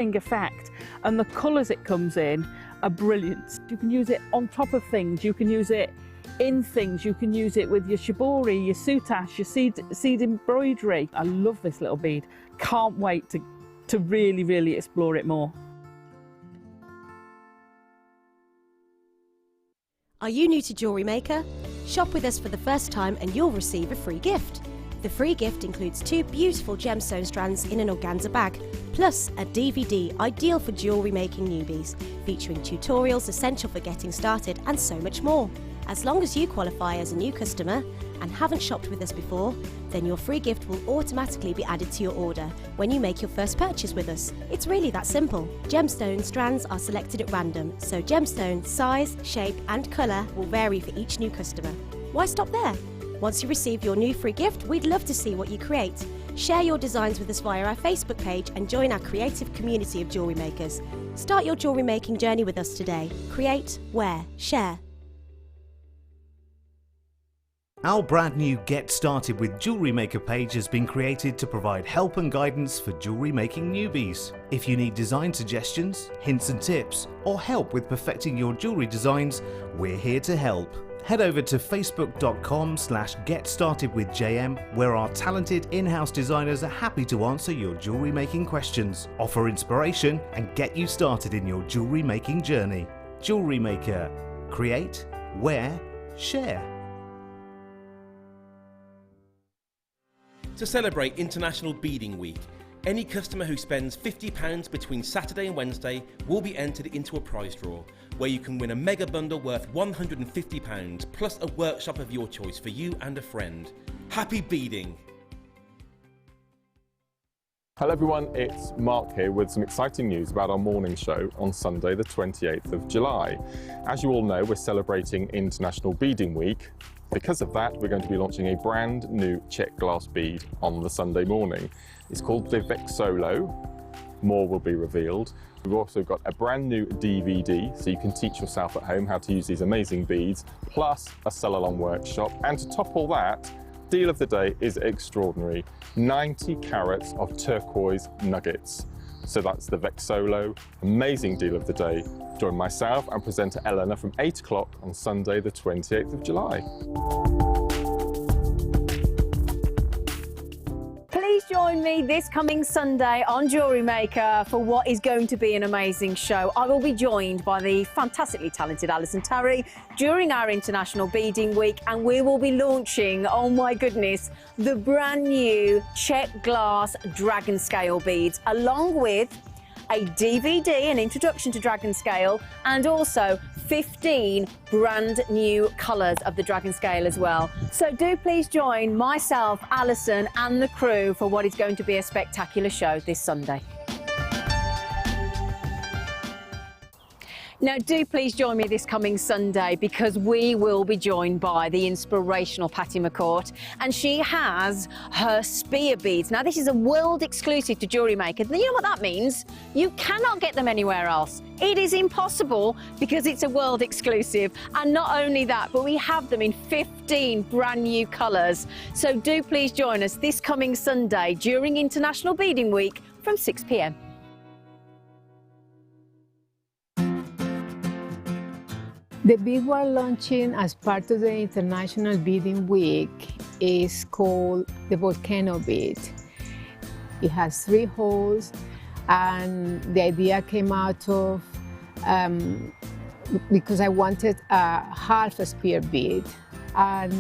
effect, and the colours it comes in are brilliant. You can use it on top of things, you can use it in things, you can use it with your shibori, your soutache, your seed embroidery. I love this little bead. Can't wait to really explore it more. Are you new to Jewellery Maker? Shop with us for the first time and you'll receive a free gift. The free gift includes 2 beautiful gemstone strands in an organza bag, plus a DVD ideal for jewellery making newbies, featuring tutorials essential for getting started and so much more. As long as you qualify as a new customer and haven't shopped with us before, then your free gift will automatically be added to your order when you make your first purchase with us. It's really that simple. Gemstone strands are selected at random, so gemstone size, shape and colour will vary for each new customer. Why stop there? Once you receive your new free gift, we'd love to see what you create. Share your designs with us via our Facebook page and join our creative community of jewellery makers. Start your jewellery making journey with us today. Create, wear, share. Our brand new Get Started with Jewellery Maker page has been created to provide help and guidance for jewellery making newbies. If you need design suggestions, hints and tips, or help with perfecting your jewellery designs, we're here to help. Head over to facebook.com/getstartedwithjm, where our talented in-house designers are happy to answer your jewellery making questions, offer inspiration and get you started in your jewellery making journey. Jewellery Maker. Create, wear, share. To celebrate International Beading Week, any customer who spends £50 between Saturday and Wednesday will be entered into a prize draw, where you can win a mega bundle worth £150 plus a workshop of your choice for you and a friend. Happy beading! Hello everyone, it's Mark here with some exciting news about our morning show on Sunday the 28th of July. As you all know, we're celebrating International Beading Week. Because of that, we're going to be launching a brand new check glass bead on the Sunday morning. It's called the Vexolo. More will be revealed. We've also got a brand new DVD, so you can teach yourself at home how to use these amazing beads, plus a sell-along workshop. And to top all that, deal of the day is extraordinary. 90 carats of turquoise nuggets. So that's the Vexolo, amazing deal of the day. Join myself and presenter Eleanor from 8 o'clock on Sunday the 28th of July. Please join me this coming Sunday on Jewellery Maker for what is going to be an amazing show. I will be joined by the fantastically talented Alison Terry during our International Beading Week, and we will be launching, oh my goodness, the brand new check glass dragon scale beads, along with a DVD, an introduction to dragon scale, and also 15 brand new colours of the dragon scale as well. So do please join myself, Alison and the crew for what is going to be a spectacular show this Sunday. Now do please join me this coming Sunday, because we will be joined by the inspirational Patty McCourt, and she has her spear beads. Now this is a world exclusive to Jewellery Maker. You know what that means? You cannot get them anywhere else. It is impossible, because it's a world exclusive. And not only that, but we have them in 15 brand new colours. So do please join us this coming Sunday during International Beading Week from 6 p.m. The bead we're launching as part of the International Beading Week is called the Volcano bead. It has 3 holes, and the idea came out of because I wanted a half a spear bead, and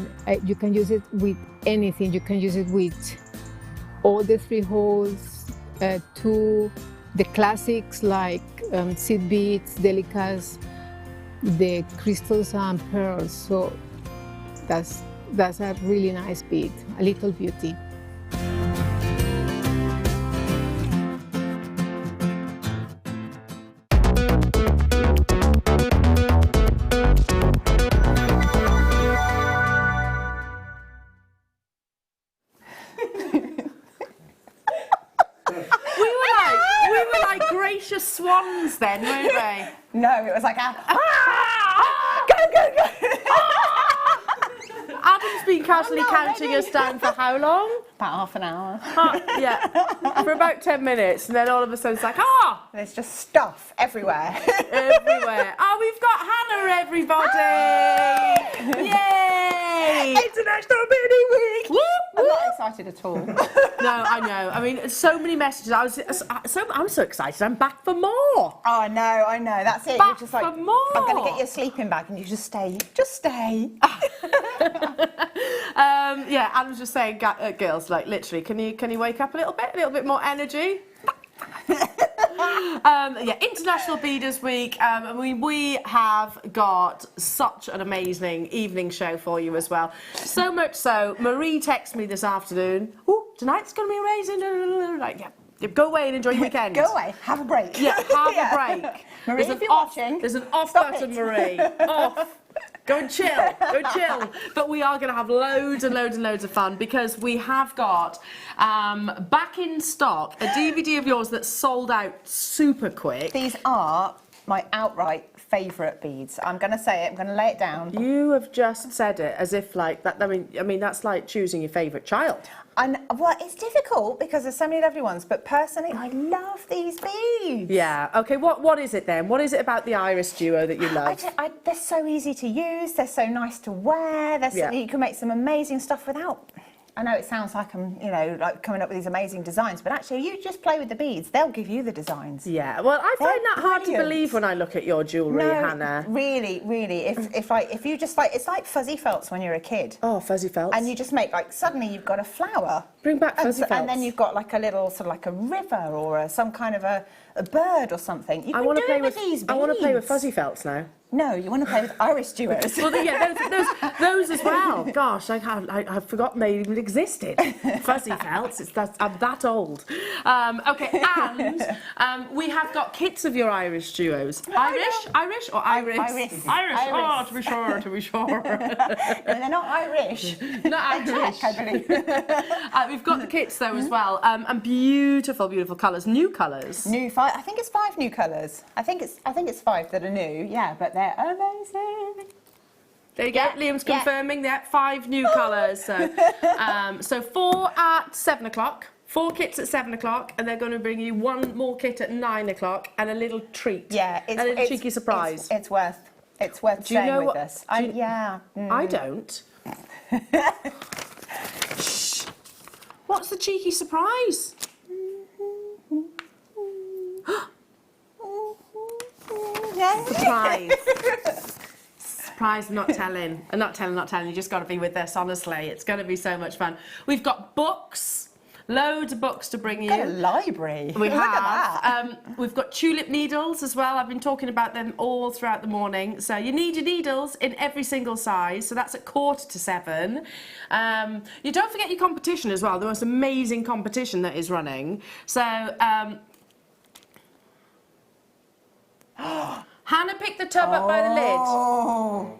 you can use it with anything. You can use it with all the 3 holes, to the classics like seed beads, delicas, the crystals and pearls. So that's a really nice bead, a little beauty. We were like gracious swans then, weren't we? No, it was like a Go, go, go! Adam's been casually counting us down for how long? About half an hour. Yeah, for about 10 minutes, and then all of a sudden it's like, There's just stuff everywhere. everywhere. Oh, we've got Hannah, everybody! Yay! International Beading Week! Whoop, I'm whoop. not excited at all. No, I know. I mean, so many messages. I'm so excited. I'm back for more. Oh, I know. That's it. Back You're just like, for more. I'm going to get your sleeping bag, and you just stay. Just stay. Yeah, Adam's just saying, girls, like literally, can you wake up a little bit more energy? Yeah, International Beaders Week. We have got such an amazing evening show for you as well. So much so, Marie texted me this afternoon. Oh, tonight's going to be amazing. Like, yeah, go away and enjoy your weekend. Go away. Have a break. Yeah, have a break. Marie, if you're watching, there's an off stop button, it. Marie. Off. Go and chill. Go chill. But we are going to have loads and loads and loads of fun because we have got back in stock a DVD of yours that's sold out super quick. These are my outright favourite beads. I'm going to say it. I'm going to lay it down. You have just said it as if like that. I mean that's like choosing your favourite child. And well, it's difficult because there's so many lovely ones, but personally, I love these beads. Yeah. Okay. What is it then? What is it about the iris duo that you love? They're so easy to use. They're so nice to wear. You can make some amazing stuff without. I know it sounds like I'm, like coming up with these amazing designs, but actually, you just play with the beads. They'll give you the designs. Yeah. Well, I find that hard to brilliant. believe when I look at your jewellery, Hannah. Really. If you just it's like fuzzy felts when you're a kid. Oh, fuzzy felts. And you just make suddenly you've got a flower. Bring back fuzzy felts. And then you've got like a little sort of like a river or some kind of a bird or something. You can do it with these beads. I want to play with fuzzy felts now. No, you want to play with iris duos. Well, yeah, those as well. Gosh, I've forgotten they even existed. Fuzzy felts. I'm that old. Okay, and we have got kits of your Irish duos. Irish or Iris? Iris. Oh, to be sure. No, they're not Irish. Not Irish. I believe. We've got the kits though as well, and beautiful, beautiful colours, new colours. I think it's 5 new colours. I think it's 5 that are new. Yeah, but they're amazing. There you go. Liam's confirming that 5 new colours. So 4 at 7 o'clock. 4 kits at 7 o'clock, and they're going to bring you 1 more kit at 9 o'clock and a little treat. Yeah, a little cheeky surprise. It's worth staying with us. I don't. Shh. What's the cheeky surprise? Surprise. Surprise, I'm not telling. I'm not telling. You just got to be with us, honestly. It's going to be so much fun. We've got books. Loads of books to bring you. Got a library. We Look have. at that. We've got tulip needles as well. I've been talking about them all throughout the morning. So you need your needles in every single size. So that's at 6:45. You don't forget your competition as well. The most amazing competition that is running. So Hannah picked the tub up by the lid. Oh.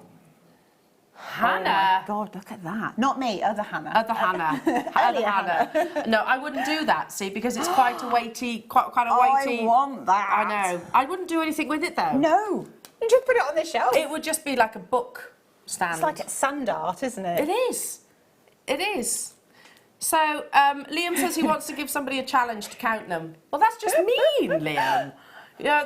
Hannah. Oh my God, look at that. Not me, other Hannah. Other Hannah. Other Hannah. No, I wouldn't do that, see, because it's quite a weighty, quite a weighty. I want that. I know. I wouldn't do anything with it though. No. You just put it on the shelf. It would just be like a book stand. It's like sand art, isn't it? It is. It is. So Liam says he wants to give somebody a challenge to count them. Well, that's just mean, Liam. Yeah,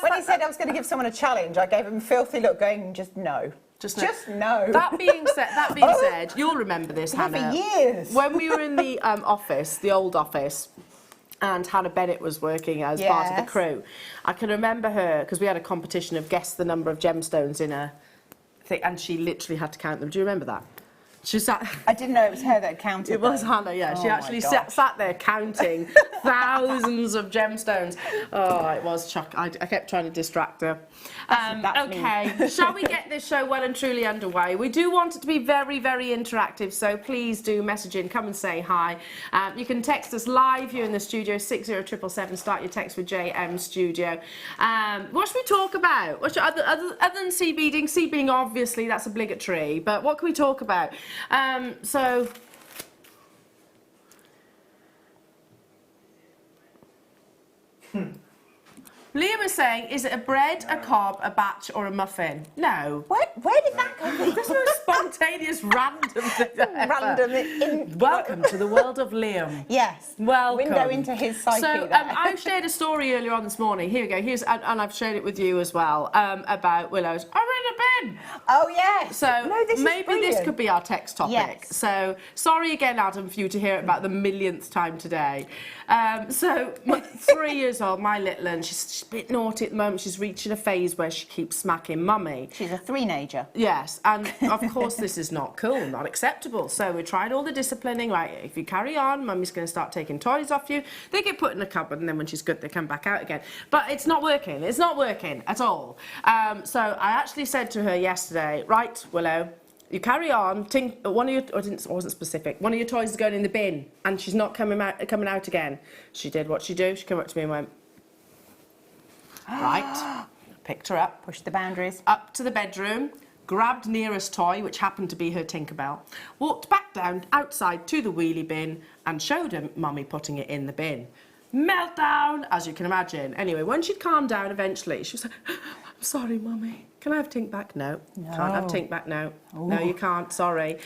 when he said I was going to give someone a challenge, I gave him a filthy look, going, just no. Just no. That being said, you'll remember this, Hannah. For years. When we were in the office, the old office, and Hannah Bennett was working as part of the crew, I can remember her, because we had a competition of guess the number of gemstones in a thing, and she literally had to count them. Do you remember that? She sat. I didn't know it was her that counted. It was Hannah, yeah. She actually sat there counting thousands of gemstones. Oh, it was shock. I kept trying to distract her. Okay, shall we get this show well and truly underway? We do want it to be very, very interactive, so please do message in, come and say hi. You can text us live here in the studio, 60777. Start your text with JM Studio. What should we talk about? Other than sea beading? Sea beading, obviously, that's obligatory. But what can we talk about? So Liam is saying, is it a bread, a cob, a batch, or a muffin? No. Where did that come from? There's no spontaneous random thing. Random. Welcome to the world of Liam. Yes. Welcome. Window into his psyche. So I shared a story earlier on this morning. Here we go. And I've shared it with you as well about willows. I'm in a bin. Oh yes. So maybe this could be our text topic. Yes. So sorry again, Adam, for you to hear it about the millionth time today. So 3 years old, my little one, she's a bit naughty at the moment. She's reaching a phase where she keeps smacking mummy. She's a three-nager. Yes, and of course this is not cool, not acceptable. So we tried all the disciplining. Right, if you carry on, mummy's going to start taking toys off you. They get put in a cupboard, and then when she's good, they come back out again. But it's not working. It's not working at all. So I actually said to her yesterday, right, Willow, you carry on. One of your, it wasn't specific. One of your toys is going in the bin, and she's not coming out again. She did what she do. She came up to me and went, right. Picked her up, pushed the boundaries, up to the bedroom, grabbed nearest toy, which happened to be her Tinkerbell, walked back down outside to the wheelie bin, and showed her mummy putting it in the bin. Meltdown, as you can imagine. Anyway, when she'd calmed down eventually, she was like, I'm sorry, mummy. Can I have Tink back? No. Can't have Tink back now. Ooh. No, you can't. Sorry.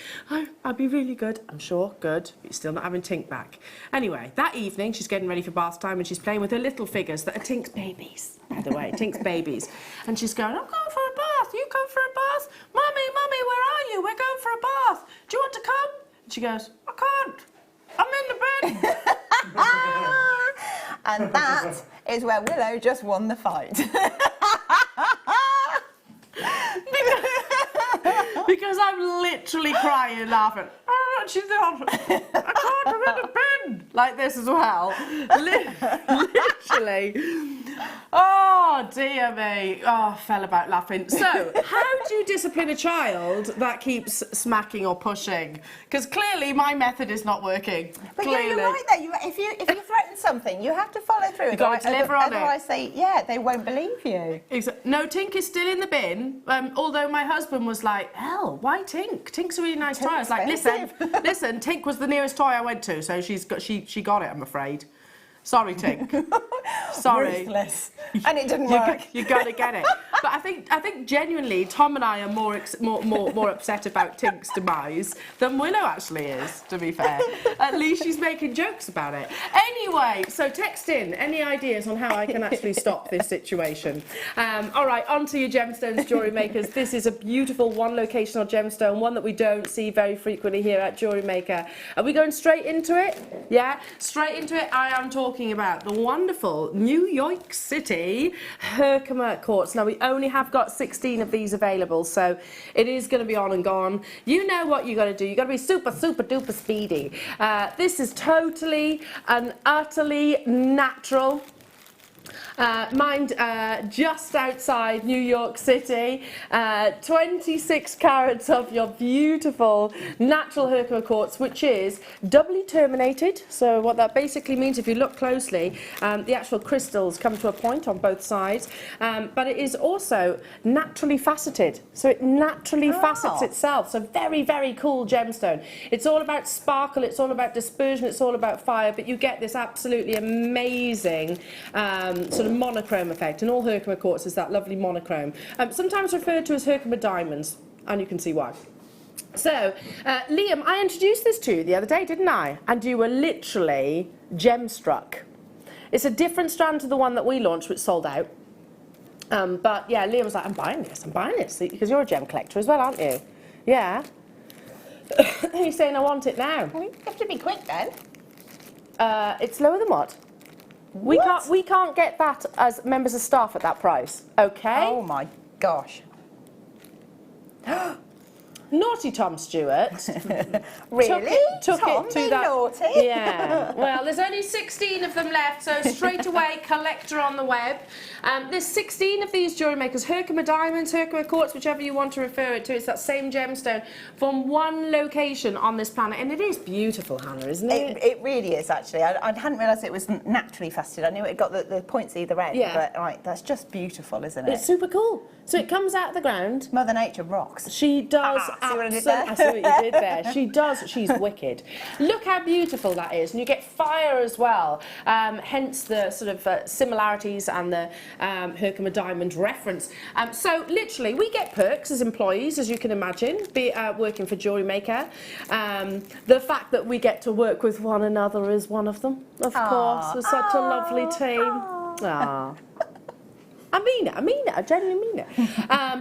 I'll be really good. I'm sure. Good. But you're still not having Tink back. Anyway, that evening, she's getting ready for bath time and she's playing with her little figures that are Tink's babies, by the way. Tink's babies. And she's going, I'm going for a bath. You going for a bath? Mummy, where are you? We're going for a bath. Do you want to come? And she goes, I can't. I'm in the bed. And that is where Willow just won the fight. Because I'm literally crying, laughing. Oh, she's on. I can't, I'm in the bin. Like this as well. Literally. Oh, dear me. Oh, fell about laughing. So, how do you discipline a child that keeps smacking or pushing? Because clearly my method is not working. But clearly. You're right there. If you threaten something, you have to follow through. You've got to deliver on it. Otherwise, they won't believe you. No, Tink is still in the bin. Although my husband was like, hell, why Tink? Tink's a really nice toy. I was like, listen, Tink was the nearest toy I went to, so she got it, I'm afraid. Sorry, Tink. Sorry. Ruthless. And it didn't work. You got to get it. But I think genuinely, Tom and I are more upset about Tink's demise than Willow actually is, to be fair. At least she's making jokes about it. Anyway, so text in any ideas on how I can actually stop this situation. All right, on to your gemstones, jewellery makers. This is a beautiful one-locational gemstone, one that we don't see very frequently here at Jewellery Maker. Are we going straight into it? Yeah, straight into it. I am talking about the wonderful New York City Herkimer quartz. Now, we only have got 16 of these available, so it is going to be on and gone. You know what you got to do. You got to be super, super duper speedy. This is totally and utterly natural. Just outside New York City, 26 carats of your beautiful natural Herkimer quartz, which is doubly terminated. So what that basically means, if you look closely, the actual crystals come to a point on both sides, but it is also naturally faceted. So it naturally facets itself. So very, very cool gemstone. It's all about sparkle, it's all about dispersion, it's all about fire, but you get this absolutely amazing sort of monochrome effect, and all Herkimer quartz is that lovely monochrome, sometimes referred to as Herkimer diamonds, and you can see why. So, Liam, I introduced this to you the other day, didn't I? And you were literally gem-struck. It's a different strand to the one that we launched, which sold out. But yeah, Liam was like, I'm buying this, because you're a gem collector as well, aren't you? Yeah. You're saying I want it now. Well, you have to be quick then. It's lower than what? We can't get that as members of staff at that price. Okay. Oh my gosh. Naughty Tom Stewart. Really? Took Tom, it to that. Naughty. Yeah. Well, there's only 16 of them left, so straight away, collector on the web. There's 16 of these jewellery makers, Herkimer diamonds, Herkimer quartz, whichever you want to refer it to. It's that same gemstone from one location on this planet, and it is beautiful, Hannah, isn't it? It really is, actually. I hadn't realised it was naturally faceted. I knew it got the points either end, but right, that's just beautiful, isn't it? It's super cool. So it comes out of the ground. Mother Nature rocks. She does what I did absolutely. there? I see what you did there. She does. She's wicked. Look how beautiful that is, and you get fire as well. Hence the sort of similarities and the Herkimer Diamond reference. So literally, we get perks as employees, as you can imagine, working for Jewellery Maker. The fact that we get to work with one another is one of them, of course. We're such a lovely team. Aww. I mean it, I genuinely mean it.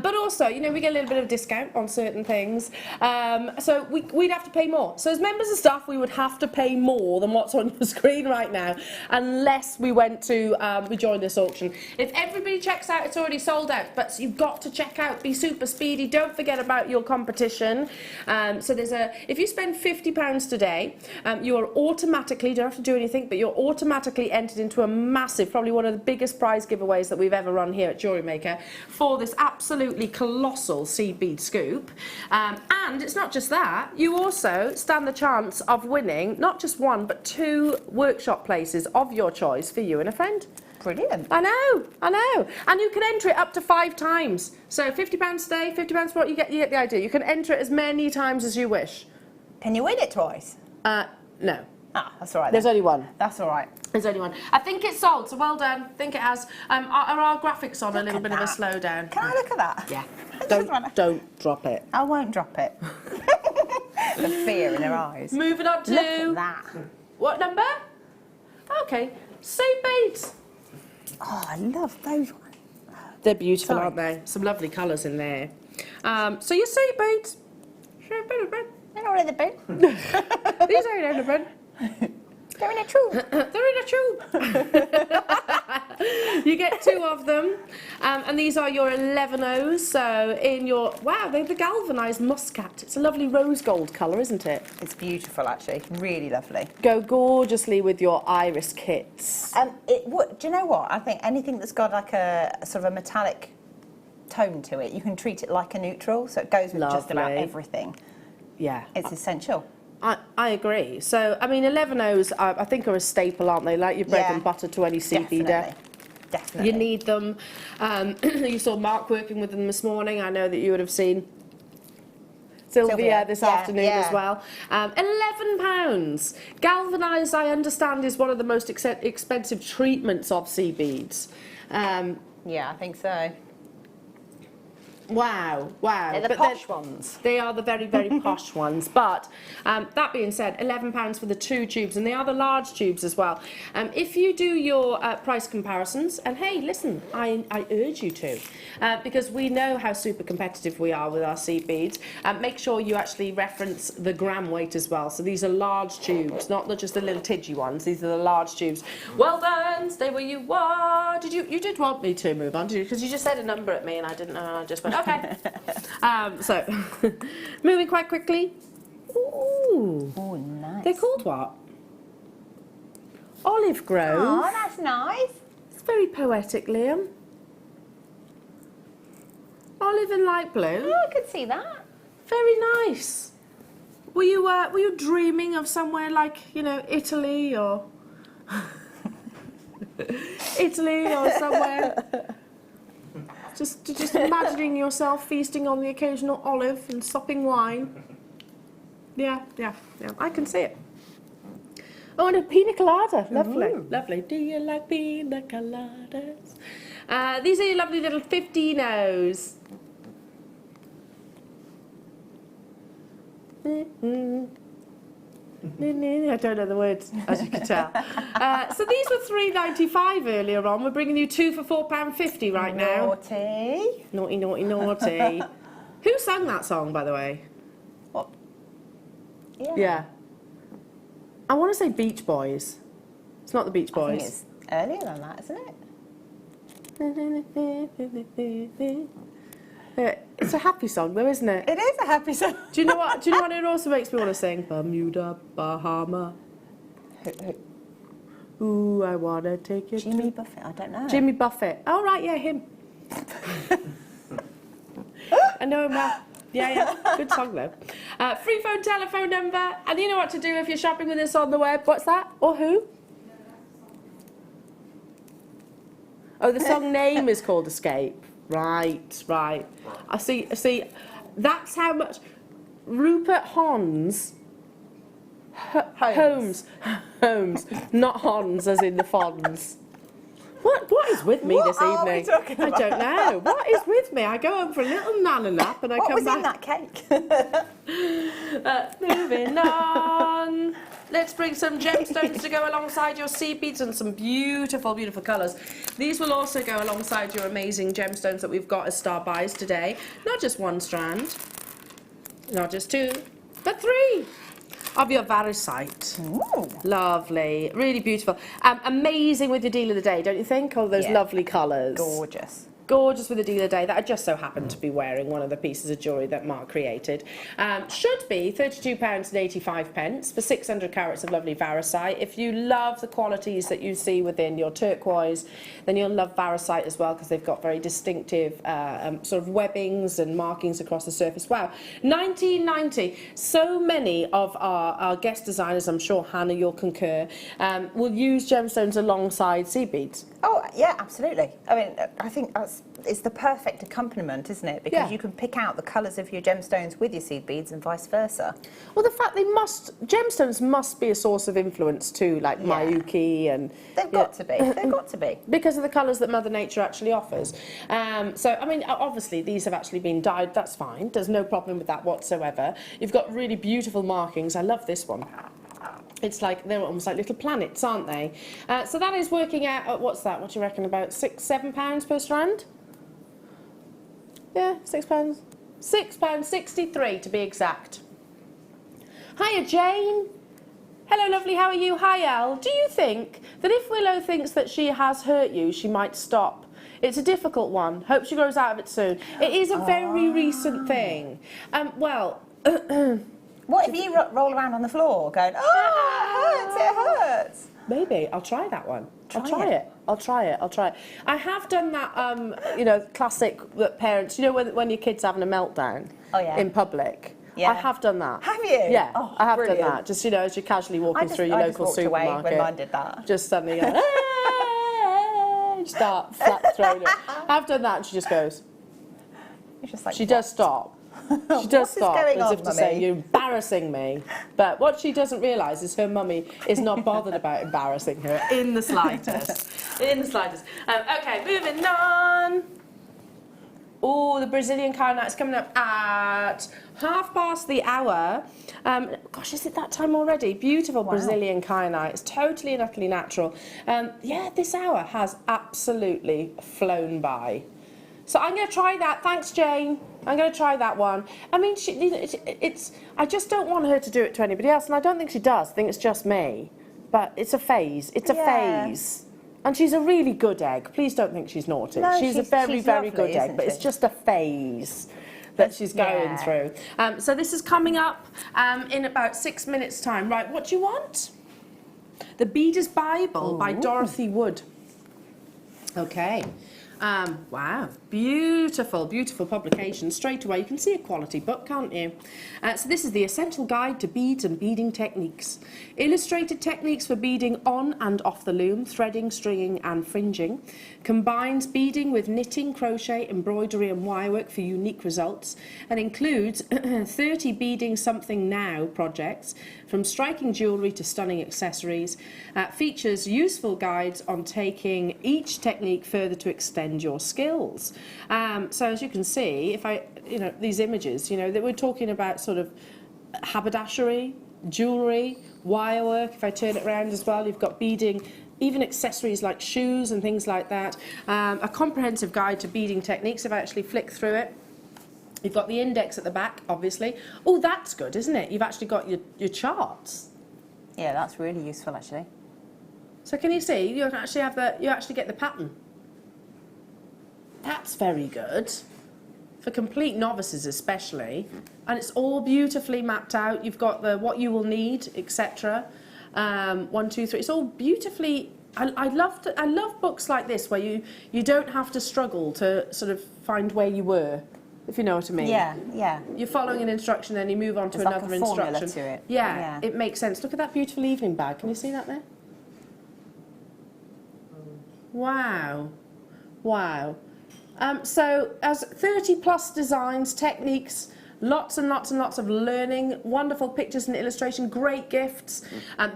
But also, you know, we get a little bit of discount on certain things. So we'd have to pay more. So as members of staff, we would have to pay more than what's on your screen right now, unless we went to, we joined this auction. If everybody checks out, it's already sold out, but you've got to check out, be super speedy. Don't forget about your competition. So there's if you spend £50 today, you are automatically, you don't have to do anything, but you're automatically entered into a massive, probably one of the biggest prize giveaways that we've ever run here at Jewellery Maker for this absolutely colossal seed bead scoop. And it's not just that, you also stand the chance of winning not just one but 2 workshop places of your choice for you and a friend. Brilliant. I know. And you can enter it up to 5 times. So £50 today, £50 for what you get the idea. You can enter it as many times as you wish. Can you win it twice? No. Ah, that's all right. There's only one. That's all right. There's only one. I think it's sold, so well done. I think it has. Are our graphics on a little bit of a slowdown? Can I look at that? Yeah. Don't drop it. I won't drop it. The fear in her eyes. Moving on to... Look at that. What number? Okay. Soap beads. Oh, I love those ones. They're beautiful, aren't they? Some lovely colours in there. So your soap beads. They're not in the bin. These aren't in the bin. They're in a tube. They're in a tube. You get 2 of them, and these are your 11Os. So in your they're the galvanised muscat. It's a lovely rose gold colour, isn't it? It's beautiful, actually. Really lovely. Go gorgeously with your iris kits. Do you know what? I think anything that's got like a sort of a metallic tone to it, you can treat it like a neutral, so it goes with just about everything. Yeah, it's essential. I agree. So, I mean, 11Os, I think, are a staple, aren't they? Like your bread and butter to any seed beader. Definitely. You need them. You saw Mark working with them this morning. I know that you would have seen Sylvia this afternoon as well. £11. Galvanised, I understand, is one of the most expensive treatments of seed beads. Yeah, I think so. Wow. They're the posh ones. They are the very, very posh ones. But that being said, £11 for the 2 tubes, and they are the large tubes as well. If you do your price comparisons, and hey, listen, I urge you to, because we know how super competitive we are with our seed beads. Make sure you actually reference the gram weight as well. So these are large tubes, not just the little tidgy ones. These are the large tubes. Well done. Stay where you are. You did want me to move on, did you? Because you just said a number at me, and I didn't know. And I just went. Okay. So, moving quite quickly. Ooh. Oh, nice. They're called what? Olive Grove. Oh, that's nice. It's very poetic, Liam. Olive and light blue. Oh, I could see that. Very nice. Were you dreaming of somewhere like, you know, Italy or somewhere? Just imagining yourself feasting on the occasional olive and sopping wine. Yeah, I can see it. Oh, and a pina colada. Lovely, lovely. Do you like pina coladas? These are your lovely little 15Os. I don't know the words, as you can tell. So these were £3.95 earlier on. We're bringing you 2 for £4.50 right now. Naughty. Naughty, naughty, naughty. Who sang that song, by the way? What? Yeah. I want to say Beach Boys. It's not the Beach Boys. I think it's earlier than that, isn't it? It's a happy song, though, isn't it? It is a happy song. Do you know what? It also makes me want to sing Bermuda, Bahama. Ooh, I wanna take you. Jimmy Buffett. I don't know. Jimmy Buffett. Oh right, yeah, him. I know him now. Yeah. Good song though. Free phone, telephone number, and you know what to do if you're shopping with us on the web. What's that? Or who? Oh, the song name is called Escape. Right. I see. That's how much. Rupert Hans. Holmes, not Hans as in the Fonz. What is with me this evening? What are we talking about? I don't know. What is with me? I go home for a little nana nap and I What come was back. in that cake? Moving on. Let's bring some gemstones to go alongside your seed beads and some beautiful, beautiful colours. These will also go alongside your amazing gemstones that we've got as star buys today. Not just one strand, not just two, but three of your varisite. Ooh. Lovely, really beautiful. Amazing with your deal of the day, don't you think? All those lovely colours. Gorgeous. Gorgeous with the deal of the day that I just so happened to be wearing one of the pieces of jewellery that Mark created. Should be £32.85 for 600 carats of lovely varisite. If you love the qualities that you see within your turquoise, then you'll love varisite as well because they've got very distinctive sort of webbings and markings across the surface. Wow, £19.90. So many of our guest designers, I'm sure Hannah you'll concur, will use gemstones alongside seed beads. Oh, yeah, absolutely. I mean, I think it's the perfect accompaniment, isn't it? Because you can pick out the colours of your gemstones with your seed beads and vice versa. Well, the fact gemstones must be a source of influence too, like Miyuki and... They've got to be. They've got to be. Because of the colours that Mother Nature actually offers. So, I mean, obviously these have actually been dyed, that's fine. There's no problem with that whatsoever. You've got really beautiful markings. I love this one. It's like, they're almost like little planets, aren't they? So that is working out at, what's that? What do you reckon, about £7 per strand? Yeah, £6. £6.63 to be exact. Hiya, Jane. Hello, lovely, how are you? Hi, Elle. Do you think that if Willow thinks that she has hurt you, she might stop? It's a difficult one. Hope she grows out of it soon. It is a very recent thing. Well... What if you roll around on the floor going, oh, it hurts? Maybe. I'll try that one. I'll try it. I have done that, you know, classic that parents, you know, when your kid's having a meltdown in public. Yeah. I have done that. Have you? Yeah, oh, I have brilliant. done that. Just, you know, as you're casually walking through your local supermarket. Away when mine did that. Just suddenly go, start flat throwing it. I've done that and she just goes. You're just like, she does stop. She does stop, as if to say, you're embarrassing me. But what she doesn't realise is her mummy is not bothered about embarrassing her in the slightest. In the slightest. Okay, moving on. Oh, the Brazilian kyanite's coming up at 1:30. Gosh, is it that time already? Beautiful Brazilian kyanite. It's totally and utterly natural. Yeah, this hour has absolutely flown by. So I'm going to try that. Thanks, Jane. I'm going to try that one. I mean, I just don't want her to do it to anybody else, and I don't think she does. I think it's just me. But it's a phase. It's a phase. And she's a really good egg. Please don't think she's naughty. No, she's a very, very good egg, but it's just a phase that she's going through. So this is coming up in about 6 minutes' time. Right, what do you want? The Beader's Bible by Dorothy Wood. Okay. Wow, beautiful, beautiful publication. Straight away, you can see a quality book, can't you? So this is the Essential Guide to Beads and Beading Techniques. Illustrated techniques for beading on and off the loom, threading, stringing and fringing. Combines beading with knitting, crochet, embroidery and wirework for unique results. And includes 30 beading something now projects, from striking jewellery to stunning accessories. Features useful guides on taking each technique further to extend your skills. So as you can see, if these images, that we're talking about sort of haberdashery, jewellery, wirework. If I turn it around as well, you've got beading, even accessories like shoes and things like that. A comprehensive guide to beading techniques. If I actually flick through it, you've got the index at the back, obviously. Oh, that's good, isn't it? You've actually got your charts. Yeah, that's really useful, actually. So can you see? You actually get the pattern. That's very good. For complete novices especially. And it's all beautifully mapped out. You've got the what you will need, etc. 1, 2, 3. It's all beautifully... I love books like this where you don't have to struggle to sort of find where you were, if you know what I mean. Yeah, yeah. You're following an instruction, then you move on to another like a formula instruction. To it. Yeah, it makes sense. Look at that beautiful evening bag. Can you see that there? Wow. Wow. So as 30 plus designs, techniques, Lots and lots and lots of learning, wonderful pictures and illustration, great gifts.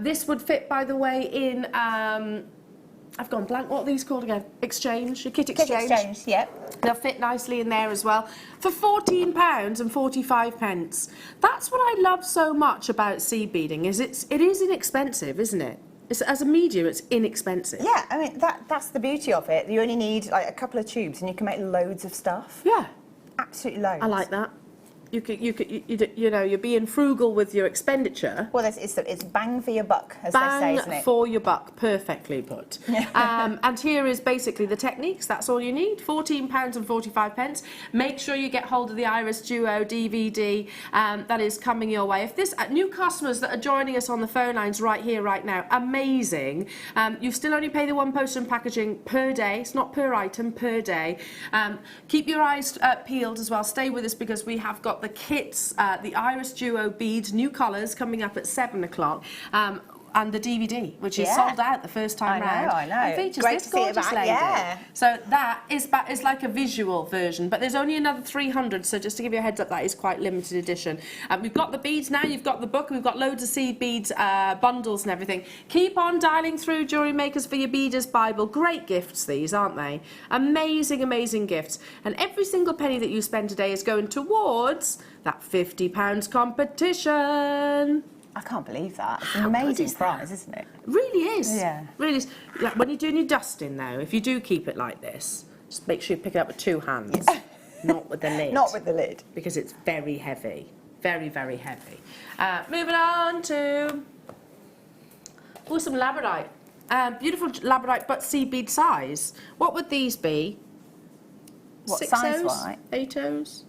This would fit, by the way, in, I've gone blank, what are these called again? Exchange, a kit exchange. Kit exchange, yep. They'll fit nicely in there as well. For £14.45. That's what I love so much about seed beading, is it is inexpensive, isn't it? As a medium, it's inexpensive. Yeah, I mean, that's the beauty of it. You only need like a couple of tubes and you can make loads of stuff. Yeah. Absolutely loads. I like that. You know, you're being frugal with your expenditure. Well, it's bang for your buck, as they say, isn't it? Bang for your buck, perfectly put. And here is basically the techniques. That's all you need. £14.45. Make sure you get hold of the Iris Duo DVD that is coming your way. If this new customers that are joining us on the phone lines right here, right now, amazing. You still only pay the one postage and packaging per day. It's not per item, per day. Keep your eyes peeled as well. Stay with us because we have got the kits, the Iris Duo beads, new colours coming up at 7 o'clock. And the DVD, which is sold out the first time round. I know. And features Great this to see it gorgeous back, lady. yeah. So that is like a visual version, but there's only another 300. So just to give you a heads up, that is quite limited edition. We've got the beads now. You've got the book. We've got loads of seed beads, bundles, and everything. Keep on dialing through Jewellery Makers for your Beaders Bible. Great gifts, these, aren't they? Amazing, amazing gifts. And every single penny that you spend today is going towards that £50 competition. I can't believe that. It's an amazing prize, isn't it? Really is. Yeah. Really is. Like when you're doing your dusting, though, if you do keep it like this, just make sure you pick it up with 2 hands, not with the lid. Not with the lid. Because it's very heavy. Very, very heavy. Moving on to some labradorite. Beautiful labradorite, but seed bead size. What would these be? What 6 size, O's? right? 8 O's?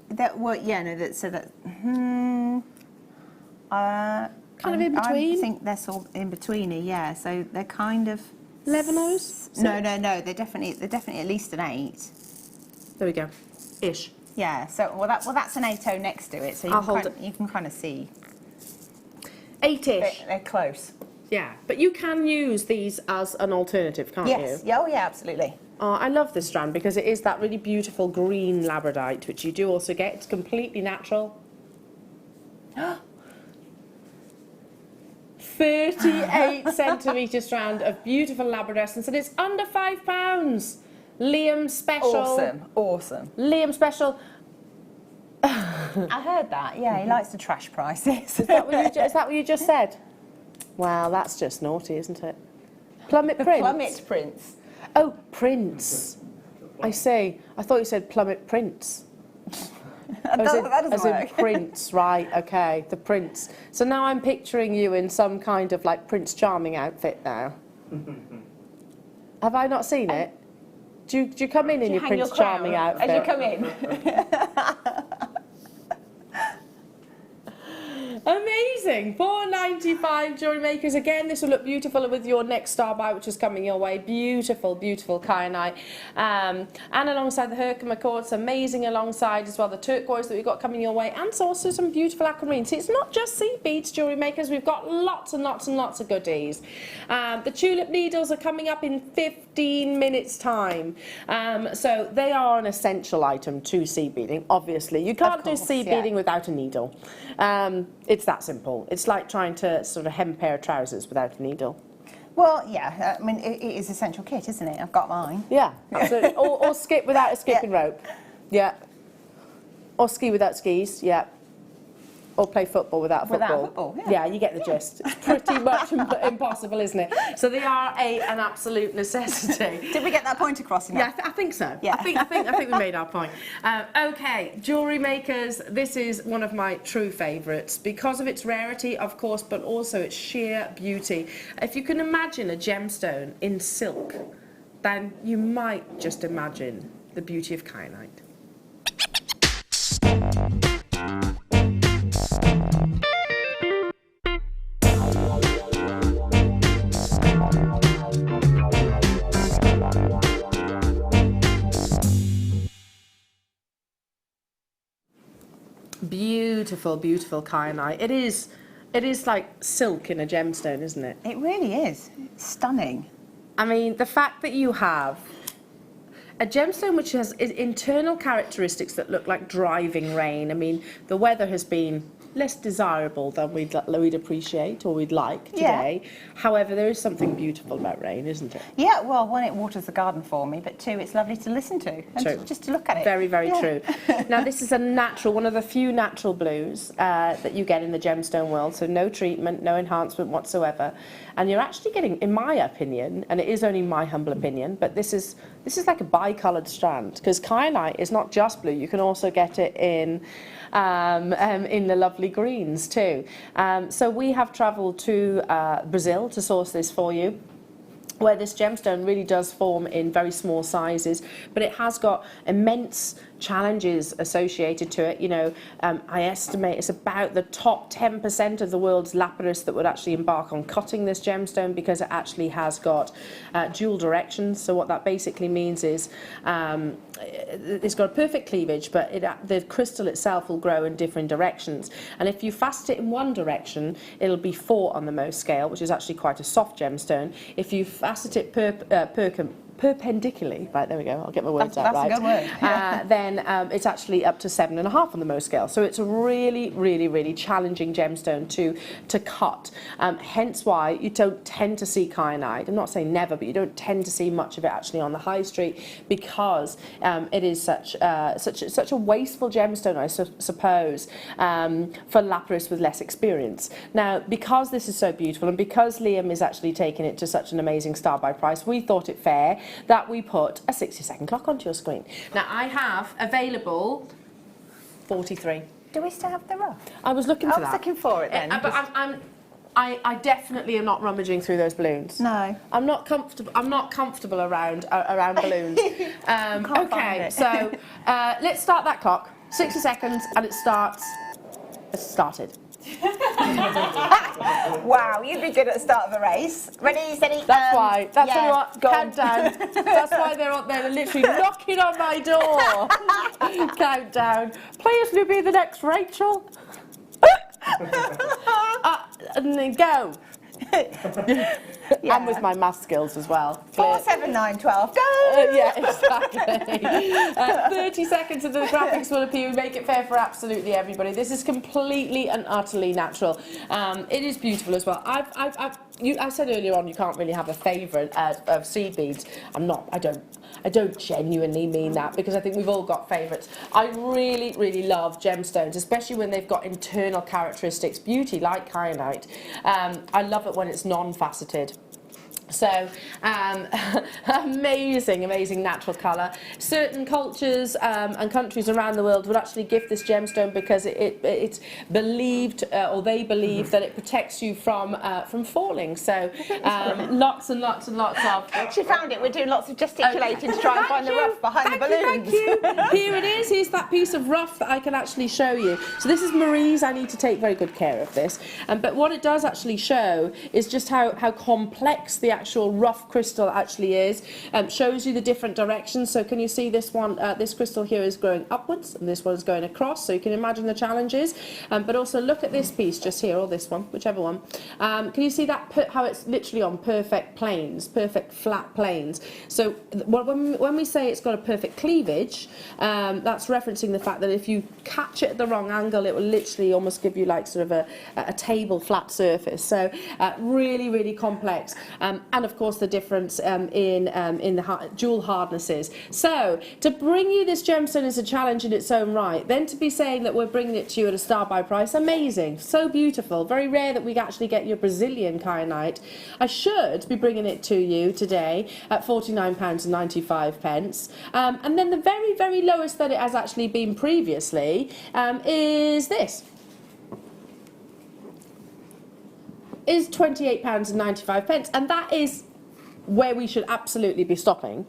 Kind of in between? I think they're sort of in betweeny, yeah. So they're kind of 11 O's? No. They're definitely at least an 8. There we go. Ish. Yeah. So that's an 8O next to it. So you can kind of see. 8-ish. They're close. Yeah, but you can use these as an alternative, can't you? Yes. Yeah. Oh, yeah. Absolutely. Oh, I love this strand because it is that really beautiful green labradorite, which you do also get. It's completely natural. 38 centimetre strand of beautiful labradescence, and it's under £5. Liam special. Awesome. Liam special. I heard that. Yeah, he likes the trash prices. Is that what you just said? Wow, that's just naughty, isn't it? Plummet prints. Plummet prints. Oh, prints. I see. I thought you said plummet prints. That doesn't as work. in Prince, right, okay, the Prince. So now I'm picturing you in some kind of like Prince Charming outfit now. Have I not seen it? Do you come in your Prince Charming outfit? As you come in. Amazing. £4.95 Jewellery Makers. Again, this will look beautiful with your next star buy, which is coming your way. Beautiful, beautiful kyanite. And alongside the Herkimer quartz, amazing alongside as well the turquoise that we've got coming your way, and also some beautiful aquamarine. See, it's not just seed beads, Jewellery Makers. We've got lots and lots and lots of goodies. The tulip needles are coming up in 15 minutes time. So they are an essential item to seed beading, obviously. You can't do seed beading without a needle. It's that simple. It's like trying to sort of hem a pair of trousers without a needle. Well, yeah, I mean, it is essential kit, isn't it? I've got mine. Yeah, absolutely. or skip without a skipping rope. Yeah. Or ski without skis, yeah. Or play football without football. Without football, yeah. You get the gist. It's pretty much impossible, isn't it? So they are an absolute necessity. Did we get that point across enough? Yeah, I think so. Yeah. I think we made our point. Okay, Jewellery Makers. This is one of my true favourites because of its rarity, of course, but also its sheer beauty. If you can imagine a gemstone in silk, then you might just imagine the beauty of kyanite. Beautiful, beautiful kyanite. It is like silk in a gemstone, isn't it? It really is. It's stunning. I mean, the fact that you have a gemstone which has internal characteristics that look like driving rain. I mean, the weather has been less desirable than we'd appreciate or we'd like today. Yeah. However, there is something beautiful about rain, isn't it? Yeah, well, one, it waters the garden for me, but two, it's lovely to listen to and just to look at it. Very, very true. Now, this is a natural, one of the few natural blues that you get in the gemstone world, so no treatment, no enhancement whatsoever. And you're actually getting, in my opinion, and it is only my humble opinion, but this is like a bi-coloured strand, because kyanite is not just blue, you can also get it in the lovely greens too. So we have travelled to Brazil to source this for you, where this gemstone really does form in very small sizes, but it has got immense challenges associated to it. You know, I estimate it's about the top 10% of the world's lapidarists that would actually embark on cutting this gemstone, because it actually has got dual directions. So what that basically means is it's got a perfect cleavage, but the crystal itself will grow in different directions. And if you facet it in one direction, it'll be 4 on the Mohs scale, which is actually quite a soft gemstone. If you facet it perpendicularly, right, there we go, I'll get my words out right. That's a good word. Yeah. Then it's actually up to 7.5 on the Mohs scale. So it's a really, really, really challenging gemstone to cut. Hence why you don't tend to see kyanite. I'm not saying never, but you don't tend to see much of it actually on the high street, because it is such a wasteful gemstone, I suppose, for lapidarists with less experience. Now, because this is so beautiful, and because Liam is actually taking it to such an amazing star by price, we thought it fair that we put a 60-second clock onto your screen. Now, I have available 43. Do we still have the rough? I was looking for that. I was looking for it then. But I definitely am not rummaging through those balloons. No. I'm not comfortable around balloons. Okay, so let's start that clock. 60 seconds, and it starts. It's started. Wow, you'd be good at the start of a race. Ready, steady. That's why. That's yeah, what. Countdown. That's why they're up there, literally knocking on my door. Countdown. Please, will you be the next Rachel? And then go. Yeah. And with my math skills as well. 4, 7, 9, 12. Go. Yeah, exactly. 30 seconds and the graphics will appear. We make it fair for absolutely everybody. This is completely and utterly natural. It is beautiful as well. I said earlier on you can't really have a favourite of seed beads. I don't genuinely mean that, because I think we've all got favourites. I really, really love gemstones, especially when they've got internal characteristics, beauty like kyanite. I love it when it's non-faceted. So, amazing, amazing natural colour. Certain cultures and countries around the world would actually gift this gemstone because it's believed, or they believe, that it protects you from falling. So, lots and lots and lots of... She found it. We're doing lots of gesticulating to try and find the rough behind the balloons. Thank you. Here it is. Here's that piece of rough that I can actually show you. So this is Marie's. I need to take very good care of this. But what it does actually show is just how complex the actual rough crystal actually is. Shows you the different directions. So can you see this one? This crystal here is going upwards, and this one is going across. So you can imagine the challenges. But also look at this piece just here, or this one, whichever one. Can you see that? How it's literally on perfect planes, perfect flat planes. So when we say it's got a perfect cleavage, that's referencing the fact that if you catch it at the wrong angle, it will literally almost give you like sort of a table flat surface. So really, really complex. And of course the difference in the jewel hardnesses. So to bring you this gemstone is a challenge in its own right. Then to be saying that we're bringing it to you at a star by price, amazing, so beautiful. Very rare that we actually get your Brazilian kyanite. I should be bringing it to you today at £49.95. And then the very, very lowest that it has actually been previously is this. Is £28.95, and that is where we should absolutely be stopping.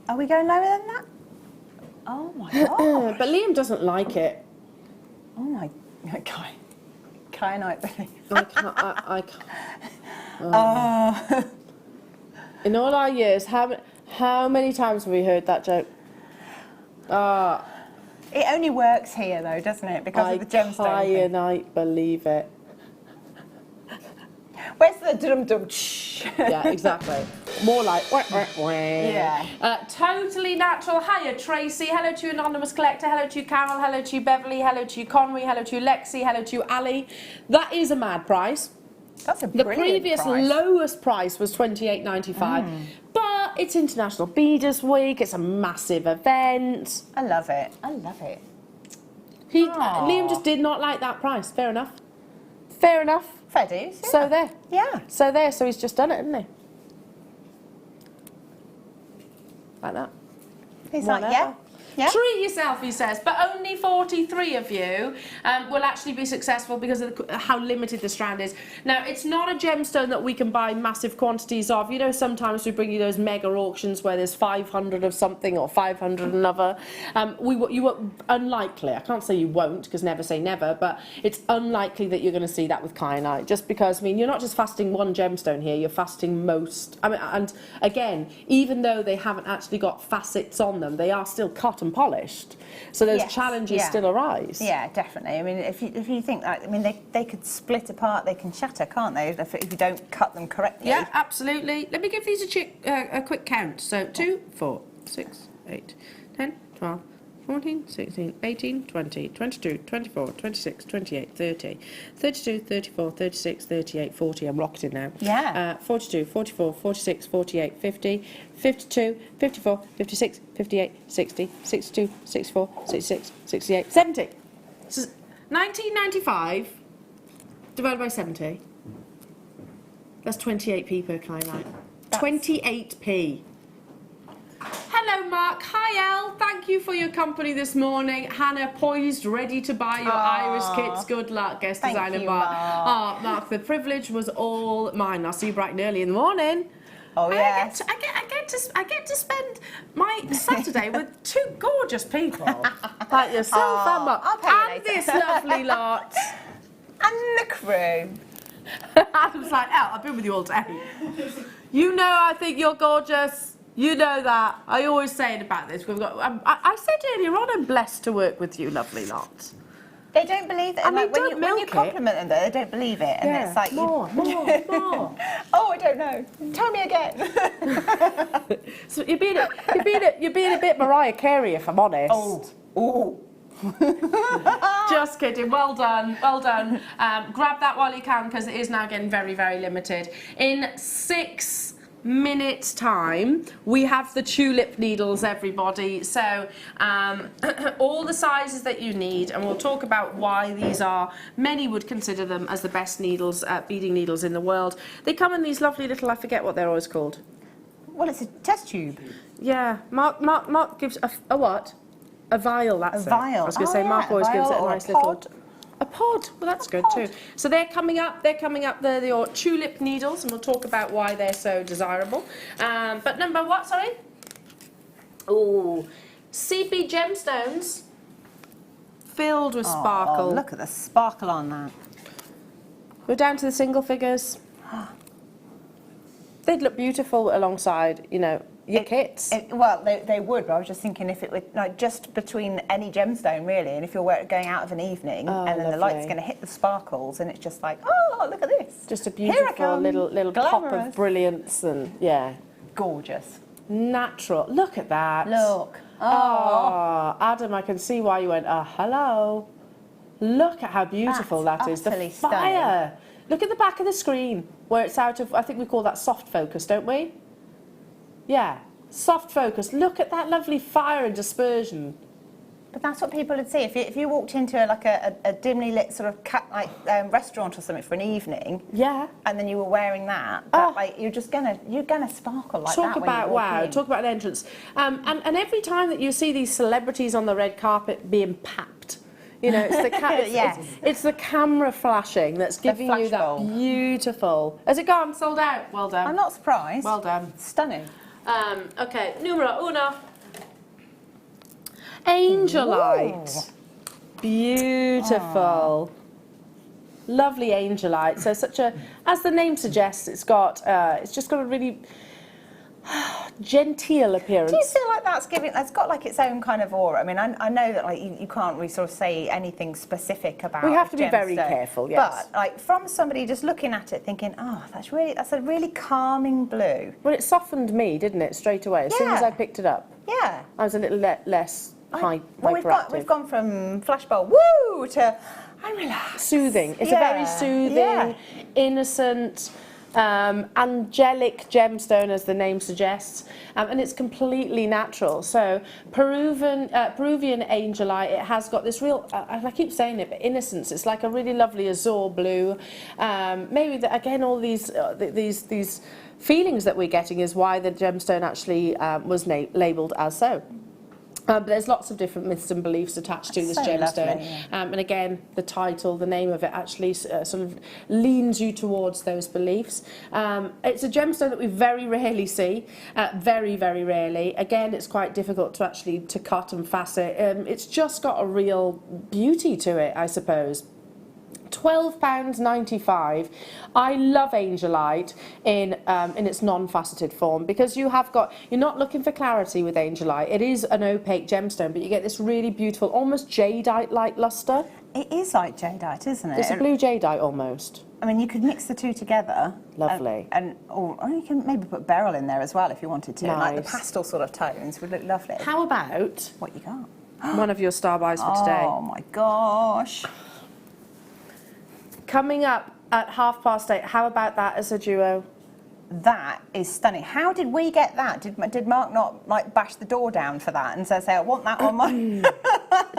Are we going lower than that? Oh my god! But Liam doesn't like it. Oh my kyanite. I can't. In all our years, how many times have we heard that joke? It only works here though, doesn't it? Because of the gemstone. I cannot believe it. Where's the dum dum? Yeah, exactly. more like Yeah. Totally natural. Hiya Tracy, hello to you Anonymous Collector, hello to you Carol, hello to you Beverly, hello to you Conwy, hello to you Lexi, hello to you Ali. That is a mad price. That's a The brilliant previous price. lowest price was $28.95, but it's International Beaders Week, it's a massive event. I love it. I love it. Liam just did not like that price, fair enough. Fair enough. Fair dues. Yeah. So there. Yeah. So there, so he's just done it, hasn't he? Like that. He's like, Whatever. yeah. Yeah. Treat yourself, he says, but only 43 of you will actually be successful because of how limited the strand is. Now, it's not a gemstone that we can buy massive quantities of. You know, sometimes we bring you those mega auctions where there's 500 of something or 500 another. You were unlikely. I can't say you won't, because never say never, but it's unlikely that you're going to see that with kyanite, just because, I mean, you're not just fasting one gemstone here, you're fasting most. I mean, and again, even though they haven't actually got facets on them, they are still cut and polished, so those challenges still arise. Yeah, definitely. I mean, if you think that, I mean, they could split apart, they can shatter, can't they, if you don't cut them correctly? Yeah, absolutely. Let me give these a quick count. So 2, 4, 6, 8, 10, 12, 14, 16, 18, 20, 22, 24, 26, 28, 30, 32, 34, 36, 38, 40. I'm locked in now. Yeah. 42, 44, 46, 48, 50, 52, 54, 56, 58, 60, 62, 64, 66, 68, 70. So 1995 divided by 70. That's 28p per kyanite. 28p. Hello, Mark. Hi, Elle. Thank you for your company this morning. Hannah, poised, ready to buy your iris kits. Good luck, guest designer Mark. Oh, Mark, the privilege was all mine. I'll see you bright and early in the morning. Oh, yes. I get to spend my Saturday with two gorgeous people like yourself and Mark, I'll pay you and later. this lovely lot. And the crew. Adam's like, Elle, I've been with you all day. You know I think you're gorgeous. You know that. I always say it about this. We've got. I said earlier on, I'm blessed to work with you, lovely lot. They don't believe it. I mean, Like, don't when you milk compliment them, though, they don't believe it. And Yeah, it's like, more. oh, I don't know. Tell me again. So you're being a bit Mariah Carey, if I'm honest. Oh. Just kidding. Well done. Well done. Grab that while you can, because it is now getting very, very limited. In 6 minutes time we have the tulip needles, everybody, so all the sizes that you need, and we'll talk about why these are, many would consider them as the best needles, beading needles in the world. They come in these lovely little, I forget what they're always called. Well, it's a test tube. Yeah, Mark gives a what? A vial, that's A vial. I was going to say, Oh, Mark yeah, always a gives it vial a or nice a little... pod. A pod, well that's good too. So they're coming up, they're your tulip needles, and we'll talk about why they're so desirable. But number what, sorry? Oh, CB gemstones filled with sparkle. Oh, look at the sparkle on that. We're down to the single figures. They'd look beautiful alongside, you know, your kits. Well, they would, but I was just thinking if it were like just between any gemstone, really, and if you're going out of an evening and then the light's going to hit the sparkles, and it's just like, oh, look at this. Just a beautiful little pop of brilliance, and yeah. Gorgeous. Natural. Look at that. Look. Oh, Adam, I can see why you went, hello. Look at how beautiful That's that is. The utterly fire. stunning. Look at the back of the screen where it's out of, I think we call that soft focus, don't we? Yeah, soft focus. Look at that lovely fire and dispersion. But that's what people would see if you walked into a dimly lit sort of restaurant or something for an evening. Yeah. And then you were wearing that. Like you're gonna sparkle like Talk that. about when you walk in. Talk about an entrance. And every time that you see these celebrities on the red carpet being papped, you know, it's the it's the camera flashing that's giving you that bulb. Beautiful. Has it gone? Sold out. Well done. I'm not surprised. Well done. Stunning. Okay, numero uno. Angelite. Beautiful. Lovely angelite. So such a, as the name suggests, it's just got a really genteel appearance. Do you feel like that's got like its own kind of aura? I mean, I know that like you can't really sort of say anything specific about. We have to be gemstone, very careful, yes. But like from somebody just looking at it, thinking, oh, that's a really calming blue. Well, it softened me, didn't it, straight away? As soon as I picked it up, yeah, I was a little less hyperactive. We've gone from flashbulb woo to I'm relaxed. Soothing. It's a very soothing, innocent, angelic gemstone, as the name suggests, and it's completely natural. So Peruvian angelite, it has got this real, I keep saying it, but innocence. It's like a really lovely azure blue. Maybe again, all these feelings that we're getting is why the gemstone actually was labelled as so. But there's lots of different myths and beliefs attached to this gemstone. Lovely, yeah. And again, the title, the name of it actually sort of leans you towards those beliefs. It's a gemstone that we very rarely see, very, very rarely. Again, it's quite difficult to cut and facet. It's just got a real beauty to it, I suppose. £12.95. I love angelite in its non-faceted form, because you're not looking for clarity with angelite. It is an opaque gemstone, but you get this really beautiful, almost jadeite-like luster. It is like jadeite, isn't it? It's a blue jadeite almost. I mean, you could mix the two together. Lovely. Or you can maybe put beryl in there as well if you wanted to. Nice. Like the pastel sort of tones would look lovely. How about what you got? One of your star buys for today. Oh my gosh. Coming up at 8:30, how about that as a duo? That is stunning. How did we get that? Did Mark not like bash the door down for that and say, I want that on my...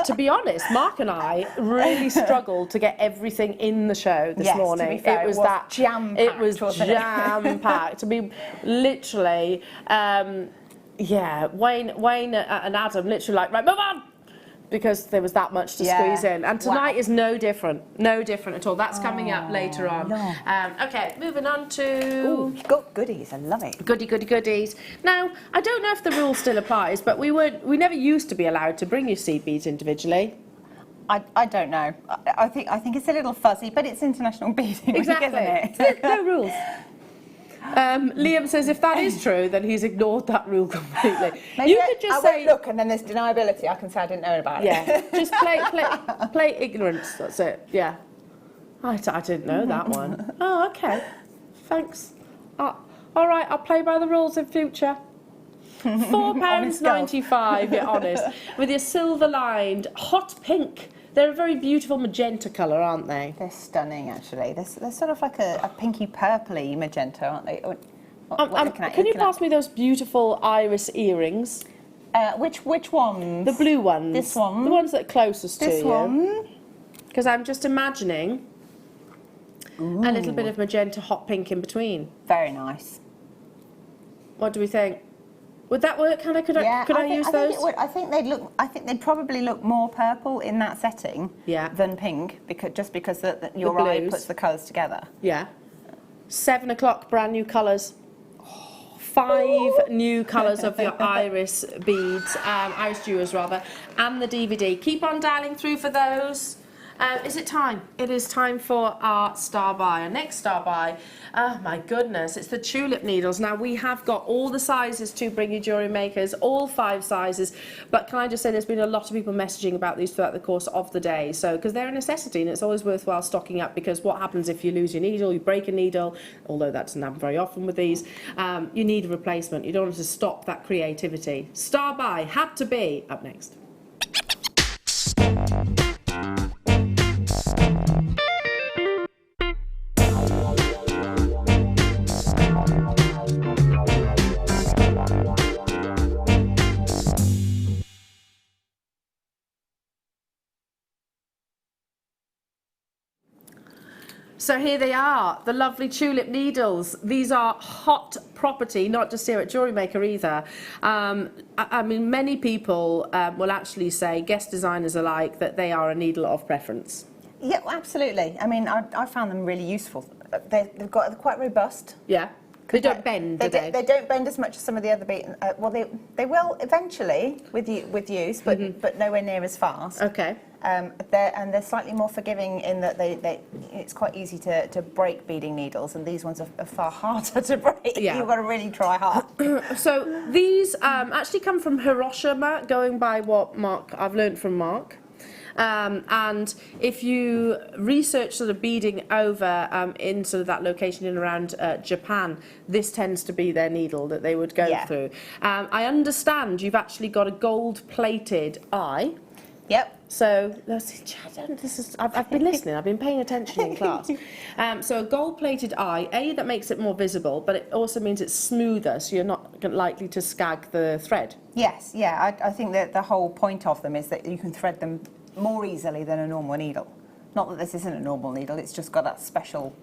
To be honest, Mark and I really struggled to get everything in the show this morning. To be fair, it was jam-packed. It was jam-packed. I mean, literally, Wayne and Adam literally like, right, move on! Because there was that much to squeeze in. And tonight is no different at all. That's coming up later on. Okay, moving on to... Ooh, you've got goodies, I love it. Goodies. Now, I don't know if the rule still applies, but we never used to be allowed to bring you seed beads individually. I don't know. I think it's a little fuzzy, but it's international beading, exactly. Isn't it? No rules. Liam says if that is true, then he's ignored that rule completely. Maybe you could just say, look, and then there's deniability. I can say I didn't know about it. Yeah, just play ignorance. That's it. Yeah, I didn't know that one. Oh, okay. Thanks. All right, I'll play by the rules in future. £4.95. You're honest, with your silver-lined hot pink. They're a very beautiful magenta colour, aren't they? They're stunning, actually. They're sort of like a pinky purpley magenta, aren't they? Can you pass me those beautiful iris earrings? Which ones? The blue ones. This one. The ones that are closest to you. This one. Because I'm just imagining a little bit of magenta hot pink in between. Very nice. What do we think? Would that work? Could I use those? I think they'd probably look more purple in that setting than pink, because your eye puts the colours together. Yeah. 7 o'clock, brand new colours. 5 new colours of your iris beads, iris jewels rather, and the DVD. Keep on dialing through for those. Is it time? It is time for our star buy. Our next star buy, oh my goodness, it's the tulip needles. Now we have got all the sizes to bring you, jewellery makers, all 5 sizes, but can I just say there's been a lot of people messaging about these throughout the course of the day, so because they're a necessity and it's always worthwhile stocking up, because what happens if you lose your needle, you break a needle, although that doesn't happen very often with these, you need a replacement. You don't want to stop that creativity. Star buy had to be up next. So here they are, the lovely tulip needles. These are hot property, not just here at Jewellery Maker either. I mean, many people will actually say, guest designers alike, that they are a needle of preference. Yeah, absolutely. I mean, I found them really useful. They're quite robust. Yeah. They don't bend, do they? They don't bend as much as some of the other beaten. Well, they will eventually with use, but nowhere near as fast. Okay. They're slightly more forgiving in that it's quite easy to break beading needles, and these ones are far harder to break. Yeah. You've got to really try hard. So these actually come from Hiroshima, going by what I've learned from Mark. And if you research sort of beading over in sort of that location in around Japan, this tends to be their needle that they would go through. I understand you've actually got a gold-plated eye. Yep. So I've been listening. I've been paying attention in class. So a gold-plated eye, that makes it more visible, but it also means it's smoother, so you're not likely to scag the thread. Yes. Yeah. I think that the whole point of them is that you can thread them more easily than a normal needle. Not that this isn't a normal needle, it's just got that special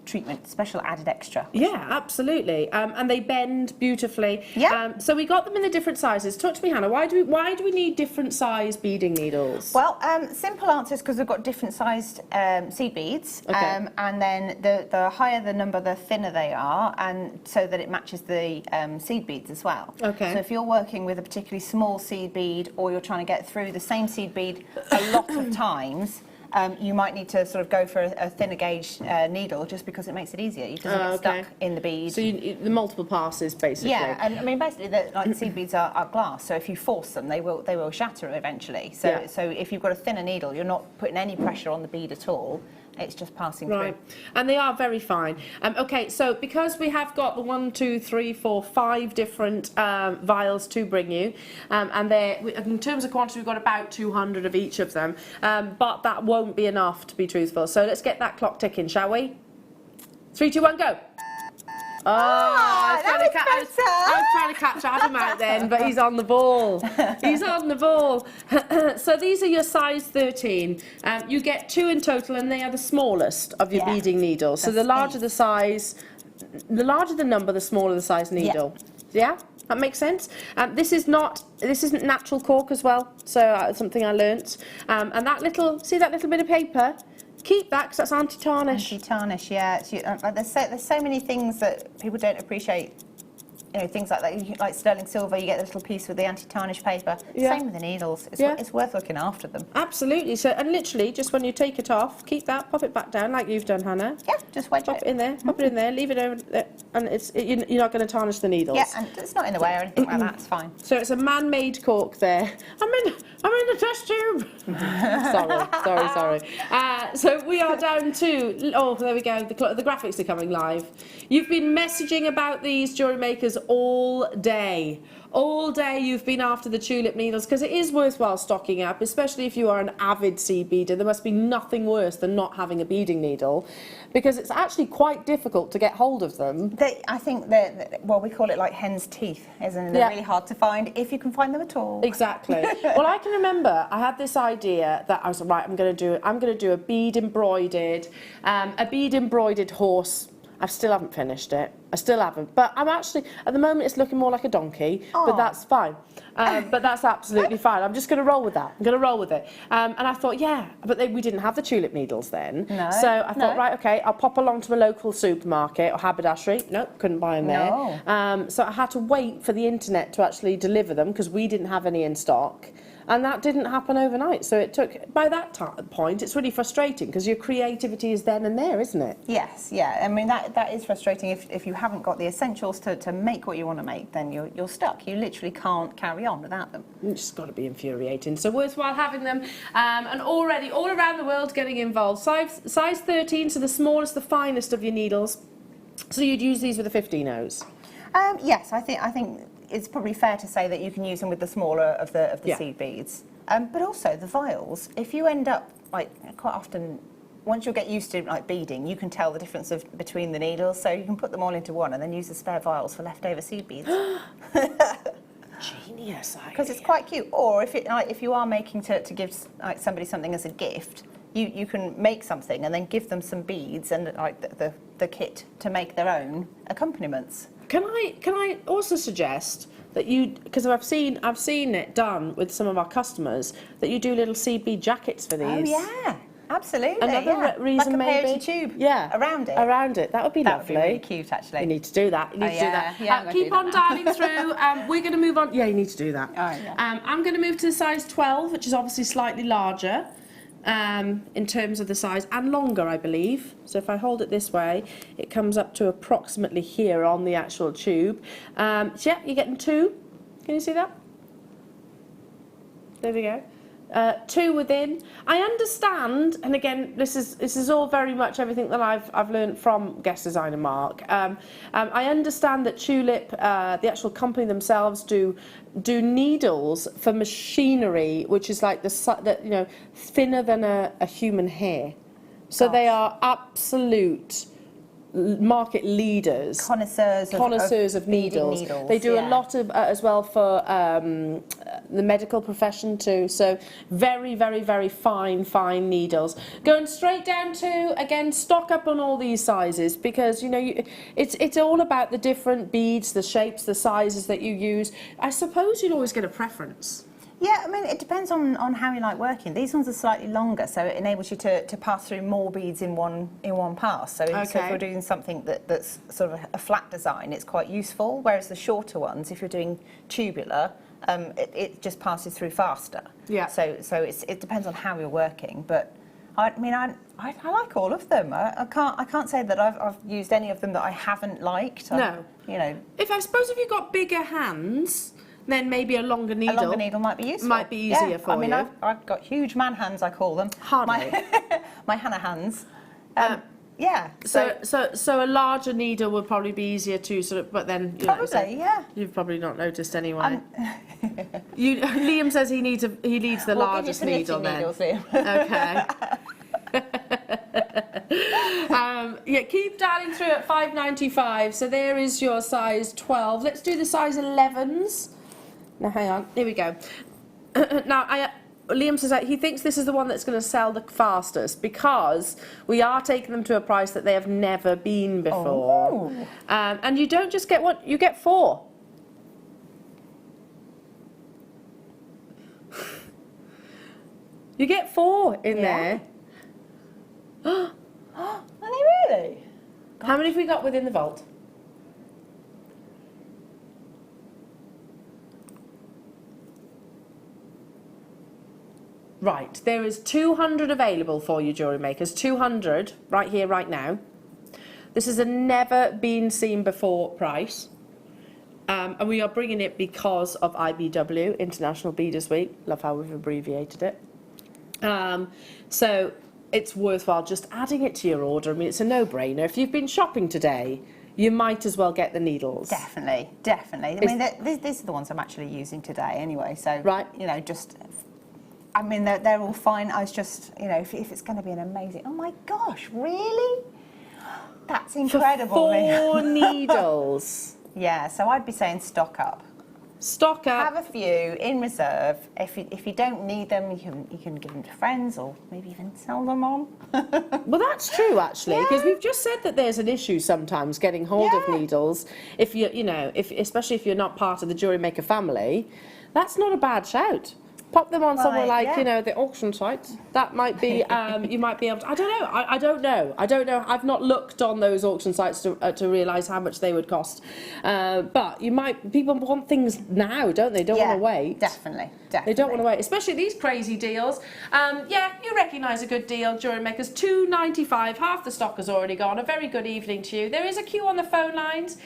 treatment, special added extra. Yeah, absolutely. And they bend beautifully. Yeah. So we got them in the different sizes. Talk to me, Hannah, why do we need different size beading needles? Well, simple answer is because we've got different sized seed beads. Okay. And then the higher the number, the thinner they are, and so that it matches the seed beads as well. Okay. So if you're working with a particularly small seed bead, or you're trying to get through the same seed bead a lot of times, you might need to sort of go for a thinner gauge needle, just because it makes it easier. You doesn't get stuck in the bead. So the multiple passes, basically. Yeah, and I mean basically the seed beads are glass, so if you force them, they will shatter eventually. So so if you've got a thinner needle, you're not putting any pressure on the bead at all. It's just passing through. And they are very fine. Okay, so because we have got the 1, 2, 3, 4, 5 different vials to bring you, and in terms of quantity, we've got about 200 of each of them, but that won't be enough, to be truthful. So let's get that clock ticking, shall we? 3, 2, 1, go. I was trying to catch Adam out then, but he's on the ball. He's on the ball. So these are your size 13. You get 2 in total, and they are the smallest of your beading needles. So the larger the size, the larger the number, the smaller the size needle. Yeah? That makes sense. This isn't natural cork as well, so it's something I learnt. And that little bit of paper, keep that, because that's anti-tarnish. Anti-tarnish, yeah. There's so many things that people don't appreciate. You know, things like that, like sterling silver, you get the little piece with the anti-tarnish paper. Yeah. Same with the needles. It's worth looking after them. Absolutely. So, and literally, just when you take it off, keep that, pop it back down like you've done, Hannah. Yeah, just wedge Pop it in there, pop it in there, leave it over there, and you're not going to tarnish the needles. Yeah, and it's not in the way or anything like that. It's fine. So it's a man-made cork there. I'm in the test tube. sorry. So we are down to, oh, there we go. The graphics are coming live. You've been messaging about these Jewellery Makers all day. All day you've been after the tulip needles, because it is worthwhile stocking up, especially if you are an avid seed beader. There must be nothing worse than not having a beading needle, because it's actually quite difficult to get hold of them. I think well, we call it like hen's teeth, isn't it? They're really hard to find, if you can find them at all. Exactly. Well, I can remember I had this idea that I was right. I'm going to do a bead embroidered horse. I still haven't finished it. I still haven't. But I'm actually, at the moment, it's looking more like a donkey. But that's fine. But that's absolutely fine. I'm just going to roll with that. I'm going to roll with it. And I thought, but we didn't have the tulip needles then. No. So I thought, right, okay, I'll pop along to a local supermarket or haberdashery. Nope, couldn't buy them there. No. So I had to wait for the internet to actually deliver them, because we didn't have any in stock. And that didn't happen overnight. So it took, by that point, it's really frustrating, because your creativity is then and there, isn't it? Yes, yeah. I mean, that is frustrating. If you haven't got the essentials to make what you want to make, then you're stuck. You literally can't carry on without them. It's just got to be infuriating. So worthwhile having them. And already, all around the world, getting involved. Size 13, so the smallest, the finest of your needles. So you'd use these with a 15-0s? Yes, I think it's probably fair to say that you can use them with the smaller of the seed beads. But also the vials, if you end up, like, quite often, once you get used to like beading, you can tell the difference between the needles, so you can put them all into one and then use the spare vials for leftover seed beads. Genius idea. Because it's quite cute. Or if you are making to give like somebody something as a gift, you can make something and then give them some beads and like the kit to make their own accompaniments. Can I also suggest that because I've seen it done with some of our customers, that you do little seed bead jackets for these. Oh yeah, Absolutely. Another reason, like a maybe. peyote tube. Around it. Around it. That would be lovely. That would be really cute, actually. You need to do that. You need to do that. Yeah, keep on dialing through. We're going to move on. Yeah, you need to do that. Oh, yeah. I'm going to move to the size 12, which is obviously slightly larger in terms of the size and longer, I believe. So if I hold it this way, it comes up to approximately here on the actual tube. So yeah, you're getting 2. Can you see that? There we go. 2 within. I understand, and again, this is all very much everything that I've learned from guest designer Mark. I understand that Tulip, the actual company themselves, do needles for machinery, which is like the thinner than a human hair. So they are absolute market leaders, connoisseurs of needles. They do a lot of as well for the medical profession too. So very, very, very fine needles. Going straight down to, again, stock up on all these sizes, because it's all about the different beads, the shapes, the sizes that you use. I suppose you'd always get a preference. Yeah, I mean, it depends on how you like working. These ones are slightly longer, so it enables you to pass through more beads in one pass. So, so if you're doing something that's sort of a flat design, it's quite useful, whereas the shorter ones, if you're doing tubular, it just passes through faster. Yeah. So it depends on how you're working, but I mean, I like all of them. I can't say that I've used any of them that I haven't liked. No. I suppose if you've got bigger hands, then maybe a longer needle. A longer needle might be useful. Might be easier for you. I mean, I've got huge man hands, I call them. Hardly. My Hannah hands. Yeah. So a larger needle would probably be easier to sort of, but then probably, you've probably not noticed anyway. Liam says he needs the largest needle then. Needles, Liam. Okay. Yeah, keep dialing through at 595. So there is your size 12. Let's do the size 11s. Now hang on. Here we go. Now Liam says that he thinks this is the one that's going to sell the fastest, because we are taking them to a price that they have never been before. Oh. And you don't just get one, you get 4. You get 4 in there. Are they really? Gosh. How many have we got within the vault? Right, there is 200 available for you, Jewellery Makers. 200 right here, right now. This is a never been seen before price. And we are bringing it because of IBW, International Beaders Week. Love how we've abbreviated it. So it's worthwhile just adding it to your order. I mean, it's a no-brainer. If you've been shopping today, you might as well get the needles. Definitely. I mean, these are the ones I'm actually using today anyway. So, right. I mean, they're all fine. I was just, if it's going to be an amazing... Oh, my gosh, really? That's incredible. For 4 needles. Yeah, so I'd be saying stock up. Stock up. Have a few in reserve. If you don't need them, you can give them to friends, or maybe even sell them on. Well, that's true, actually, because we've just said that there's an issue sometimes getting hold of needles. If especially if you're not part of the Jewellery Maker family, that's not a bad shout. Pop them on somewhere like, the auction sites. That might be, you might be able to, I don't know. I've not looked on those auction sites to realise how much they would cost. But people want things now, don't they? Don't want to wait. Definitely. They don't want to wait, especially these crazy deals. You recognise a good deal, Jewellery Makers. $2.95, half the stock has already gone. A very good evening to you. There is a queue on the phone lines.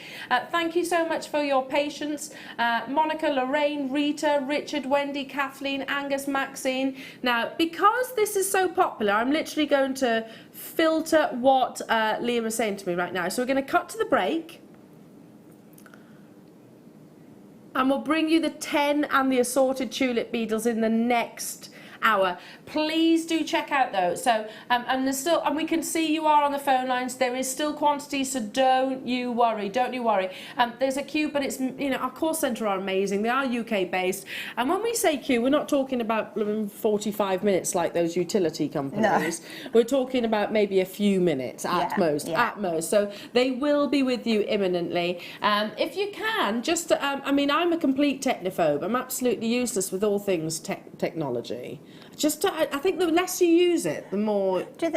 Thank you so much for your patience. Monica, Lorraine, Rita, Richard, Wendy, Kathleen, Angus, Maxine. Now, because this is so popular, I'm literally going to filter what Liam is saying to me right now. So we're going to cut to the break. And we'll bring you the 10 and the assorted tulip beetles in the next hour. Please do check out those. So, and there's still, and we can see you are on the phone lines. There is still quantity, so don't you worry. There's a queue, but it's, our call centre are amazing. They are UK based. And when we say queue, we're not talking about 45 minutes like those utility companies. No. We're talking about maybe a few minutes at most. So they will be with you imminently. If you can, just, I'm a complete technophobe. I'm absolutely useless with all things technology. I think the less you use it, the more... Do you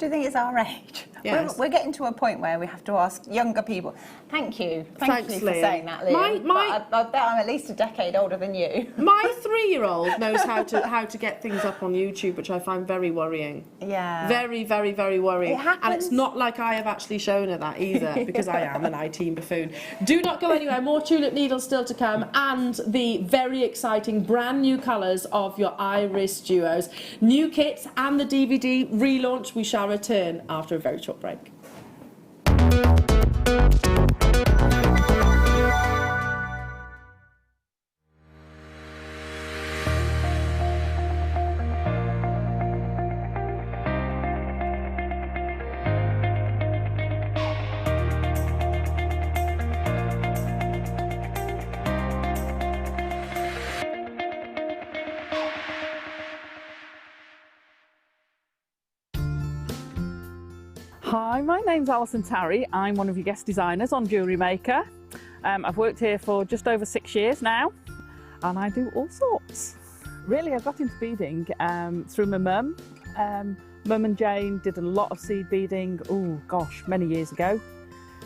think it's our age? Yes. We're getting to a point where we have to ask younger people. Thank you. Thanks, you for Liam. saying that, Liam. I bet I'm at least a decade older than you. My 3-year-old knows how to get things up on YouTube, which I find very worrying. Yeah. Very, very, very worrying. It happens. And it's not like I have actually shown her that either, because I am an IT buffoon. Do not go anywhere. More tulip needles still to come, and the very exciting brand new colours of your iris duos. New kits and the DVD relaunch. We shall return after a very short break. Hi, my name's Alison Tarry. I'm one of your guest designers on Jewellery Maker. I've worked here for just over 6 years now, and I do all sorts. Really, I got into beading through my mum. Mum and Jane did a lot of seed beading, oh gosh, many years ago.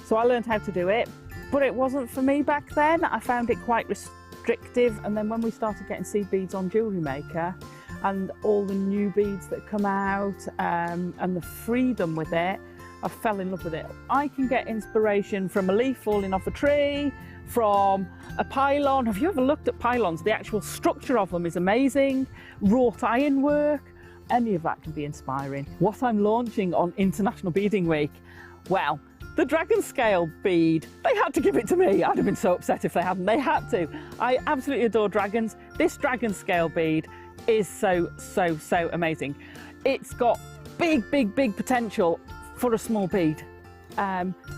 So I learned how to do it, but it wasn't for me back then. I found it quite restrictive, and then when we started getting seed beads on Jewellery Maker, and all the new beads that come out and the freedom with it, I fell in love with it. I can get inspiration from a leaf falling off a tree, from a pylon. Have you ever looked at pylons? The actual structure of them is amazing. Wrought iron work, any of that can be inspiring. What I'm launching on International Beading Week, well, the dragon scale bead, they had to give it to me. I'd have been so upset if they hadn't. They had to. I absolutely adore dragons. This dragon scale bead is so amazing. It's got big potential for a small bead.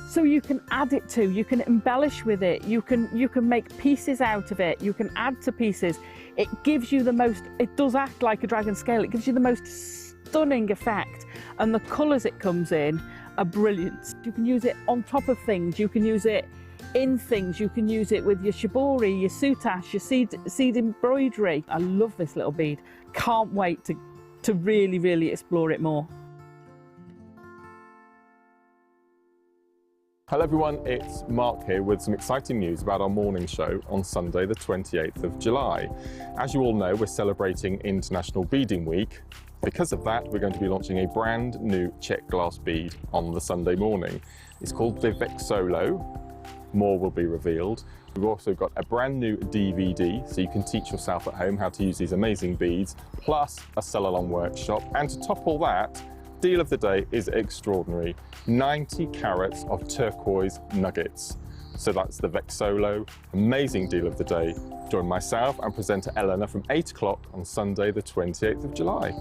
So you can add it to, you can embellish with it, you can make pieces out of it, you can add to pieces. It gives you the most, it does act like a dragon scale, it gives you the most stunning effect, and the colours it comes in are brilliant. You can use it on top of things, you can use it in things, you can use it with your shibori, your soutache, your seed embroidery. I love this little bead. Can't wait to really explore it more. Hello everyone, it's Mark here with some exciting news about our morning show on Sunday the 28th of July. As you all know, we're celebrating International Beading Week. Because of that, we're going to be launching a brand new check glass bead on the Sunday morning. It's called the Vexolo. More will be revealed. We've also got a brand new DVD, so you can teach yourself at home how to use these amazing beads, plus a sell-along workshop. And to top all that, deal of the day is extraordinary. 90 carats of turquoise nuggets. So that's the Vexolo, amazing deal of the day. Join myself and presenter Eleanor from 8 o'clock on Sunday the 28th of July.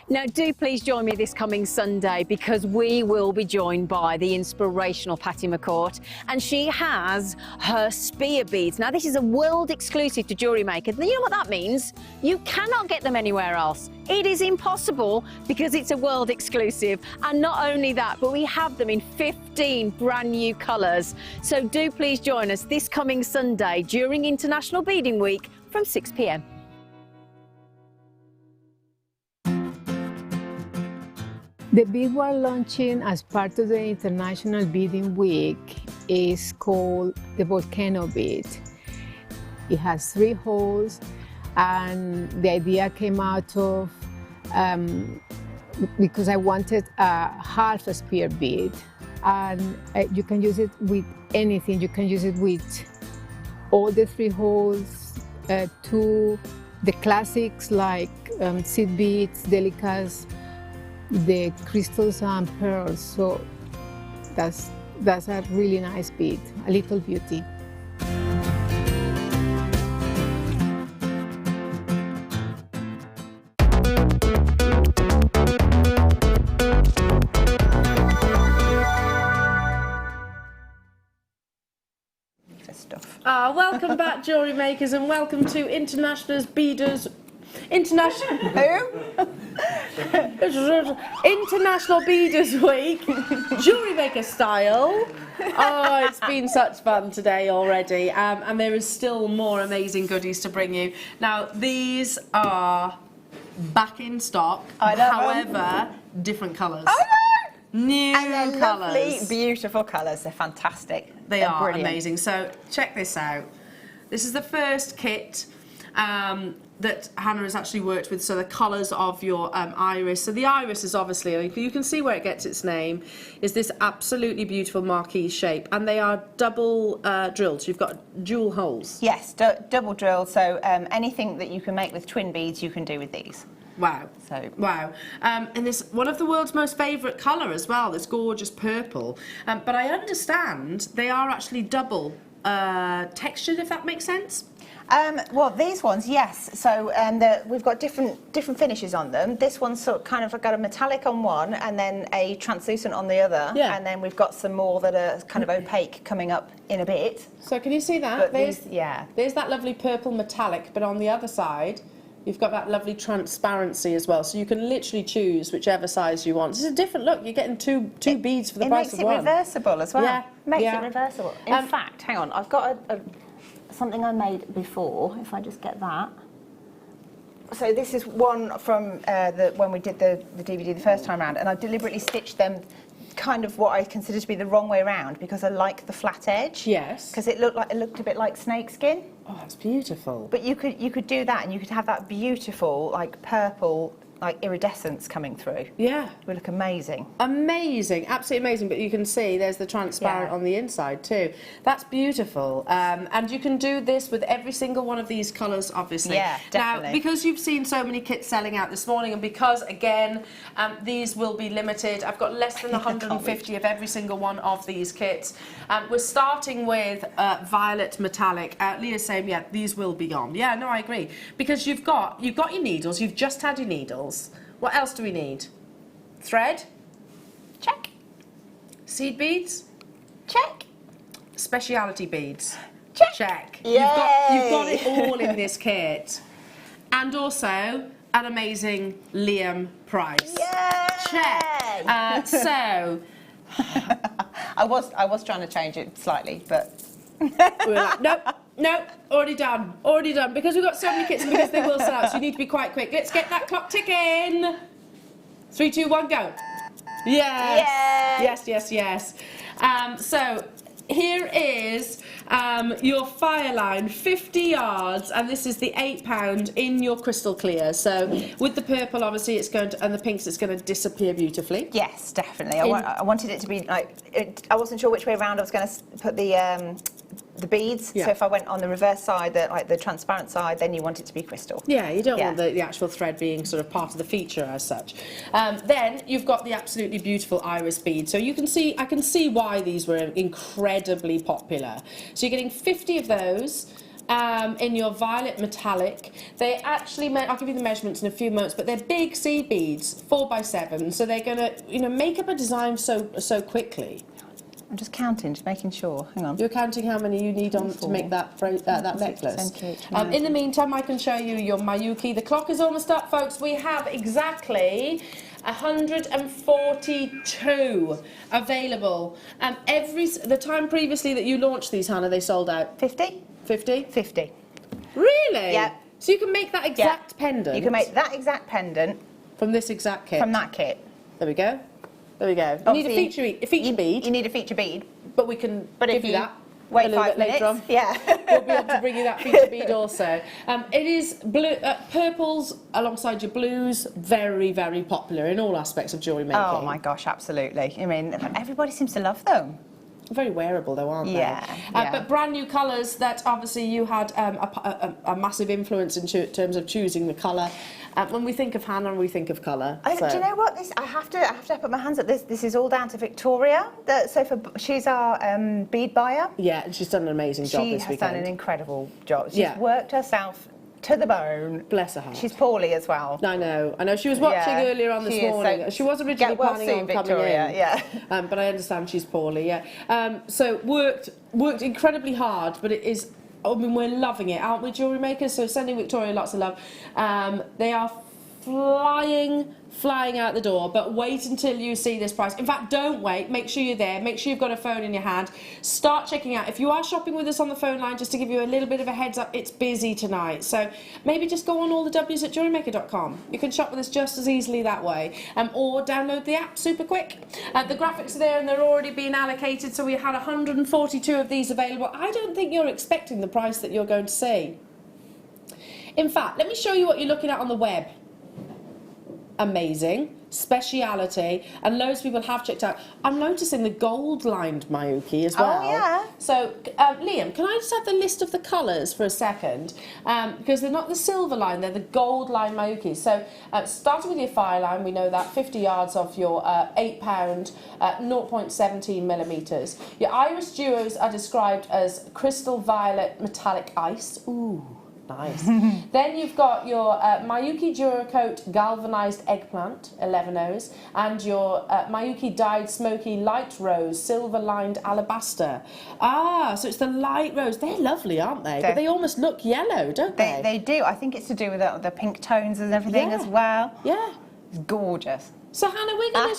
Now, do please join me this coming Sunday, because we will be joined by the inspirational Patty McCourt, and she has her spear beads. Now, this is a world exclusive to Jewellery Maker. You know what that means? You cannot get them anywhere else. It is impossible, because it's a world exclusive. And not only that, but we have them in 15 brand new colours. So do please join us this coming Sunday during International Beading Week from 6 p.m. The bead we're launching as part of the International Beading Week is called the Volcano bead. It has 3 holes, and the idea came out of because I wanted a half a spear bead, and you can use it with anything. You can use it with all the 3 holes, to the classics like seed beads, delicas, the crystals and pearls. So that's a really nice bead, a little beauty. Welcome back, Jewellery Makers, and welcome to International's Beaders. International. Who? International Beaders Week, Jewellery Maker style. Oh, it's been such fun today already, and there is still more amazing goodies to bring you. Now, these are back in stock, however, different colours. New and they're colours. lovely, beautiful colours. They're fantastic. They're brilliant. amazing. So check this out. This is the first kit that Hannah has actually worked with. So the colours of your iris. So the iris is obviously, you can see where it gets its name, is this absolutely beautiful marquee shape. And they are double drilled. So you've got jewel holes. Yes, double drilled. So anything that you can make with twin beads, you can do with these. Wow. So wow. And this one of the world's most favourite colour as well, this gorgeous purple. But I understand they are actually double textured, if that makes sense. Well, these ones, yes. So we've got different finishes on them. This one's sort of kind of got a metallic on one and then a translucent on the other. Yeah. And then we've got some more that are kind of opaque coming up in a bit. So can you see that? But There's that lovely purple metallic, but on the other side, you've got that lovely transparency as well, so you can literally choose whichever size you want. It's a different look. You're getting two beads for the price of one. It makes it reversible as well. Yeah. Makes it reversible. In fact, hang on, I've got something I made before. If I just get that. So this is one from when we did the DVD the first time around, and I deliberately stitched them kind of what I consider to be the wrong way around because I like the flat edge. Yes. Because it looked a bit like snakeskin. Oh, that's beautiful. But you could do that, and you could have that beautiful like purple like iridescence coming through. Yeah. It would look amazing. Amazing, absolutely amazing. But you can see there's the transparent on the inside too. That's beautiful. And you can do this with every single one of these colours, obviously. Yeah, definitely. Now, because you've seen so many kits selling out this morning, and because, again, these will be limited, I've got less than 150 of every single one of these kits. We're starting with violet metallic. Leah's saying, yeah, these will be gone. Yeah, no, I agree. Because you've got your needles, you've just had your needles. What else do we need? Thread? Check. Seed beads? Check. Speciality beads? Check. Check. Yay. You've got it all in this kit. And also an amazing Liam price. Yay. Check. So I was trying to change it slightly, but we were like, nope, already done, because we've got so many kits and because they will sell out, so you need to be quite quick. Let's get that clock ticking. 3, 2, 1, go. Yes. Yay. Yes. So here is your fire line, 50 yards, and this is the £8 in your crystal clear. So with the purple, obviously, it's going to, and the pinks, it's going to disappear beautifully. Yes, definitely. I wanted it to be like, I wasn't sure which way around I was going to put the beads. Yeah. So if I went on the reverse side, like the transparent side, then you want it to be crystal. Yeah, you don't want the actual thread being sort of part of the feature as such. Then you've got the absolutely beautiful iris bead. So you can see, I can see why these were incredibly popular. So you're getting 50 of those. In your violet metallic. They actually, I'll give you the measurements in a few moments, but they're big seed beads, 4x7, so they're going to, make up a design so quickly. I'm just counting, just making sure. Hang on. You're counting how many you need on to make that necklace. 28, In the meantime, I can show you your Mayuki. The clock is almost up, folks. We have exactly 142 available. The time previously that you launched these, Hannah, they sold out. 50? 50? 50. Really? Yeah. So you can make that exact pendant? You can make that exact pendant. From this exact kit? From that kit. There we go. There we go. You need a feature bead. You need a feature bead. But we can give you that. Wait a little 5 bit later on. Yeah. We'll be able to bring you that feature bead also. It is blue, purples alongside your blues, very, very popular in all aspects of jewellery making. Oh my gosh, absolutely. I mean, everybody seems to love them. Very wearable though, aren't they? Yeah. But brand new colours that obviously you had a massive influence in terms of choosing the colour. When we think of Hannah, we think of colour. Do you know what? I have to put my hands up. This is all down to Victoria. She's our bead buyer. Yeah, and she's done an amazing job this weekend. She has done an incredible job. She's worked herself to the bone. Bless her heart. She's poorly as well. I know. She was watching earlier on this morning. So she was originally planning on coming in. Yeah. But I understand she's poorly. Yeah. So worked incredibly hard, but it is. I mean, we're loving it, aren't we, Jewellery Makers? So sending Victoria lots of love. They are flying out the door, but wait until you see this price. In fact, don't wait. Make sure you're there. Make sure you've got a phone in your hand. Start checking out. If you are shopping with us on the phone line, just to give you a little bit of a heads up, it's busy tonight. So maybe just go on all the W's at JewelleryMaker.com. You can shop with us just as easily that way. Or download the app super quick. The graphics are there and they're already being allocated. So we had 142 of these available. I don't think you're expecting the price that you're going to see. In fact, let me show you what you're looking at on the web. Amazing, speciality, and loads of people have checked out. I'm noticing the gold-lined Mayuki as well. Oh, yeah. So, Liam, can I just have the list of the colours for a second? Because they're not the silver line, they're the gold-lined Mayuki. So, starting with your fire line, we know that 50 yards off your £8, 0.17 millimetres. Your iris duos are described as crystal violet metallic ice. Ooh. Nice. Then you've got your Mayuki Duracoat Galvanised Eggplant, 11 O's, and your Mayuki Dyed Smoky Light Rose Silver Lined Alabaster. Ah, so it's the light rose. They're lovely, aren't they? But they almost look yellow, don't they? They do. I think it's to do with the pink tones and everything as well. Yeah. It's gorgeous. So Hannah, we're gonna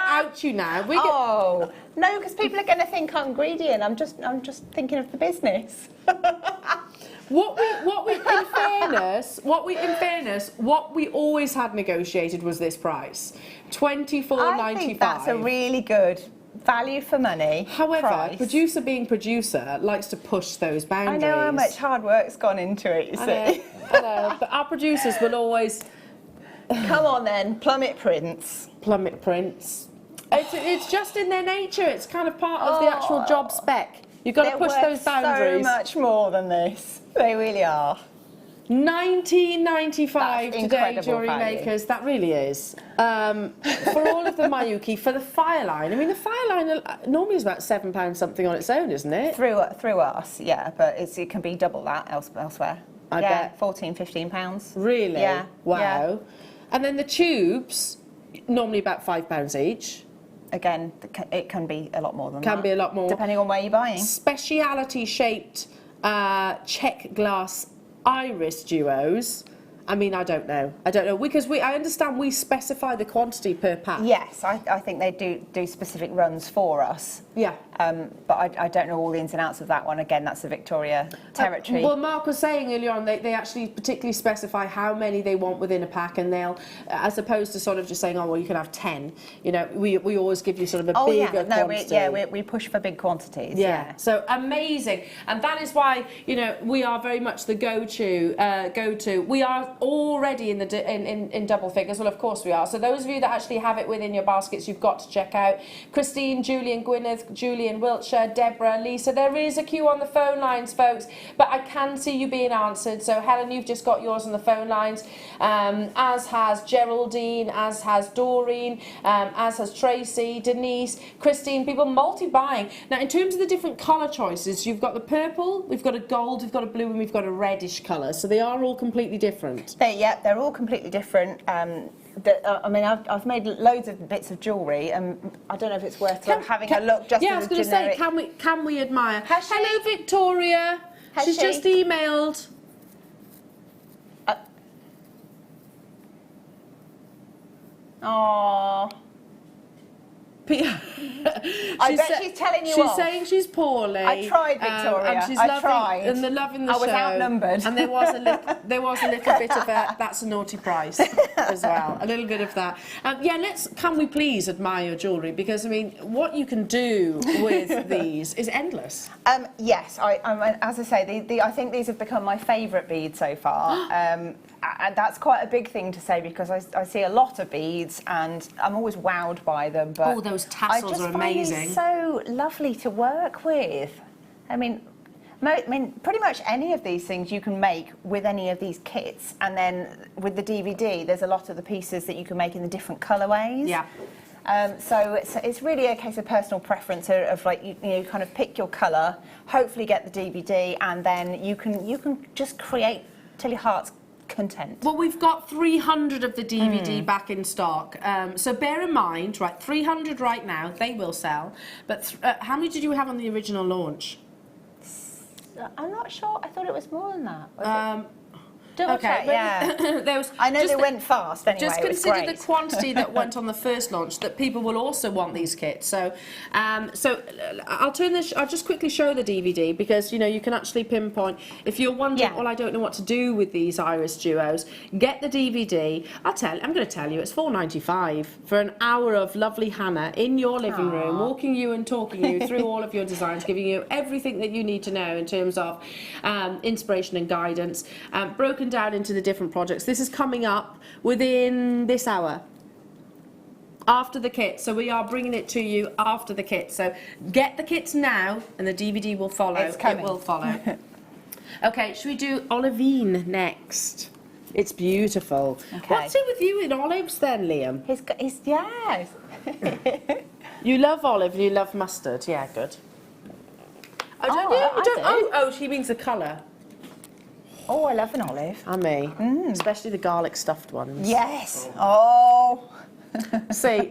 out you now. Oh no, because people are going to think I'm greedy, and I'm just thinking of the business. What we always had negotiated was this price, $24.95. I think that's a really good value for money. However, price. producer being producer likes to push those boundaries. I know how much hard work's gone into it. You see, I know, but our producers will always. Come on then, plummet prints. Plummet prints. It's just in their nature. It's kind of part of the actual job spec. You've got to push those boundaries. So much more than this. They really are. $19.95 today, Jewellery Makers. That really is. For all of the Mayuki, for the fire line. I mean, the fire line normally is about £7 something on its own, isn't it? Through us, yeah, but it can be double that elsewhere. I bet. £14, £15. Really? Yeah. Wow. Yeah. And then the tubes, normally about £5 each. Again, it can be a lot more than that. Can be a lot more. Depending on where you're buying. Speciality shaped check glass iris duos. I mean, I don't know, because I understand we specify the quantity per pack. Yes, I think they do specific runs for us. Yeah. But I don't know all the ins and outs of that one. Again, that's the Victoria territory. Well, Mark was saying earlier on, they actually particularly specify how many they want within a pack, and they'll, as opposed to sort of just saying, oh, well, you can have 10. You know, we always give you sort of a bigger quantity. We push for big quantities. Yeah. So amazing, and that is why, you know, we are very much the go-to. We are already in double figures. Well, of course we are. So those of you that actually have it within your baskets, you've got to check out Christine, Julian Gwynedd, Julian Wiltshire, Deborah, Lisa. There is a queue on the phone lines, folks, but I can see you being answered. So Helen, you've just got yours on the phone lines, as has Geraldine, as has Doreen, as has Tracy, Denise, Christine. People multi-buying. Now, in terms of the different colour choices, you've got the purple, we've got a gold, we've got a blue, and we've got a reddish colour. So they are all completely different. They're all completely different. I mean, I've made loads of bits of jewellery, and I don't know if it's worth having a look. Just I was going to say, can we admire? Hello, Victoria. She's just emailed. Aww. I bet she's telling you off. She's saying she's poorly. I tried, Victoria. And she's tried. And they're loving the show. I was outnumbered. And there was a little bit of a that's a naughty price as well. A little bit of that. Yeah, can we please admire your jewellery? Because I mean, what you can do with these is endless. Yes, as I say, I think these have become my favourite beads so far. And that's quite a big thing to say, because I see a lot of beads and I'm always wowed by them. But oh, those tassels are amazing. I just find these so lovely to work with. I mean, pretty much any of these things you can make with any of these kits, and then with the DVD, there's a lot of the pieces that you can make in the different colourways. Yeah. So it's really a case of personal preference of like you kind of pick your colour, hopefully get the DVD, and then you can just create till your heart's content. Well, we've got 300 of the DVD back in stock. So bear in mind, right, 300 right now, they will sell. But how many did you have on the original launch? I'm not sure. I thought it was more than that. Double check, yeah. I know they went fast anyway. Just consider the quantity that went on the first launch, that people will also want these kits. So, I'll just quickly show the DVD, because you can actually pinpoint if you're wondering, well, I don't know what to do with these iris duos. Get the DVD. I'm going to tell you, it's $4.95 for an hour of lovely Hannah in your living room, walking you and talking you through all of your designs, giving you everything that you need to know in terms of inspiration and guidance, broken down into the different projects. This is coming up within this hour, after the kit. So we are bringing it to you after the kit. So get the kits now, and the DVD will follow. It's coming. It will follow. Okay, should we do olivine next? It's beautiful. Okay. What's it with you in olives then, Liam? Yes. You love olive and you love mustard. Yeah, good. I don't know. Oh, she means the colour. Oh, I love an olive. I me. Especially the garlic stuffed ones. Yes. Oh. See,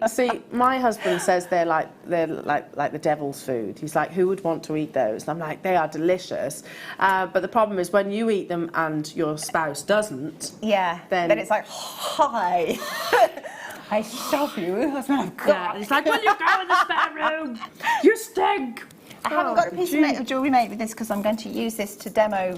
my husband says they're like the devil's food. He's like, who would want to eat those? And I'm like, they are delicious. But the problem is when you eat them and your spouse doesn't. Yeah. Then it's like, hi. I stop you. That's not good. Yeah, it's like, well, you go in the spare room. You stink. I haven't got a piece of jewellery made with this, because I'm going to use this to demo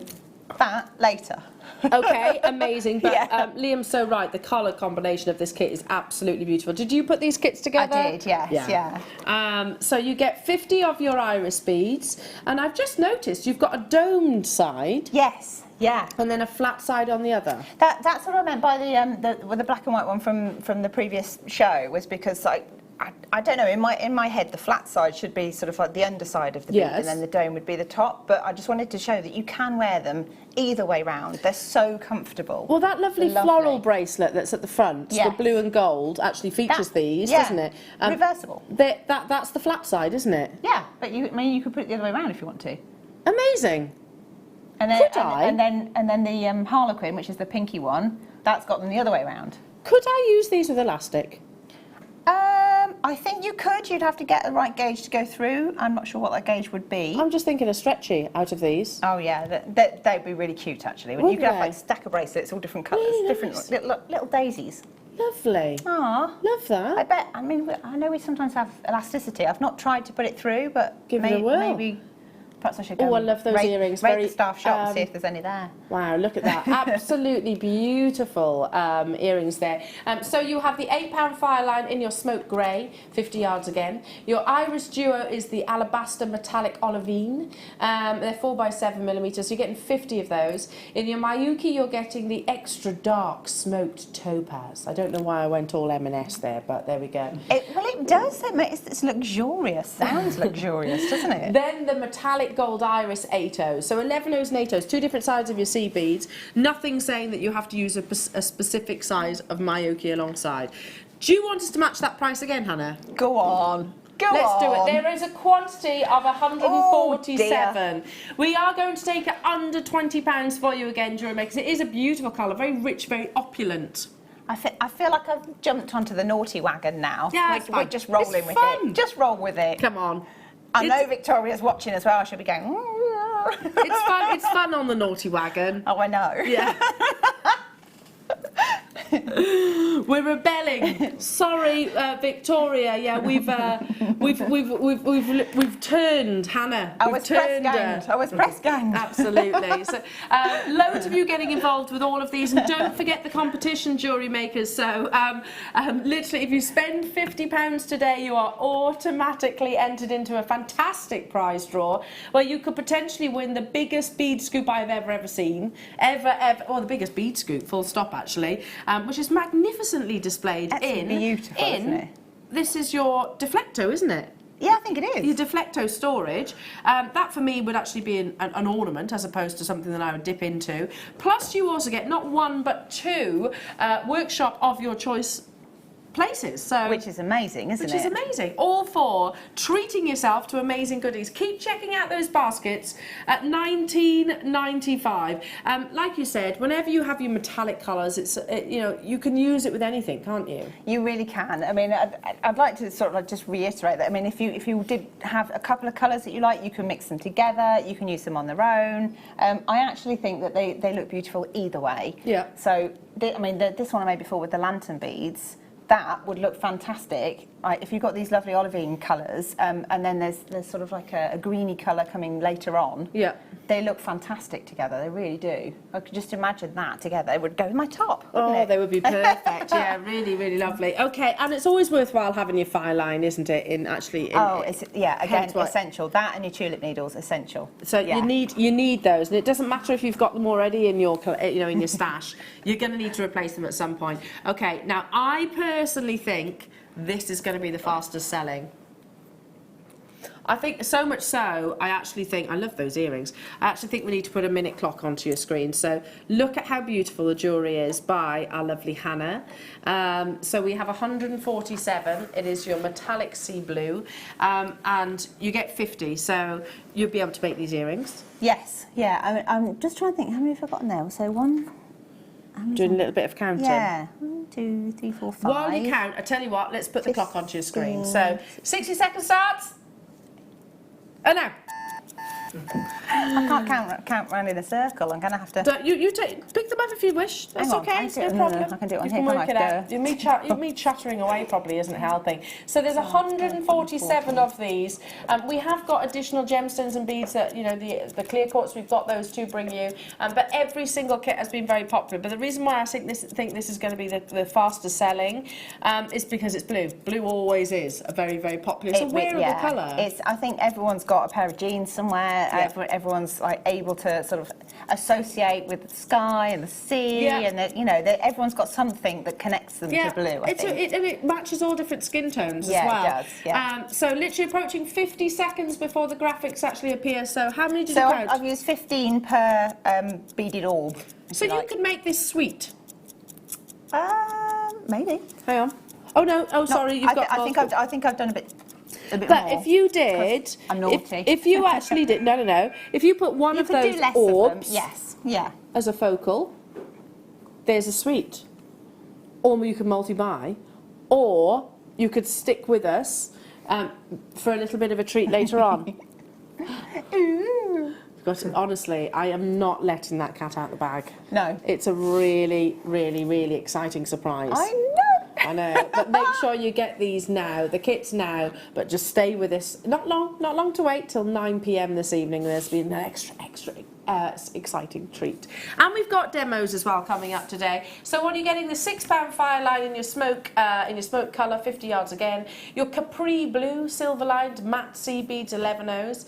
that later. Okay, amazing. But Liam's so right. The colour combination of this kit is absolutely beautiful. Did you put these kits together? I did, yes, yeah. So you get 50 of your iris beads, and I've just noticed you've got a domed side. Yes. Yeah. And then a flat side on the other. That's what I meant by the black and white one from the previous show, was because I don't know, in my head the flat side should be sort of like the underside of the bead, and then the dome would be the top, but I just wanted to show that you can wear them either way round. They're so comfortable. Well, that lovely floral bracelet that's at the front, the blue and gold, actually features these, doesn't it? Reversible. That's the flat side, isn't it? Yeah, but you could put it the other way around if you want to. Amazing. And then, and then the Harlequin, which is the pinky one, that's got them the other way around. Could I use these with elastic? I think you could. You'd have to get the right gauge to go through. I'm not sure what that gauge would be. I'm just thinking a stretchy out of these. Oh yeah, they'd be really cute actually. You could have like a stack of bracelets, all different colours, different little daisies. Lovely. Ah, love that. I bet. I mean, I know we sometimes have elasticity. I've not tried to put it through, but give it a whirl. Maybe. Perhaps I should go. Oh, I love those earrings. Rate the staff shop and see if there's any there. Wow, look at that. Absolutely beautiful earrings there. So you have the £8 fire line in your smoke grey, 50 yards again. Your iris duo is the alabaster metallic olivine. They're 4x7mm, so you're getting 50 of those. In your Miyuki, you're getting the extra dark smoked topaz. I don't know why I went all M&S there, but there we go. It does. It's luxurious. Sounds luxurious, doesn't it? Then the metallic gold iris 8Os. So 11 O's and 8Os, two different sides of your sea beads. Nothing saying that you have to use a specific size of Miyuki alongside. Do you want us to match that price again, Hannah? Go on. Let's do it. There is a quantity of 147. We are going to take it under £20 for you again, Jewellery Maker, because it is a beautiful colour, very rich, very opulent. I feel like I've jumped onto the naughty wagon now. Yeah, we're just rolling with it. Just roll with it. Come on. I know Victoria's watching as well. She'll be going. It's fun. It's fun on the naughty wagon. Oh, I know. Yeah. We're rebelling. Sorry, Victoria. Yeah, we've turned Hannah. I was press ganged. Absolutely. So, loads of you getting involved with all of these, and don't forget the competition, Jewellery Makers. So, literally, if you spend £50 today, you are automatically entered into a fantastic prize draw where you could potentially win the biggest bead scoop I've ever seen, or the biggest bead scoop, full stop, actually. Which is magnificently displayed. That's beautiful, isn't it? This is your deflecto, isn't it? Yeah, I think it is. Your deflecto storage. That for me would actually be an ornament as opposed to something that I would dip into. Plus you also get not one but two workshop of your choice places. So which is amazing, isn't it? Which is amazing. All for treating yourself to amazing goodies. Keep checking out those baskets at $19.95. Like you said, whenever you have your metallic colours, it's you know, you can use it with anything, can't you? You really can. I mean, I'd like to sort of like just reiterate that. I mean, if you did have a couple of colours that you like, you can mix them together. You can use them on their own. I actually think that they look beautiful either way. Yeah. So I mean, this one I made before with the lantern beads. That would look fantastic if you've got these lovely olivine colours, and then there's sort of like a greeny colour coming later on. Yeah. They look fantastic together, they really do. I could just imagine that together. It would go with my top, Oh, wouldn't it? they would be perfect. Yeah, really, really lovely. Okay, and it's always worthwhile having your file line, isn't it? Again, essential. That and your tulip needles, essential. So you need those, and it doesn't matter if you've got them already in your in your stash. You're going to need to replace them at some point. Okay, now I personally think this is going to be the fastest selling. I think so much so, I actually think, I love those earrings, I actually think we need to put a minute clock onto your screen. So look at how beautiful the jewellery is by our lovely Hannah. So we have 147, it is your metallic sea blue, and you get 50, so you'll be able to make these earrings. Yes, yeah, I'm just trying to think, how many have I got in there? So one... Doing a little bit of counting. Yeah, 1, 2, 3, 4, 5. While you count, I tell you what, let's put the clock onto your screen. So 60 seconds starts. Oh no. I can't count round in a circle. I'm going to have to... You pick them up if you wish. That's okay, it's no problem. I can do it on you here. can work it out. Me chattering away probably isn't helping. So there's 147 of these. We have got additional gemstones and beads that, you know, the clear quartz, we've got those to bring you. But every single kit has been very popular. But the reason why I think this is going to be the fastest selling is because it's blue. Blue always is a very, very popular. It's a wearable colour. I think everyone's got a pair of jeans somewhere. Yeah. Everyone's like able to sort of associate with the sky and the sea, and everyone's got something that connects them to blue. I think. And it matches all different skin tones as well. Yeah, it does. Yeah. So literally approaching 50 seconds before the graphics actually appear. So how many did you count? I've used 15 per beaded orb. So you could make this sweet. Maybe. Hang on. Oh no. Oh, sorry. I think I've done a bit. But more, if you did, I'm naughty. If you actually did, no. If you put one of those orbs, as a focal, there's a sweet. Or you can multi-buy, or you could stick with us for a little bit of a treat later on. Because honestly, I am not letting that cat out the bag. No. It's a really, really, really exciting surprise. I know, but make sure you get these now, the kits now, but just stay with us. Not long to wait till 9 p.m. this evening. There's been an extra exciting treat. And we've got demos as well coming up today. So what are you getting? The £6 fire line in your smoke colour, 50 yards again. Your Capri blue silver lined matte sea beads 11 O's.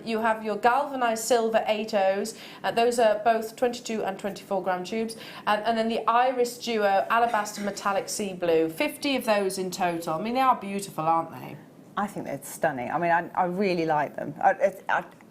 You have your galvanised silver 8 O's. Those are both 22 and 24 gram tubes. And then the Iris Duo alabaster metallic sea blue, 50 of those in total. I mean, they are beautiful, aren't they? I think they're stunning. I mean, I really like them.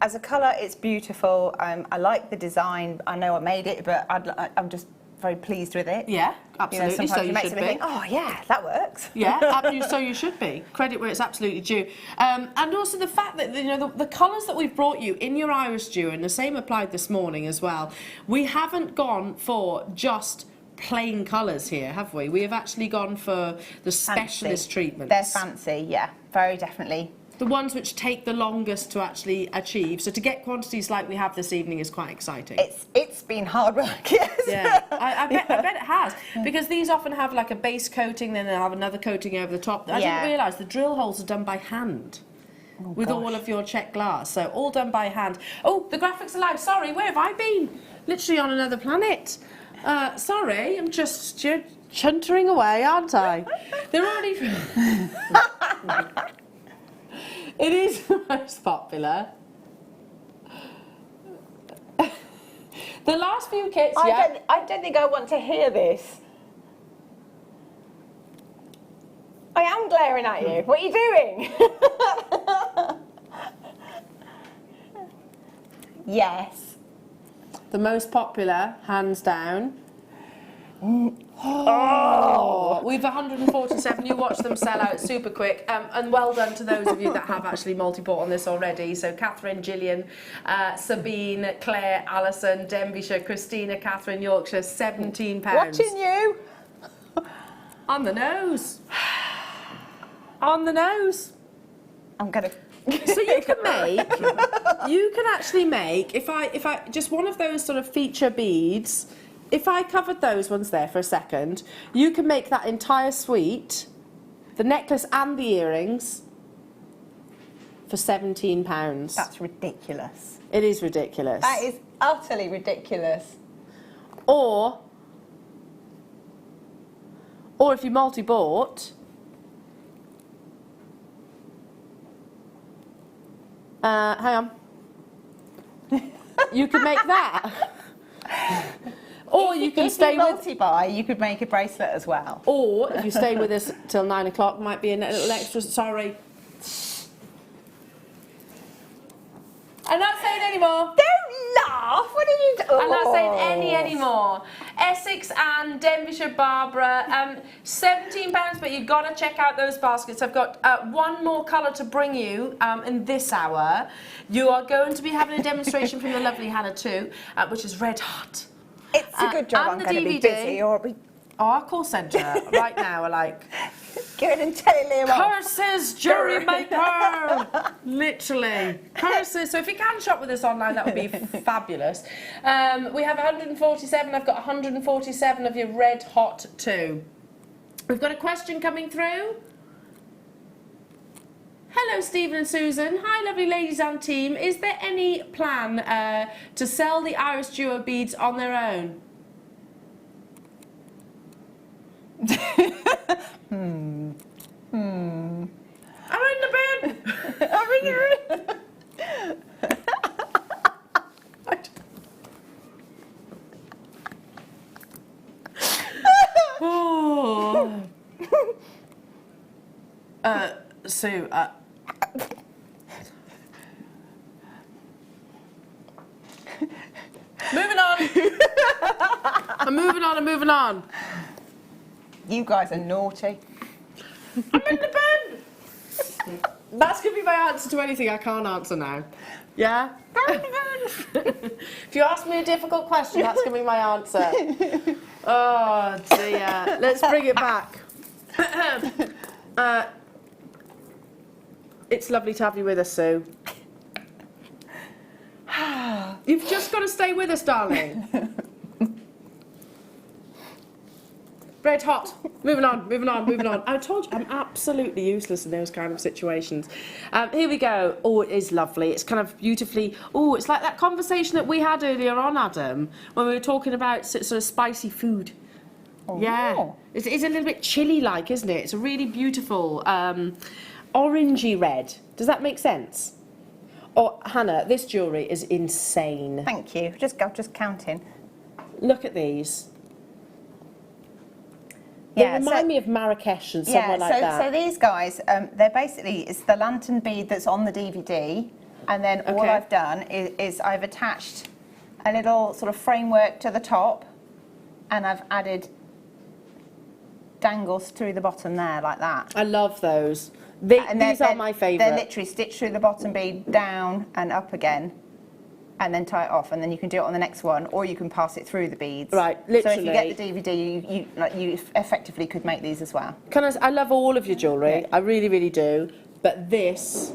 As a colour, it's beautiful. I like the design. I know I made it, but I'm just very pleased with it. Yeah, absolutely. You know, sometimes you should be. Think, oh yeah, that works. Yeah, absolutely. So you should be. Credit where it's absolutely due. And also the fact that the colours that we've brought you in your Iris Duo, and the same applied this morning as well. We haven't gone for just plain colours here, have we? We have actually gone for the specialist treatments. They're fancy, yeah, very definitely. The ones which take the longest to actually achieve. So to get quantities like we have this evening is quite exciting. It's been hard work, yes. Yeah, I bet it has. Because these often have like a base coating, then they'll have another coating over the top. I didn't realise the drill holes are done by hand. With all of your check glass, so all done by hand. Oh, the graphics are live. Sorry, where have I been? Literally on another planet. Sorry, I'm just chuntering away, aren't I? They're already... It is the most popular. The last few kits, I don't think I want to hear this. I am glaring at you. What are you doing? Yes. The most popular, hands down. Oh, we've 147. You watch them sell out super quick. And well done to those of you that have actually multi-bought on this already. So Catherine, Gillian, Sabine, Claire, Alison, Denbighshire, Christina, Catherine, Yorkshire, £17. Watching you. On the nose. On the nose. I'm gonna. So you can actually make, if I just one of those sort of feature beads, if I covered those ones there for a second, you can make that entire suite, the necklace and the earrings, for £17. That's ridiculous. It is ridiculous. That is utterly ridiculous. Or if you multi-bought, hang on. You could make that. Or you can stay if you multi-buy, you could make a bracelet as well. Or if you stay with us till 9 o'clock, might be a little extra. Sorry. I'm not saying anymore. Don't laugh. What are you doing? I'm not saying any anymore. Essex and Denbighshire Barbara, £17, but you've got to check out those baskets. I've got one more colour to bring you in this hour. You are going to be having a demonstration from the lovely Hannah too, which is red hot. It's a good job I'm going to be busy, or be... Oh, our call centre right now are like... Good and telling them off. Curses, Jewellery Maker! Literally. Curses. So if you can shop with us online, that would be fabulous. We have 147. I've got 147 of your red hot too. We've got a question coming through. Hello, Stephen and Susan. Hi, lovely ladies and team. Is there any plan to sell the Iris Duo beads on their own? I'm in the bin. I'm in the bin. Oh. Sue. Moving on. I'm moving on. You guys are naughty. I'm in the bin. That's going to be my answer to anything I can't answer now. Yeah? If you ask me a difficult question, that's going to be my answer. Oh, dear. Let's bring it back. It's lovely to have you with us, Sue. You've just got to stay with us, darling. Red hot. Moving on. I told you, I'm absolutely useless in those kind of situations. Here we go. Oh, it is lovely. It's kind of beautifully... Oh, it's like that conversation that we had earlier on, Adam, when we were talking about sort of spicy food. Oh, yeah. It's a little bit chilly-like, isn't it? It's a really beautiful orangey red. Does that make sense? Oh, Hannah, this jewellery is insane. Thank you. Just counting. Look at these. They remind me of Marrakesh and somewhere like that. So these guys, they're basically, it's the lantern bead that's on the DVD, and then all I've done is I've attached a little sort of framework to the top, and I've added dangles through the bottom there, like that. I love those. These are my favourite. They're literally stitched through the bottom bead, down and up again, and then tie it off, and then you can do it on the next one, or you can pass it through the beads. Right, literally. So if you get the DVD, you effectively could make these as well. I love all of your jewellery. Yeah. I really, really do. But this,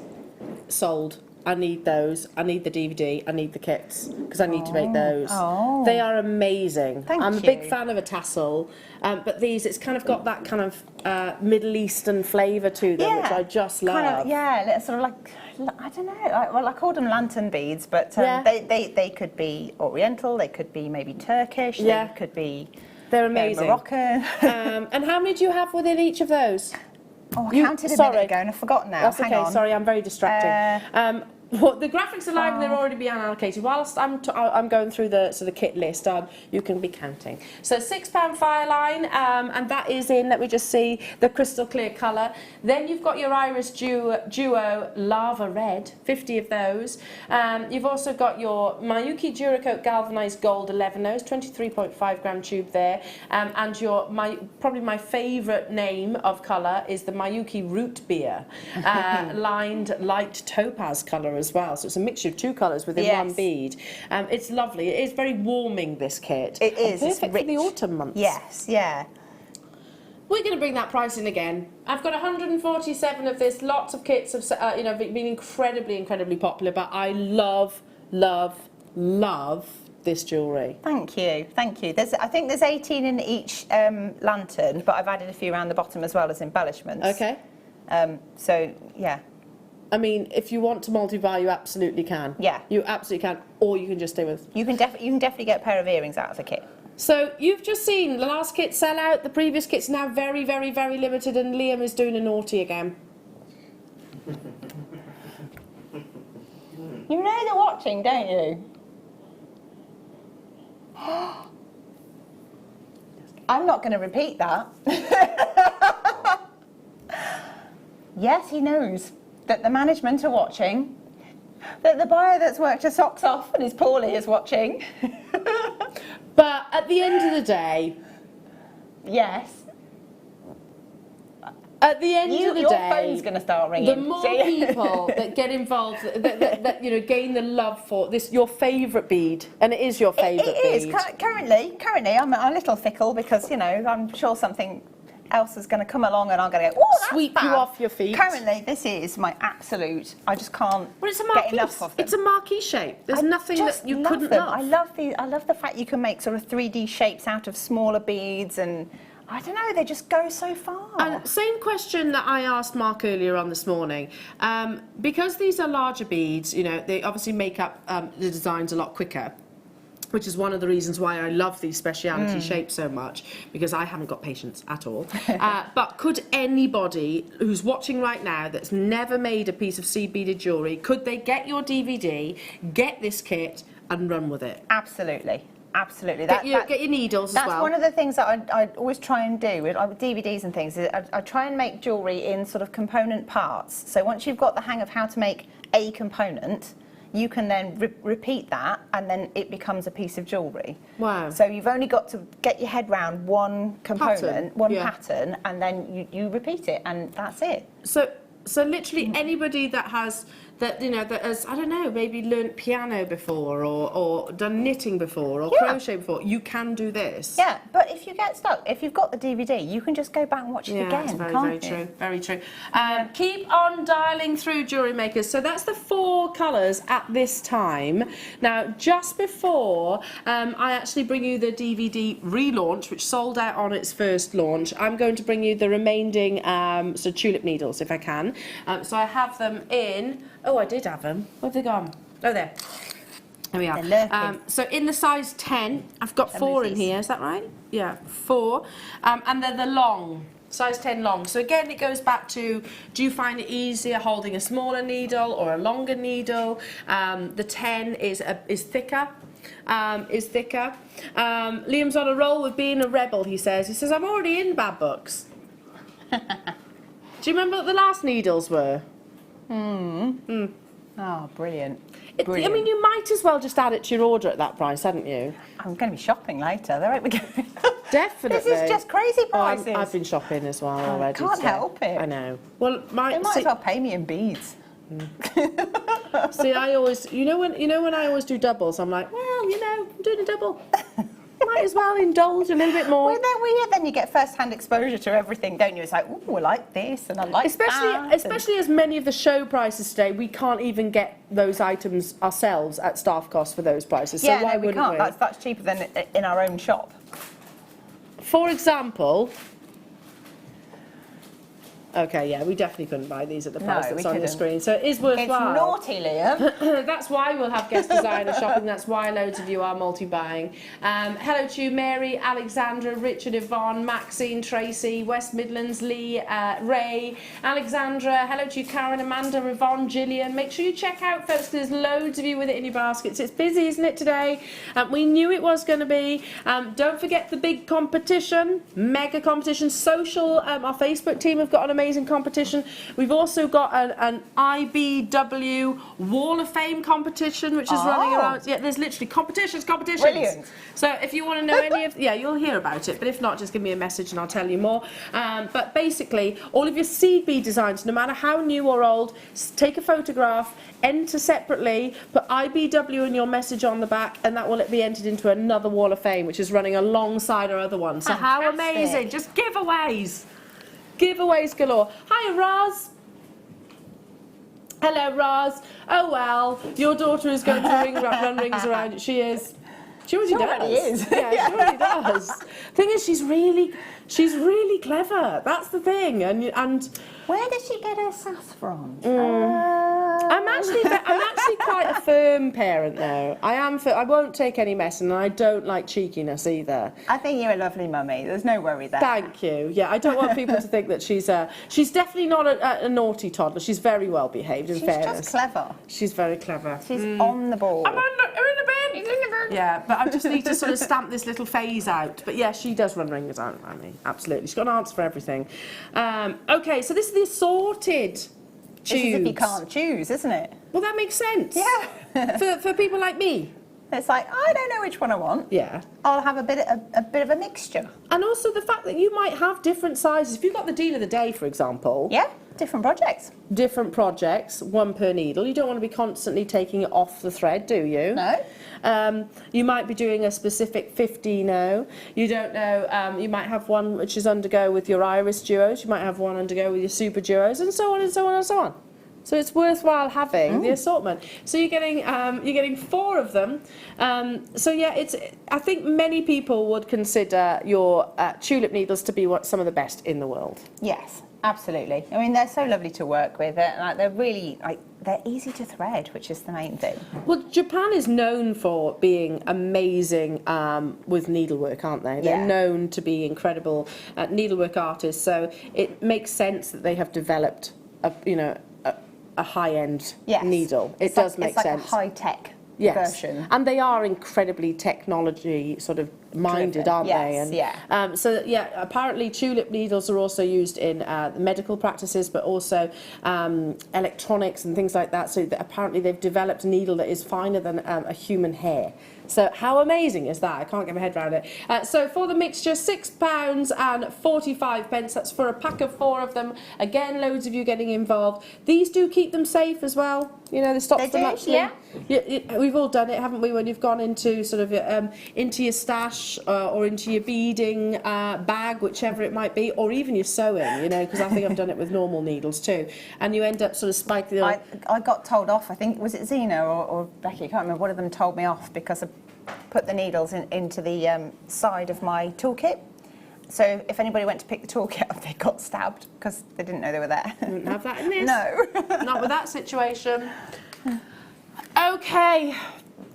sold. I need those. I need the DVD. I need the kits because I need to make those. Oh. They are amazing. I'm a big fan of a tassel, but these, it's kind of got that kind of Middle Eastern flavour to them, which I just love. Sort of like, I don't know. Well, I called them lantern beads, but they could be Oriental. They could be maybe Turkish. They could be. They're amazing. Moroccan. And how many do you have within each of those? Oh, I counted a minute ago and I've forgotten now. That's okay. Sorry, I'm very distracting. Well, the graphics are live and they're already being allocated. Whilst I'm going through the kit list, you can be counting. So £6 fire line, and that is in, let me just see, the crystal clear colour. Then you've got your Iris Duo Lava Red, 50 of those. You've also got your Miyuki Duracoat Galvanised Gold 11 those, 23.5 gram tube there. And probably my favourite name of colour is the Miyuki Root Beer, lined light topaz colour as well. So it's a mixture of two colours within one bead. It's lovely. It is very warming, this kit. It is. And perfect for the autumn months. Yes, yeah. We're going to bring that price in again. I've got 147 of this. Lots of kits have been incredibly, incredibly popular, but I love, love, love this jewellery. Thank you, thank you. I think there's 18 in each lantern, but I've added a few around the bottom as well as embellishments. Okay. So, yeah. I mean, if you want to multi-buy, you absolutely can. Yeah. You absolutely can, or you can just stay with... You can definitely get a pair of earrings out of the kit. So, you've just seen the last kit sell out. The previous kit's now very, very, very limited, and Liam is doing a naughty again. You know they're watching, don't you? I'm not going to repeat that. Yes, he knows that the management are watching, that the buyer that's worked her socks off and is poorly is watching. But at the end of the day... Yes. At the end of the your day, phone's going to start ringing. The more people that get involved, that gain the love for this, your favourite bead, and it is your favourite bead. It is. Currently, I'm a little fickle because, I'm sure something else is going to come along and I'm going to go, oh, that's sweep fab. you off your feet. Currently, this is my absolute, I just can't get enough of them. It's a marquee shape. There's nothing that you couldn't love. I love the fact you can make sort of 3D shapes out of smaller beads, and I don't know, they just go so far. And same question that I asked Mark earlier on this morning. Because these are larger beads, they obviously make up the designs a lot quicker, which is one of the reasons why I love these speciality shapes so much, because I haven't got patience at all. But could anybody who's watching right now that's never made a piece of seed beaded jewellery, could they get your DVD, get this kit and run with it? Absolutely. Absolutely. Get your needles as well. That's one of the things that I always try and do with DVDs and things. Is I try and make jewellery in sort of component parts. So once you've got the hang of how to make a component, you can then repeat that, and then it becomes a piece of jewellery. Wow. So you've only got to get your head round one component, pattern, and then you repeat it, and that's it. So literally anybody that has that has, I don't know, maybe learnt piano before or done knitting before or crochet before, you can do this. Yeah, but if you get stuck, if you've got the DVD, you can just go back and watch it again. That's very, can't very you? true. Very true. Keep on dialing through, Jewellery Makers. So that's the 4 colours at this time. Now, just before I actually bring you the DVD relaunch, which sold out on its first launch, I'm going to bring you the remaining tulip needles, if I can. So I have them in... Oh, I did have them. Where have they gone? Oh, there. There we are. So in the size 10, I've got 4 in here. Is that right? Yeah, 4. And they're the long, size 10 long. So again, it goes back to, do you find it easier holding a smaller needle or a longer needle? The 10 is thicker. Liam's on a roll with being a rebel, he says. He says, I'm already in bad books. Do you remember what the last needles were? Oh, brilliant. I mean, you might as well just add it to your order at that price, hadn't you? I'm going to be shopping later. There we go. Definitely. This is just crazy prices. I've been shopping as well already. Can't help it. I know. Well, they might as well pay me in beads. See, I always, when I always do doubles, I'm like, well, I'm doing a double. Might as well indulge a little bit more. Well, then you get first-hand exposure to everything, don't you? It's like, oh, I like this and I like that. Especially as many of the show prices today, we can't even get those items ourselves at staff cost for those prices. So why wouldn't we? That's cheaper than in our own shop. For example, Okay, yeah, we definitely couldn't buy these at the price No, that's we on the couldn't. screen, so it is worthwhile. It's naughty, Liam. That's why we'll have guest designer shopping. That's why loads of you are multi-buying. Hello to you, Mary, Alexandra, Richard, Yvonne, Maxine, Tracy, West Midlands, Lee, Ray, Alexandra. Hello to you, Karen, Amanda, Yvonne, Gillian. Make sure you check out, folks. There's loads of you with it in your baskets. It's busy, isn't it, today? We knew it was going to be. Don't forget the big competition, mega competition. Social, our Facebook team have got an amazing competition. We've also got an IBW Wall of Fame competition, which is running around. Yeah, there's literally competitions. Brilliant. So if you want to know any of, yeah, you'll hear about it. But if not, just give me a message and I'll tell you more. But basically, all of your seed bead designs, no matter how new or old, take a photograph, enter separately, put IBW in your message on the back, and that will be entered into another Wall of Fame, which is running alongside our other one. So how amazing! Just giveaways. Giveaways galore. Hi, Roz. Hello, Roz. Oh, well, your daughter is going to run rings around you. She is. She already does. Yeah, she already does. Thing is, she's really clever. That's the thing. And where did she get her sass from? I'm actually quite a firm parent, though. I won't take any mess, and I don't like cheekiness either. I think you're a lovely mummy. There's no worry there. Thank you. Yeah, I don't want people to think that she's definitely not a naughty toddler. She's very well behaved. In fairness, she's just clever. She's very clever. She's on the ball. I'm in the bed. Yeah, but I just need to sort of stamp this little phase out. But yeah, she does run rings around me. Absolutely, she's got an answer for everything. Okay, so this is the assorted tubes. This is if you can't choose, isn't it? Well, that makes sense. Yeah. for people like me. It's like, I don't know which one I want. Yeah. I'll have a bit of a mixture. And also the fact that you might have different sizes. If you've got the deal of the day, for example. Yeah, different projects. Different projects, one per needle. You don't want to be constantly taking it off the thread, do you? No. You might be doing a specific 15-0. You don't know, you might have one which is undergo with your iris duos. You might have one undergo with your super duos, and so on and so on and so on. So it's worthwhile having the assortment. So you're getting 4 of them. So yeah, I think many people would consider your tulip needles to be some of the best in the world. Yes, absolutely. I mean, they're so lovely to work with. They're really they're easy to thread, which is the main thing. Well, Japan is known for being amazing with needlework, aren't they? They're known to be incredible needlework artists. So it makes sense that they have developed a high-end needle. It does make sense. It's like a high-tech version. And they are incredibly technology sort of minded, aren't they? And, so yeah, apparently tulip needles are also used in medical practices, but also electronics and things like that. So apparently they've developed a needle that is finer than a human hair. So how amazing is that? I can't get my head around it. So for the mixture, £6 and 45 pence. That's for a pack of 4 of them. Again, loads of you getting involved. These do keep them safe as well. You know, they stop them actually. Yeah. We've all done it, haven't we? When you've gone into sort of into your stash or into your beading bag, whichever it might be, or even your sewing. You know, because I think I've done it with normal needles too. And you end up sort of spiking. I got told off. I think was it Zena or Becky? I can't remember. One of them told me off because I put the needles into the side of my toolkit. So if anybody went to pick the toolkit up, they got stabbed because they didn't know they were there. Didn't have that in this. No. Not with that situation. Okay.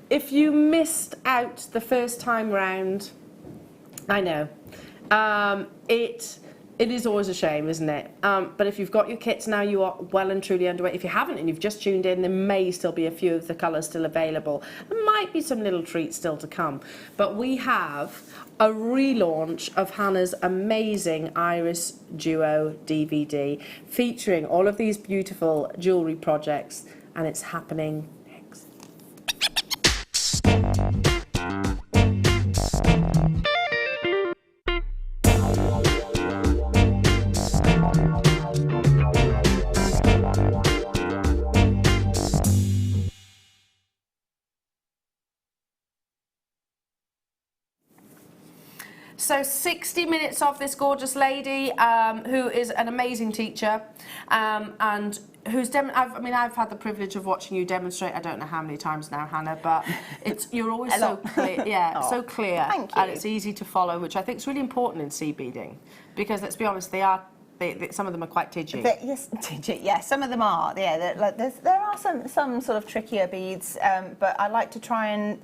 If you missed out the first time round, I know. It is always a shame, isn't it? But if you've got your kits now, you are well and truly underway. If you haven't and you've just tuned in, there may still be a few of the colours still available. There might be some little treats still to come. But we have a relaunch of Hannah's amazing Iris Duo DVD featuring all of these beautiful jewellery projects, and it's happening next. So 60 minutes of this gorgeous lady who is an amazing teacher and who's I've had the privilege of watching you demonstrate. I don't know how many times now, Hannah, but you're always so clear. So clear. Thank you. And it's easy to follow, which I think is really important in seed beading, because let's be honest, they are Some of them are quite tidgy. Yes, tidgy. Yeah, some of them are. Yeah, there are some sort of trickier beads, but I like to try and.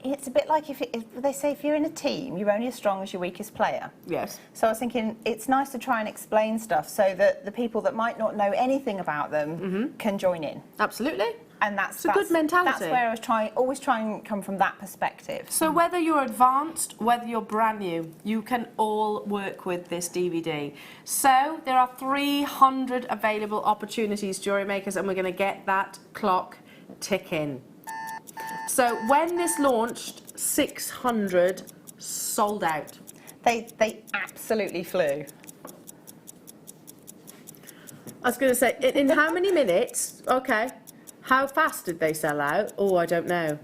It's a bit like if they say if you're in a team, you're only as strong as your weakest player. Yes. So I was thinking it's nice to try and explain stuff so that the people that might not know anything about them can join in. Absolutely. And that's a good mentality. That's where I was always try and come from that perspective. So whether you're advanced, whether you're brand new, you can all work with this DVD. So there are 300 available opportunities, Jewellery Makers, and we're going to get that clock ticking. So when this launched, 600 sold out. They absolutely flew. I was going to say, in how many minutes? Okay. How fast did they sell out? Oh, I don't know.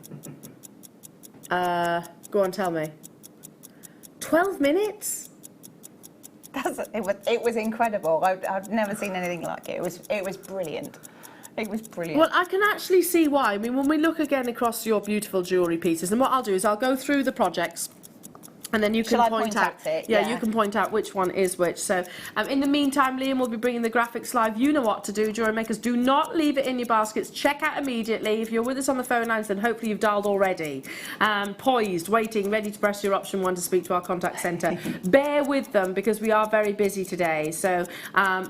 Go on, tell me. 12 minutes? It was incredible. I've never seen anything like it. It was brilliant. It was brilliant. Well, I can actually see why. I mean, when we look again across your beautiful jewellery pieces, and what I'll do is I'll go through the projects. And then you can point out, you can point out which one is which. So, in the meantime, Liam will be bringing the graphics live. You know what to do, Jewellery Makers. Do not leave it in your baskets. Check out immediately. If you're with us on the phone lines, then hopefully you've dialed already. Poised, waiting, ready to press your option 1 to speak to our contact centre. Bear with them because we are very busy today. So,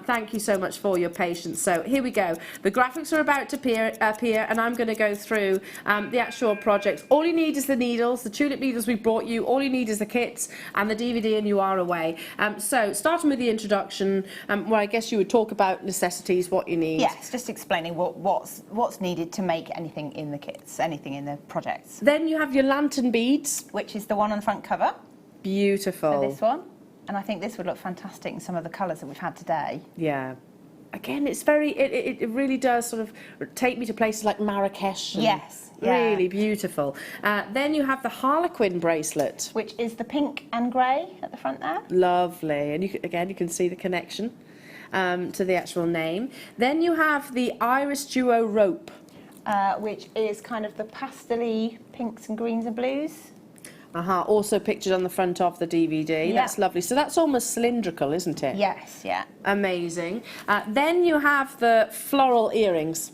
thank you so much for your patience. So, here we go. The graphics are about to appear, and I'm going to go through the actual projects. All you need is the needles, the tulip needles we brought you. All you need is the kits and the DVD, and you are away. So starting with the introduction, where I guess you would talk about necessities, what you need. Yes, just explaining what's needed to make anything in the kits, anything in the projects. Then you have your lantern beads, which is the one on the front cover. Beautiful. For this one, and I think this would look fantastic in some of the colours that we've had today. Yeah. Again, it's very. It really does sort of take me to places like Marrakesh. Yes. Yeah. Really beautiful. Then you have the Harlequin bracelet, which is the pink and grey at the front there. Lovely, and you can see the connection to the actual name. Then you have the Iris Duo rope, which is kind of the pastel-y pinks and greens and blues. Also pictured on the front of the DVD. Yeah. That's lovely. So that's almost cylindrical, isn't it? Yes, yeah. Amazing. Then you have the floral earrings.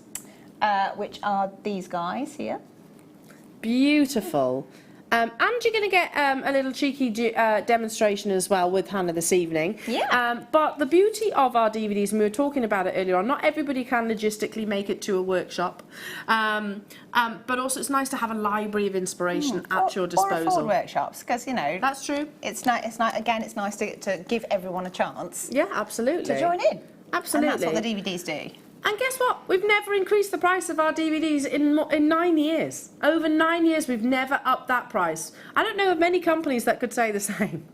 Which are these guys here. Beautiful. And you're going to get a little cheeky demonstration as well with Hannah this evening. Yeah. But the beauty of our DVDs, and we were talking about it earlier on, not everybody can logistically make it to a workshop. But also it's nice to have a library of inspiration at your disposal. Or afford workshops, because, you know... That's true. It's nice to give everyone a chance. Yeah, absolutely. To join in. Absolutely. And that's what the DVDs do. And guess what? We've never increased the price of our DVDs in 9 years. Over 9 years, we've never upped that price. I don't know of many companies that could say the same.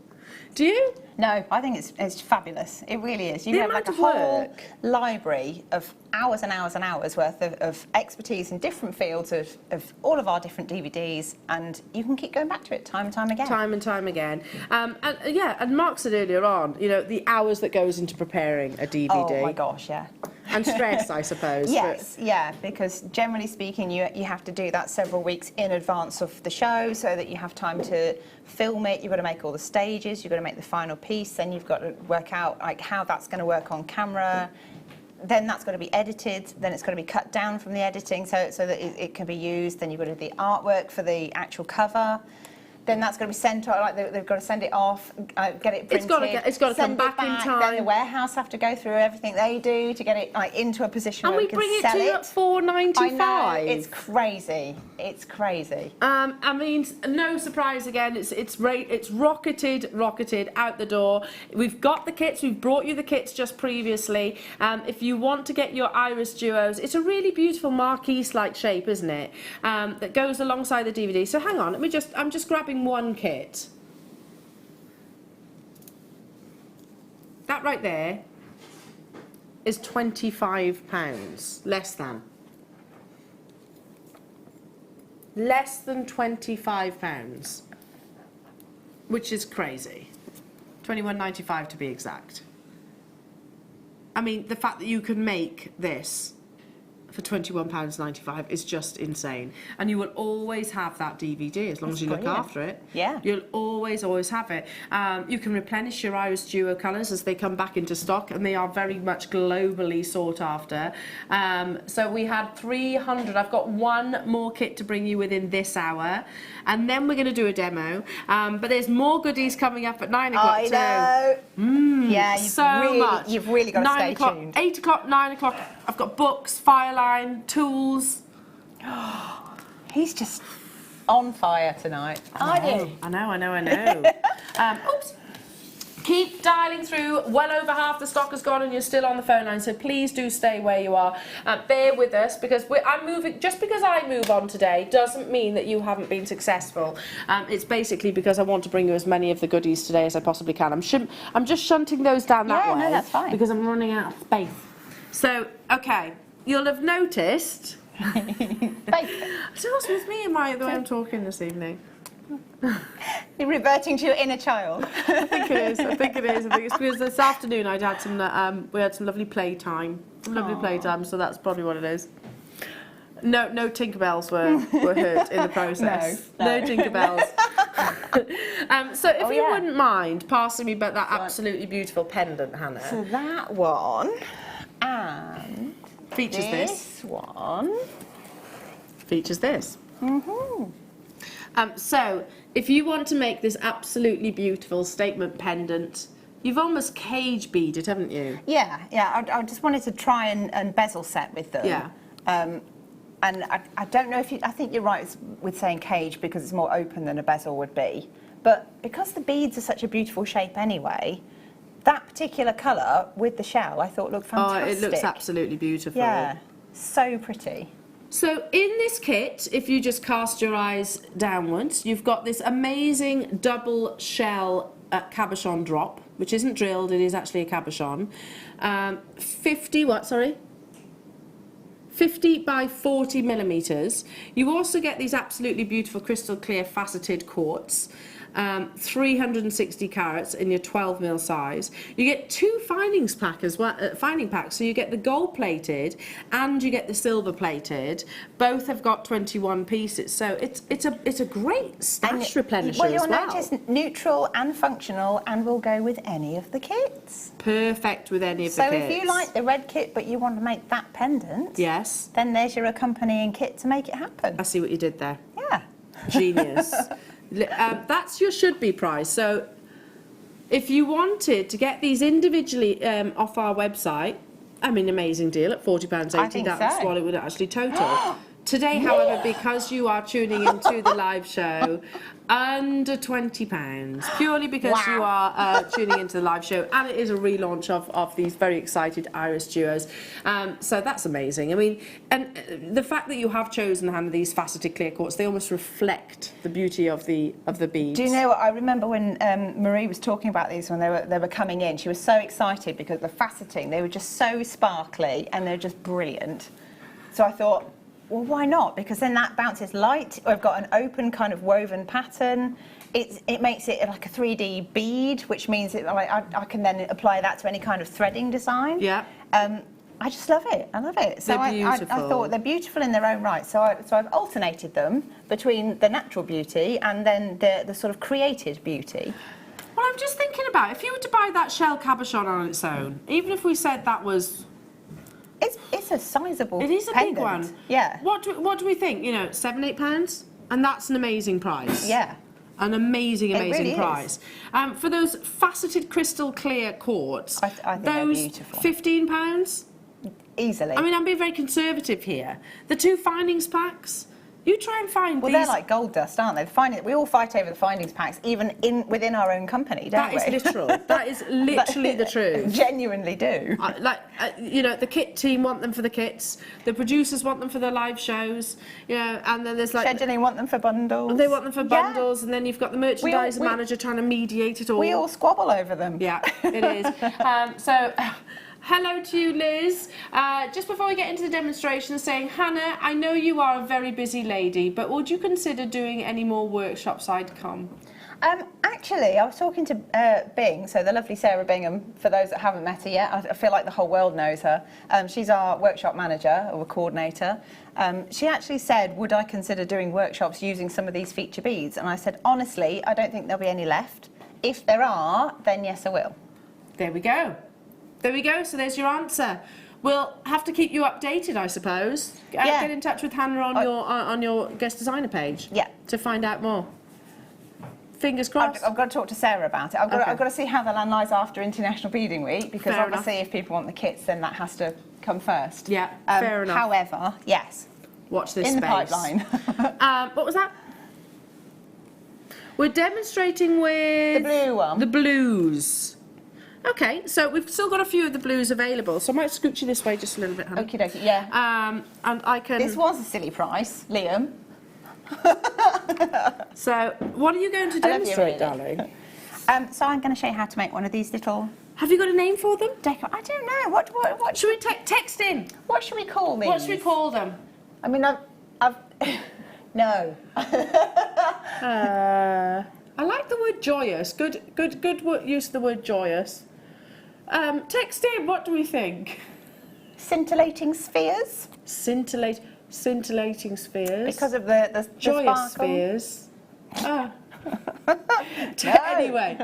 Do you? No, I think it's fabulous. It really is. You have like a whole library of hours and hours and hours worth of expertise in different fields of all of our different DVDs, and you can keep going back to it time and time again. Time and time again. And Mark said earlier on, you know, the hours that goes into preparing a DVD. Oh my gosh, yeah. And stress, I suppose. Yes, yeah, because generally speaking, you have to do that several weeks in advance of the show so that you have time to film it. You've got to make all the stages, you've got to make the final piece, then you've got to work out like how that's going to work on camera. Then that's got to be edited, then it's got to be cut down from the editing so that it can be used. Then you've got to do the artwork for the actual cover. Then that's got to be sent off, like they've got to send it off, get it printed. It's got to come back in time. Then the warehouse have to go through everything they do to get it like into a position where we can sell it. And we bring it to you at $4.95. I know, it's crazy. It's crazy. I mean, no surprise again. It's rocketed out the door. We've got the kits. We've brought you the kits just previously. If you want to get your Iris Duos, it's a really beautiful marquise-like shape, isn't it? That goes alongside the DVD. So hang on, I'm just grabbing one kit. That right there is £25, less than £25, which is crazy. £21.95 to be exact. I mean, the fact that you can make this for £21.95 is just insane. And you will always have that DVD as long as you look after it. Yeah. You'll always have it. You can replenish your Iris Duo colours as they come back into stock, and they are very much globally sought after. So we had 300. I've got one more kit to bring you within this hour, and then we're going to do a demo. But there's more goodies coming up at 9 o'clock too. I know. Yeah, You've really got to stay 9 o'clock, tuned. 8 o'clock, 9 o'clock. I've got books, fireline, tools. He's just on fire tonight. I know. Oops. Keep dialing through. Well over half the stock has gone and you're still on the phone line, so please do stay where you are. Bear with us, because I'm moving. Just because I move on today doesn't mean that you haven't been successful. It's basically because I want to bring you as many of the goodies today as I possibly can. I'm just shunting those down that way. No, that's fine. Because I'm running out of space. So, okay, you'll have noticed. So what's with me and the way I'm talking this evening? You're reverting to your inner child. I think it is. I think it's because this afternoon we had some lovely playtime. So that's probably what it is. No Tinkerbells were hurt in the process. No Tinkerbells. So if you wouldn't mind passing me that absolutely beautiful pendant, Hannah. So that one, and features this one features this. So if you want to make this absolutely beautiful statement pendant, you've almost cage beaded, haven't you? Yeah. I just wanted to try and bezel set with them. Yeah. And I don't know if I think you're right with saying cage because it's more open than a bezel would be. But because the beads are such a beautiful shape anyway, that particular colour with the shell I thought looked fantastic. Oh, it looks absolutely beautiful. Yeah, so pretty. So in this kit, if you just cast your eyes downwards, you've got this amazing double shell cabochon drop, which isn't drilled, it is actually a cabochon. 50 by 40 millimeters. You also get these absolutely beautiful crystal clear faceted quartz. 360 carats in your 12 mil size. You get two findings pack as well, finding packs. So you get the gold plated and you get the silver plated. Both have got 21 pieces. So it's a great stash replenisher as well. Well, you'll notice neutral and functional, and will go with any of the kits. Perfect with any of the kits. So if you like the red kit but you want to make that pendant, yes, then there's your accompanying kit to make it happen. I see what you did there. Yeah. Genius. That's your should be price. So if you wanted to get these individually off our website, I mean, amazing deal at £40.80. That's what it would actually total. Today, however, because you are tuning into the live show, under £20, purely because you are tuning into the live show, and it is a relaunch of these very excited Iris duos. So that's amazing. I mean, and the fact that you have chosen, Hannah, these faceted clear quartz, they almost reflect the beauty of the beads. Do you know what? I remember when Marie was talking about these when they were coming in. She was so excited because the faceting, they were just so sparkly and they're just brilliant. So I thought, well, why not? Because then that bounces light. We've got an open kind of woven pattern. It makes it like a 3D bead, which means I can then apply that to any kind of threading design. Yeah. I just love it. I love it. So I thought they're beautiful in their own right. So I've alternated them between the natural beauty and then the sort of created beauty. Well, I'm just thinking about if you were to buy that shell cabochon on its own, even if we said that was... It's a sizable It is a pendant. big one. Yeah. What do we think? You know, £7, £8? And that's an amazing price. Yeah. An amazing really price. For those faceted crystal clear quartz, I think those they're beautiful. £15? Easily. I mean, I'm being very conservative here. The two findings packs, you try and find Well, these... they're like gold dust, aren't they? We all fight over the findings packs, even within our own company, don't we? That is literal. That is literally the truth. Genuinely do. You know, the kit team want them for the kits. The producers want them for the live shows. You know, and then there's like... Scheduling want them for bundles. They want them for bundles, and then you've got the merchandise manager trying to mediate it all. We all squabble over them. Yeah, it is. So... Hello to you, Liz. Just before we get into the demonstration, saying, Hannah, I know you are a very busy lady, but would you consider doing any more workshops I'd come? Actually, I was talking to Bing, so the lovely Sarah Bingham, for those that haven't met her yet. I feel like the whole world knows her. She's our workshop manager or coordinator. She actually said, would I consider doing workshops using some of these feature beads? And I said, honestly, I don't think there'll be any left. If there are, then yes, I will. There we go. There we go. So there's your answer. We'll have to keep you updated, I suppose. Get in touch with Hannah on your guest designer page. Yeah. To find out more. Fingers crossed. I've got to talk to Sarah about it. I've got to see how the land lies after International Beading Week, because Fair obviously enough. if people want the kits, then that has to come first. Yeah, fair enough. However, yes. Watch this in space. the pipeline. What was that? We're demonstrating with... The blue one. The blues. Okay, so we've still got a few of the blues available, so I might scoot you this way just a little bit, Hannah. Okie dokie, yeah. And I can... This was a silly price, Liam. So, what are you going to demonstrate, darling? So I'm going to show you how to make one of these little... Have you got a name for them? I don't know. What should we text in? What should we call these? What should we call them? I mean, I've no. I like the word joyous. Good use of the word joyous. Text in. What do we think? Scintillating spheres. Scintillating spheres. Because of the joyous sparkle. Spheres. Anyway,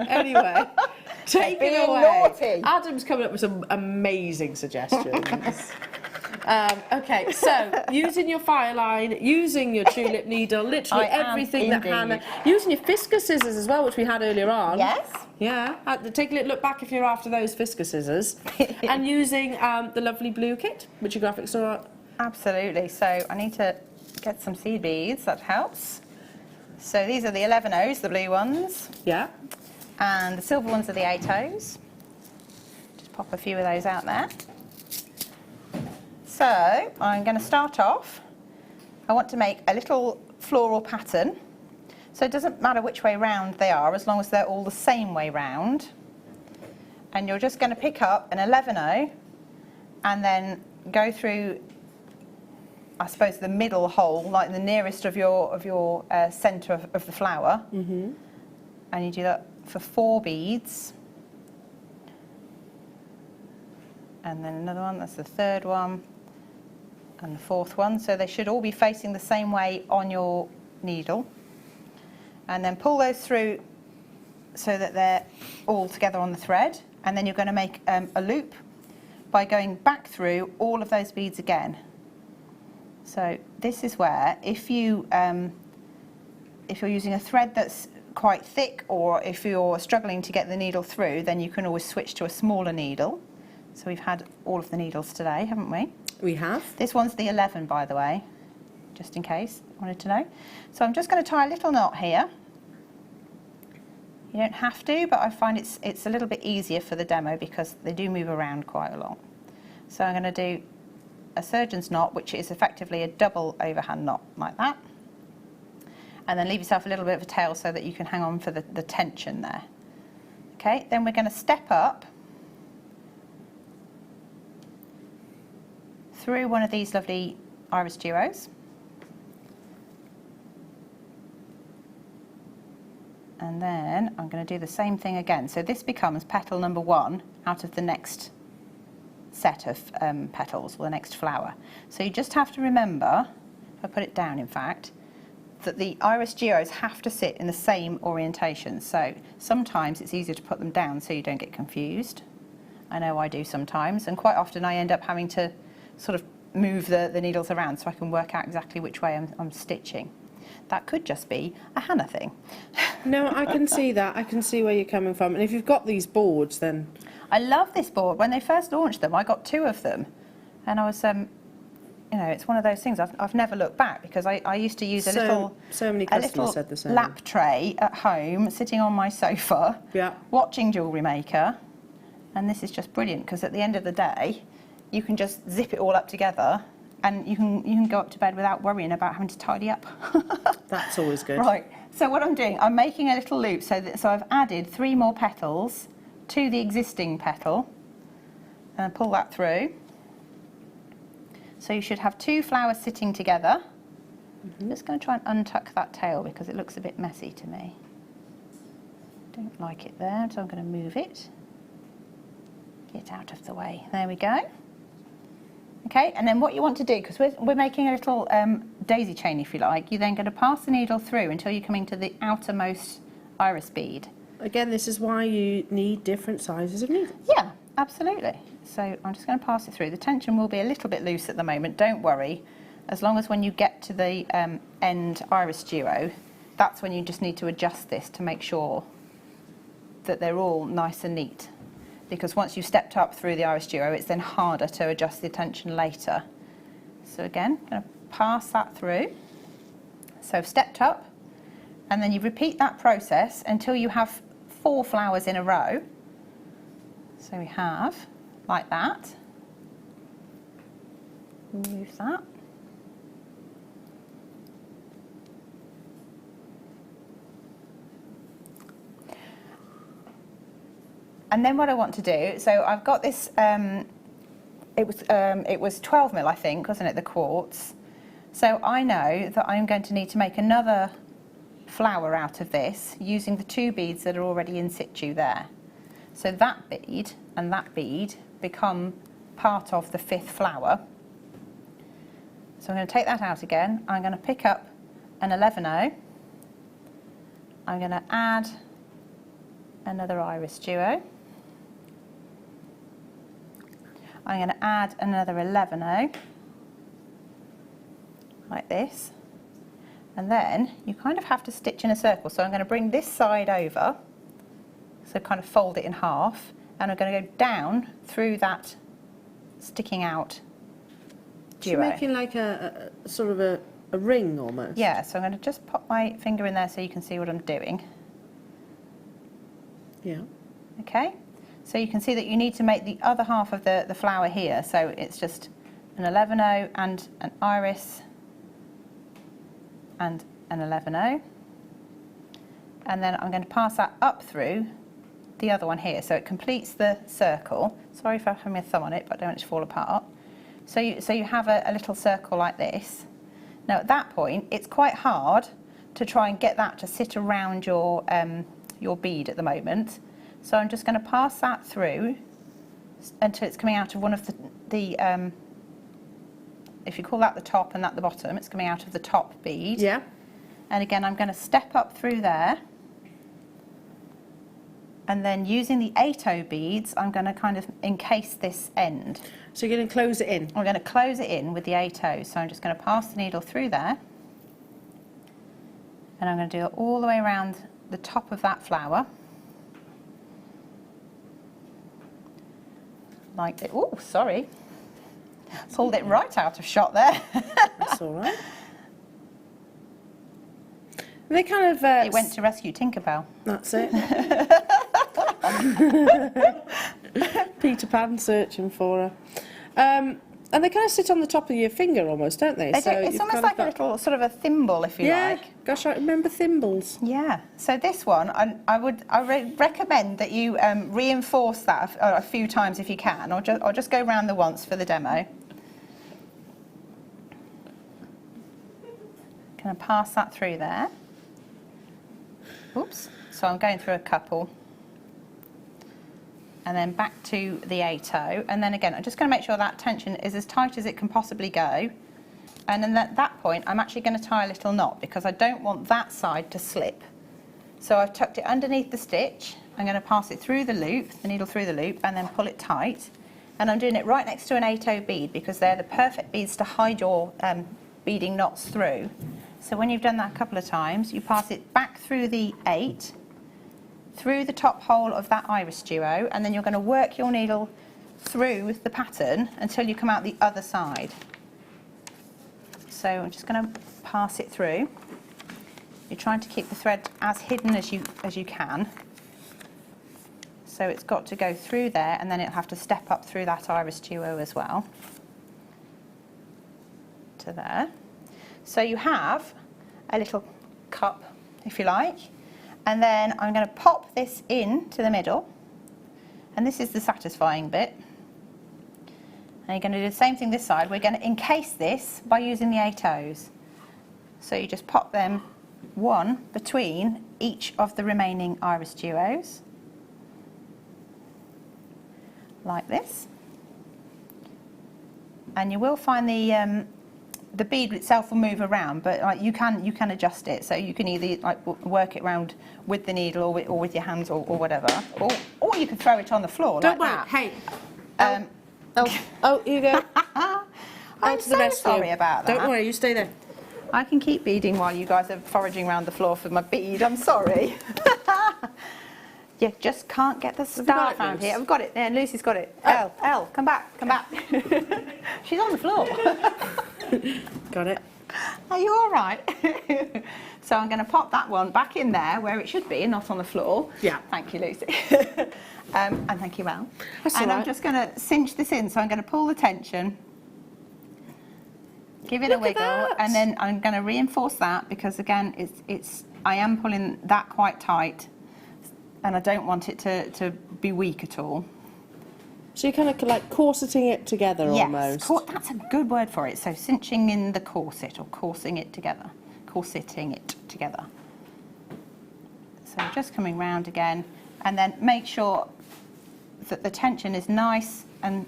take it away. Naughty. Adam's coming up with some amazing suggestions. Okay, so using your fire line, using your tulip needle, literally everything that Hannah, using your Fisker scissors as well, which we had earlier on. Yes. Yeah, take a little look back if you're after those Fisker scissors, and using the lovely blue kit, which your graphics are. Absolutely. So I need to get some seed beads. That helps. So these are the 11-Os, the blue ones. Yeah. And the silver ones are the 8-Os. Just pop a few of those out there. So I'm going to start off. I want to make a little floral pattern. So it doesn't matter which way round they are, as long as they're all the same way round. And you're just going to pick up an 11-O and then go through, I suppose, the middle hole, like the nearest of your centre of the flower. Mm-hmm. And you do that for 4 beads. And then another one, that's the 3rd one. And the 4th one. So they should all be facing the same way on your needle. And then pull those through so that they're all together on the thread. And then you're going to make a loop by going back through all of those beads again. So this is where, if you're using a thread that's quite thick, or if you're struggling to get the needle through, then you can always switch to a smaller needle. So we've had all of the needles today, haven't we? We have. This one's the 11, by the way, just in case you wanted to know. So I'm just going to tie a little knot here. You don't have to, but I find it's a little bit easier for the demo because they do move around quite a lot. So I'm going to do a surgeon's knot, which is effectively a double overhand knot, like that. And then leave yourself a little bit of a tail so that you can hang on for the tension there. Okay, then we're going to step up through one of these lovely iris duos. And then I'm going to do the same thing again. So this becomes petal number 1 out of the next set of petals, or the next flower. So you just have to remember, if I put it down in fact, that the iris duos have to sit in the same orientation. So sometimes it's easier to put them down so you don't get confused. I know I do sometimes, and quite often I end up having to sort of move the needles around so I can work out exactly which way I'm stitching. That could just be a Hannah thing. No, I can see that. I can see where you're coming from. And if you've got these boards, then... I love this board. When they first launched them, I got 2 of them. And I was, you know, it's one of those things, I've never looked back, because I used to use a little lap tray at home, sitting on my sofa, watching Jewellery Maker. And this is just brilliant, because at the end of the day, you can just zip it all up together, and you can go up to bed without worrying about having to tidy up. That's always good. Right, so what I'm doing, I'm making a little loop, so I've added 3 more petals to the existing petal, and pull that through. So you should have 2 flowers sitting together. I'm just going to try and untuck that tail because it looks a bit messy to me. Don't like it there, so I'm going to move it. Get out of the way. There we go. Okay, and then what you want to do, because we're making a little daisy chain, if you like, you're then going to pass the needle through until you're coming to the outermost iris bead. Again, this is why you need different sizes of needles. Yeah, absolutely. So I'm just going to pass it through. The tension will be a little bit loose at the moment, don't worry. As long as when you get to the end iris duo, that's when you just need to adjust this to make sure that they're all nice and neat. Because once you've stepped up through the iris duo, it's then harder to adjust the tension later. So again, I'm going to pass that through. So I've stepped up, and then you repeat that process until you have 4 flowers in a row. So we have, like that. Move that. And then what I want to do, so I've got this, it was 12 mil, I think, wasn't it, the quartz. So I know that I'm going to need to make another flower out of this using the 2 beads that are already in situ there. So that bead and that bead become part of the 5th flower. So I'm going to take that out again. I'm going to pick up an 11-0. I'm going to add another iris duo. I'm going to add another 11-0, like this, and then you kind of have to stitch in a circle. So I'm going to bring this side over, so kind of fold it in half, and I'm going to go down through that sticking out duo. So you're making like a sort of a ring almost. Yeah, so I'm going to just pop my finger in there so you can see what I'm doing. Yeah. Okay. So you can see that you need to make the other half of the flower here. So it's just an 11-0 and an iris and an 11-0. And then I'm going to pass that up through the other one here. So it completes the circle. Sorry if I'm having my thumb on it, but I don't want it to fall apart. So you have a little circle like this. Now at that point, it's quite hard to try and get that to sit around your bead at the moment. So I'm just going to pass that through until it's coming out of one of the if you call that the top and that the bottom, it's coming out of the top bead. Yeah. And again, I'm going to step up through there. And then using the 8-0 beads, I'm going to kind of encase this end. So you're going to close it in? I'm going to close it in with the 8-0. So I'm just going to pass the needle through there. And I'm going to do it all the way around the top of that flower. Like this. Oh, sorry. Pulled it right out of shot there. That's all right. And they kind of... it went to rescue Tinkerbell. That's it. Peter Pan searching for her. And they kind of sit on the top of your finger almost, don't they? They do. It's almost like a little sort of a thimble, if you like. Yeah, gosh, I remember thimbles. Yeah. So this one, I would recommend that you reinforce that a few times if you can, or just go round the once for the demo. Going to pass that through there. Oops. So I'm going through a couple. And then back to the 8-0. And then again, I'm just going to make sure that tension is as tight as it can possibly go. And then at that point, I'm actually going to tie a little knot because I don't want that side to slip. So I've tucked it underneath the stitch. I'm going to pass it through the loop, the needle through the loop, and then pull it tight. And I'm doing it right next to an 8-0 bead because they're the perfect beads to hide your beading knots through. So when you've done that a couple of times, you pass it back through the 8, through the top hole of that iris duo, and then you're going to work your needle through the pattern until you come out the other side. So I'm just going to pass it through. You're trying to keep the thread as hidden as you can. So it's got to go through there, and then it'll have to step up through that iris duo as well. To there. So you have a little cup, if you like. And then I'm going to pop this in to the middle, and this is the satisfying bit. And you're going to do the same thing this side. We're going to encase this by using the 8 O's. So you just pop them one between each of the remaining iris duos, like this. And you will find the bead itself will move around, but you can adjust it. So you can either work it around with the needle or with your hands or whatever, or you can throw it on the floor. Don't worry. That. Hey. Oh, here you go. I'm so sorry about that. Don't worry, you stay there. I can keep beading while you guys are foraging around the floor for my bead. I'm sorry. You just can't get the star around here. I've got it there. Lucy's got it. Elle, come back, come back. She's on the floor. Got it. Are you all right? So I'm going to pop that one back in there where it should be and not on the floor. Yeah. Thank you, Lucy. And thank you, Elle. That's and all right. I'm just going to cinch this in. So I'm going to pull the tension, give it a wiggle, and then I'm going to reinforce that because again, I am pulling that quite tight, and I don't want it to be weak at all. So you're kind of like corseting it together almost. Yes, that's a good word for it. So cinching in the corset or corseting it together. So just coming round again, and then make sure that the tension is nice and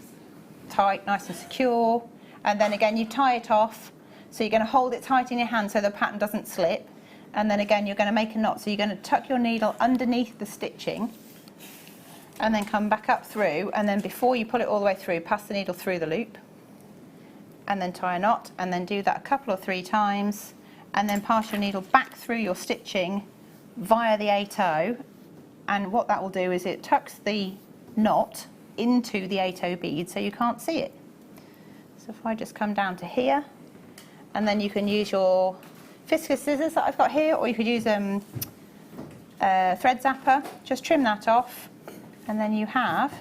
tight, nice and secure. And then again, you tie it off. So you're going to hold it tight in your hand so the pattern doesn't slip. And then again, you're going to make a knot. So you're going to tuck your needle underneath the stitching and then come back up through. And then before you pull it all the way through, pass the needle through the loop and then tie a knot, and then do that a couple or 3 times. And then pass your needle back through your stitching via the 8O. And what that will do is it tucks the knot into the 8O bead so you can't see it. So if I just come down to here, and then you can use your Fiskus scissors that I've got here, or you could use thread zapper, just trim that off, and then you have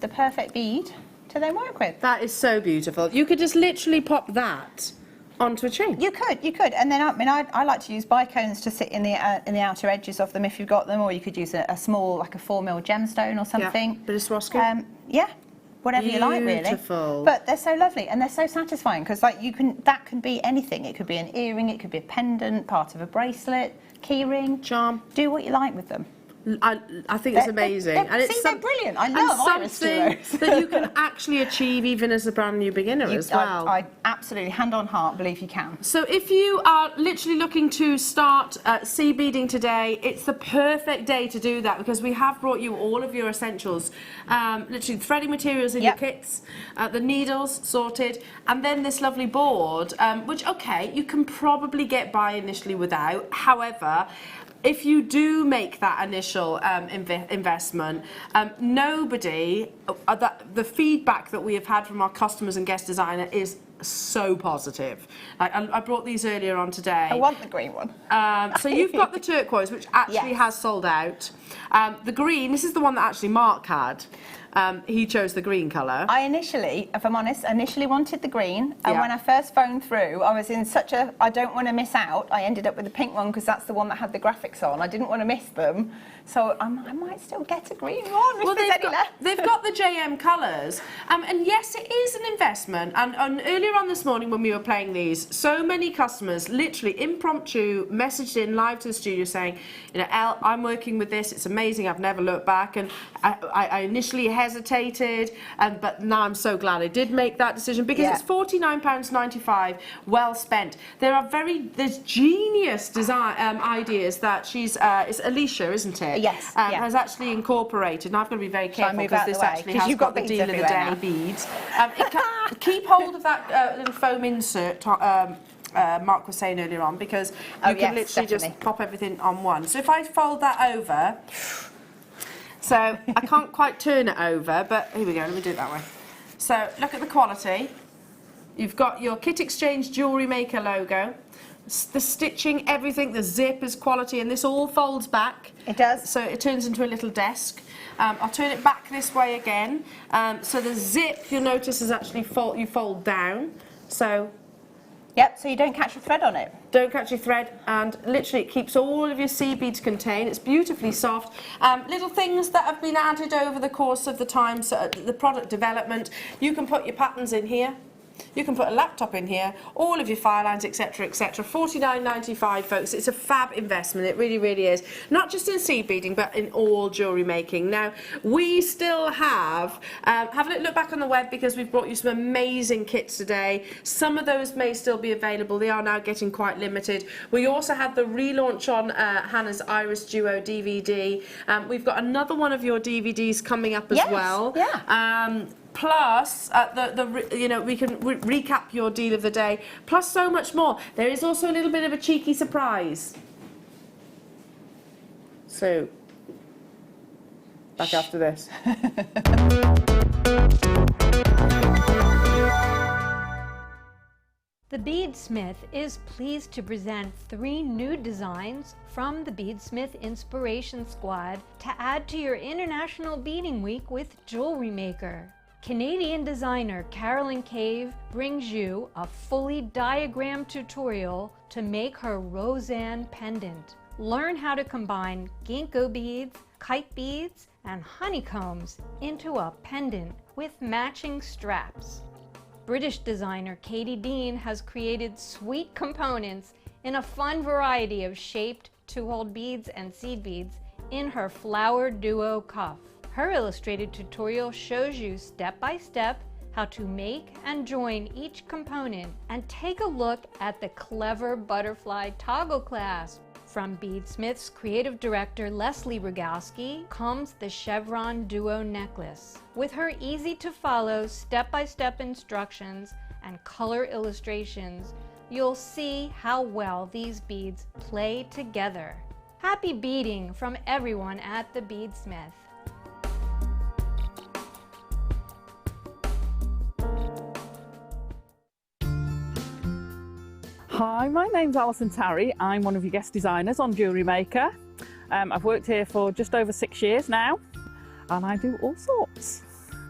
the perfect bead to then work with. That is so beautiful. You could just literally pop that onto a chain. You could, and then I like to use bicones to sit in the outer edges of them if you've got them, or you could use a small, like a 4mm gemstone or something. Yeah, bit of Swarovski. Yeah, whatever you like, really. Beautiful. But they're so lovely and they're so satisfying because that can be anything. It could be an earring, it could be a pendant, part of a bracelet, key ring, charm. Do what you like with them. I think it's amazing. And they're brilliant. I love iris something that you can actually achieve even as a brand new beginner as well. I absolutely, hand on heart, believe you can. So if you are literally looking to start sea beading today, it's the perfect day to do that because we have brought you all of your essentials. Literally threading materials in your kits, the needles sorted, and then this lovely board, which, okay, you can probably get by initially without. However, if you do make that initial investment, the feedback that we have had from our customers and guest designer is so positive. I brought these earlier on today. I want the green one. So you've got the turquoise, which actually has sold out. The green, this is the one that actually Mark had. He chose the green colour. I initially, if I'm honest, wanted the green, and when I first phoned through, I was in such a, I don't want to miss out. I ended up with the pink one because that's the one that had the graphics on. I didn't want to miss them, so I might still get a green one if there's any left. They've got the JM colours, and yes, it is an investment. And earlier on this morning when we were playing these, so many customers literally impromptu messaged in live to the studio saying, you know, Elle, I'm working with this. It's amazing. I've never looked back, and I initially hesitated, but now I'm so glad I did make that decision because it's £49.95 well spent. There's genius design ideas that it's Alicia, isn't it? Yes. Has actually incorporated. And I've got to be very careful because this actually has got the deal of the day beads. Keep hold of that little foam insert. Mark was saying earlier on because you can literally just pop everything on one. So if I fold that over. So I can't quite turn it over, but here we go, let me do it that way. So look at the quality. You've got your Kit Exchange Jewellery Maker logo, the stitching, everything, the zip is quality, and this all folds back. It does. So it turns into a little desk. I'll turn it back this way again. So the zip, you'll notice, is actually you fold down. So Yep, so you don't catch your thread on it. Don't catch your thread, and literally it keeps all of your seed beads contained. It's beautifully soft. Little things that have been added over the course of the time, so the product development. You can put your patterns in here. You can put a laptop in here, all of your file lines, etc., etc. $49.95, folks. It's a fab investment. It really, really is. Not just in seed beading, but in all jewellery making. Now, we still have a little look back on the web, because we've brought you some amazing kits today. Some of those may still be available. They are now getting quite limited. We also had the relaunch on Hannah's Iris Duo DVD. We've got another one of your DVDs coming up as well. Yeah. Plus, we can recap your deal of the day, plus so much more. There is also a little bit of a cheeky surprise. So, back after this. The Beadsmith is pleased to present 3 new designs from the Beadsmith Inspiration Squad to add to your International Beading Week with Jewellery Maker. Canadian designer Carolyn Cave brings you a fully diagrammed tutorial to make her Roseanne pendant. Learn how to combine ginkgo beads, kite beads, and honeycombs into a pendant with matching straps. British designer Katie Dean has created sweet components in a fun variety of shaped 2-hole beads and seed beads in her Flower Duo cuff. Her illustrated tutorial shows you step by step how to make and join each component, and take a look at the clever butterfly toggle clasp. From Beadsmith's creative director Leslie Rogalski comes the Chevron Duo necklace. With her easy to follow step-by-step instructions and color illustrations, you'll see how well these beads play together. Happy beading from everyone at the Beadsmith. Hi, my name's Alison Tarry. I'm one of your guest designers on Jewellery Maker. I've worked here for just over 6 years now, and I do all sorts.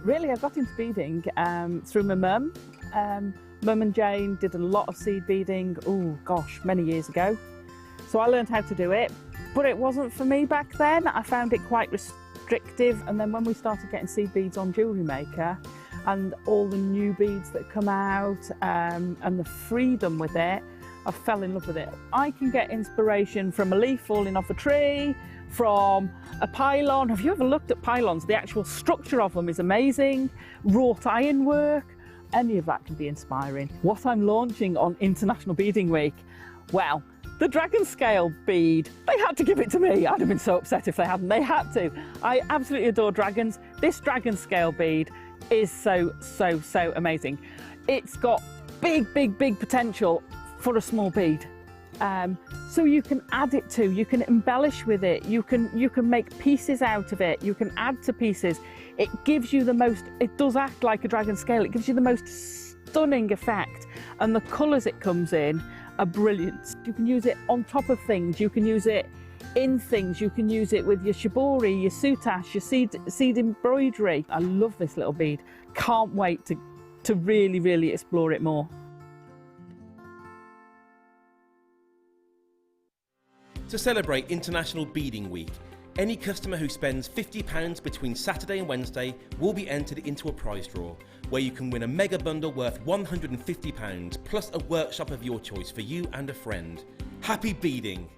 Really, I got into beading through my mum. Mum and Jane did a lot of seed beading, oh gosh, many years ago. So I learned how to do it, but it wasn't for me back then. I found it quite restrictive, and then when we started getting seed beads on Jewellery Maker, and all the new beads that come out and the freedom with it, I fell in love with it. I can get inspiration from a leaf falling off a tree, from a pylon. Have you ever looked at pylons? The actual structure of them is amazing. Wrought iron work, any of that can be inspiring. What I'm launching on International Beading Week, well, the dragon scale bead, they had to give it to me. I'd have been so upset if they hadn't. They had to. I absolutely adore dragons. This dragon scale bead is so amazing. It's got big potential for a small bead. So you can add it to, you can embellish with it, you can make pieces out of it, you can add to pieces. It gives you the most, it does act like a dragon scale, it gives you the most stunning effect, and the colours it comes in are brilliant. You can use it on top of things, you can use it in things, you can use it with your shibori, your soutache, your seed embroidery. I love this little bead. Can't wait to really explore it more. To celebrate International Beading Week, any customer who spends £50 between Saturday and Wednesday will be entered into a prize draw, where you can win a mega bundle worth £150 plus a workshop of your choice for you and a friend. Happy beading!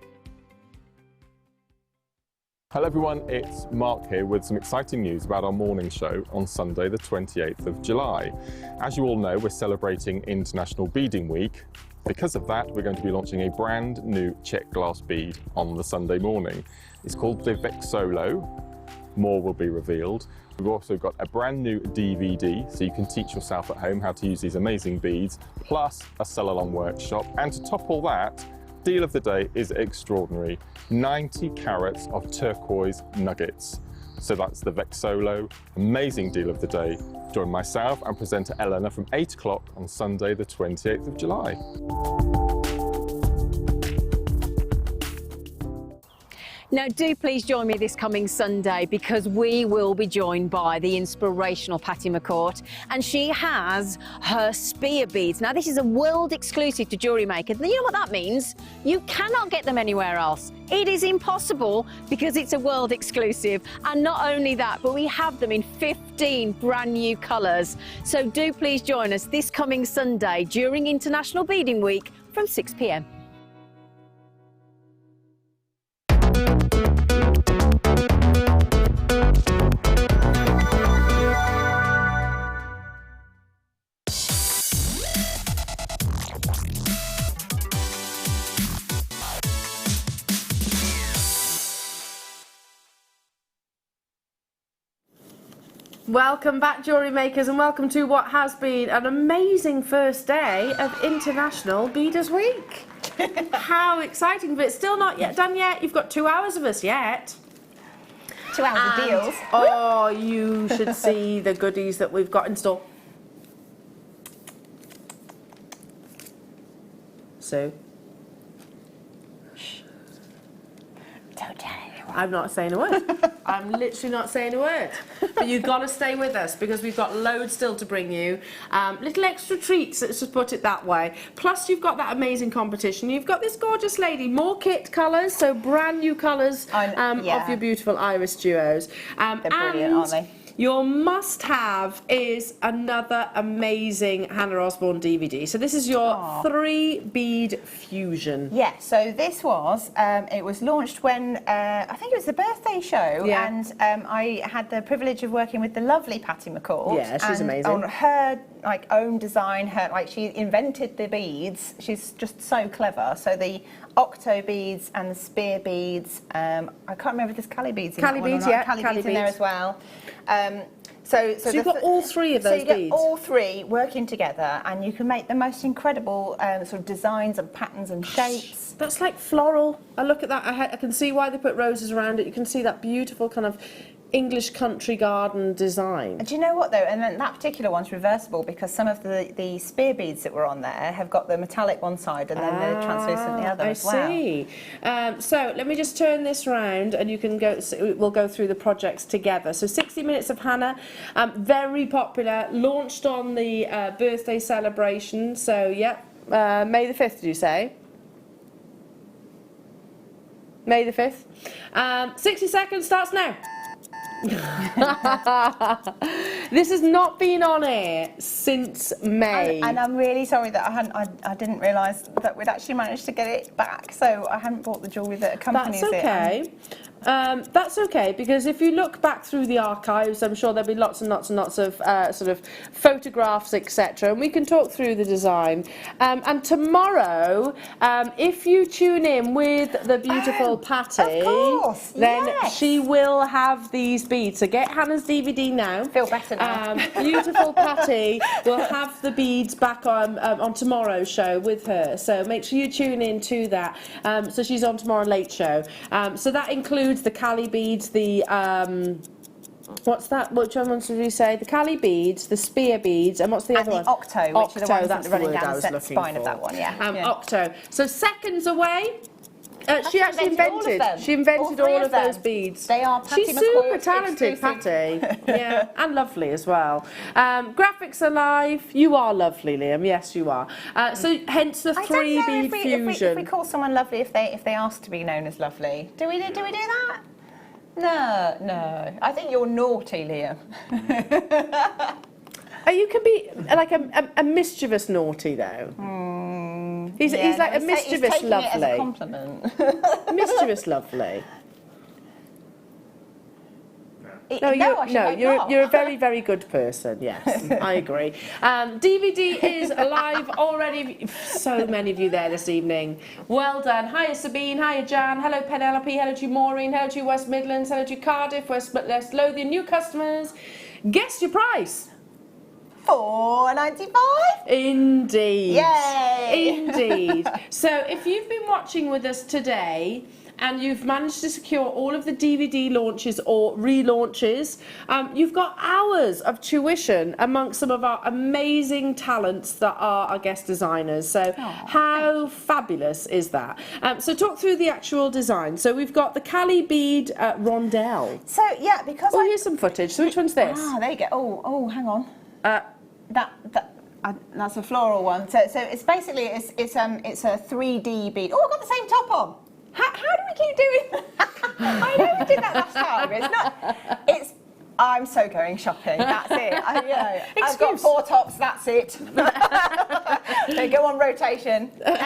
Hello everyone, it's Mark here with some exciting news about our morning show on Sunday the 28th of July. As you all know, we're celebrating International Beading Week. Because of that, we're going to be launching a brand new check glass bead on the Sunday morning. It's called the Vexolo. More will be revealed. We've also got a brand new DVD, so you can teach yourself at home how to use these amazing beads, plus a sell-along workshop. And to top all that, deal of the day is extraordinary. 90 carats of turquoise nuggets. So that's the Vexolo, amazing deal of the day. Join myself and presenter Eleanor from 8 o'clock on Sunday the 28th of July. Now, do please join me this coming Sunday because we will be joined by the inspirational Patty McCourt, and she has her spear beads. Now, this is a world exclusive to Jewellery Maker. You know what that means? You cannot get them anywhere else. It is impossible because it's a world exclusive. And not only that, but we have them in 15 brand new colours. So do please join us this coming Sunday during International Beading Week from 6 p.m. Welcome back, Jewellery Makers, and welcome to what has been an amazing first day of International Beaders Week. How exciting, but it's still not yet done yet. You've got 2 hours of us yet. 2 hours of deals. Oh, you should see the goodies that we've got in store. So, Don't tell anyone. I'm not saying a word. I'm literally not saying a word. But you've got to stay with us because we've got loads still to bring you. Little extra treats, let's just put it that way. Plus, you've got that amazing competition. You've got this gorgeous lady, more kit colours, so brand new colours of your beautiful iris duos. They're brilliant, aren't they? Your must-have is another amazing Hannah Osborne DVD. So this is your 3-bead fusion. Yeah, so this was, it was launched when, I think it was the birthday show, and I had the privilege of working with the lovely Patty McCourt. Yeah, she's amazing. On her own design, she invented the beads. She's just so clever. So the octo beads and the spear beads. I can't remember if there's Cali beads in Cali that one or beads, not. yeah, Cali Cali beads in there beads. as well. So you've got all 3 of those beads. So you beads. get all 3 working together, and you can make the most incredible sort of designs and patterns and shapes. That's like floral. I look at that. I can see why they put roses around it. You can see that beautiful kind of English country garden design. Do you know what though? And then that particular one's reversible because some of the spear beads that were on there have got the metallic one side and then the translucent the other as well. I see. So let me just turn this round and you can go. We'll go through the projects together. So 60 Minutes of Hannah, very popular. Launched on the birthday celebration. So yep, May the 5th. Did you say? May the 5th. 60 seconds starts now. This has not been on air since May. And I'm really sorry that I didn't realise that we'd actually managed to get it back, so I hadn't bought the jewellery that accompanies That's okay. it. That's okay, because if you look back through the archives, I'm sure there'll be lots and lots and lots of sort of photographs, etc. And we can talk through the design. And tomorrow, if you tune in with the beautiful Patty, of course, then yes. she will have these beads. So get Hannah's DVD now. Feel better now. Beautiful Patty will have the beads back on tomorrow's show with her. So make sure you tune in to that. So she's on tomorrow late show. So that includes the Cali beads, the what's that? Which one did you say? The Cali beads, the spear beads, and what's the other one? And the octo, which are the ones that's that are running the word down I was the looking spine for. of that one. Yeah. Octo. So seconds away. She actually invented all of invented. them. She invented All 3 all of of those them. beads. They are Patty She's super McCourt talented, exclusive. Patty. Yeah, and lovely as well. Graphics are live. You are lovely, Liam. Yes, you are. So hence the 3-bead fusion. If we call someone lovely, if they ask to be known as lovely, do we do that? No. I think you're naughty, Liam. You can be like a mischievous naughty, though. He's like a mischievous he's taking lovely. It as a compliment. Mischievous lovely. No, you're a very, very good person. Yes, I agree. DVD is live already. So many of you there this evening. Well done. Hiya Sabine. Hiya Jan. Hello Penelope. Hello to you Maureen. Hello to you West Midlands. Hello to you Cardiff. West Lothian. New customers. Guess your price. $4.95. Indeed. Yay! Indeed. So if you've been watching with us today, and you've managed to secure all of the DVD launches or relaunches. You've got hours of tuition amongst some of our amazing talents that are our guest designers. So how fabulous is that? So talk through the actual design. So we've got the Cali bead rondelle. So yeah, because here's some footage. So which one's this? Ah, there you go. Oh, hang on. That's a floral one. So it's basically it's a 3D bead. Oh, I've got the same top on. How do we keep doing that? I know we did that last time. It's not. I'm so going shopping. That's it. I've got 4 tops. That's it. They go on rotation. Look.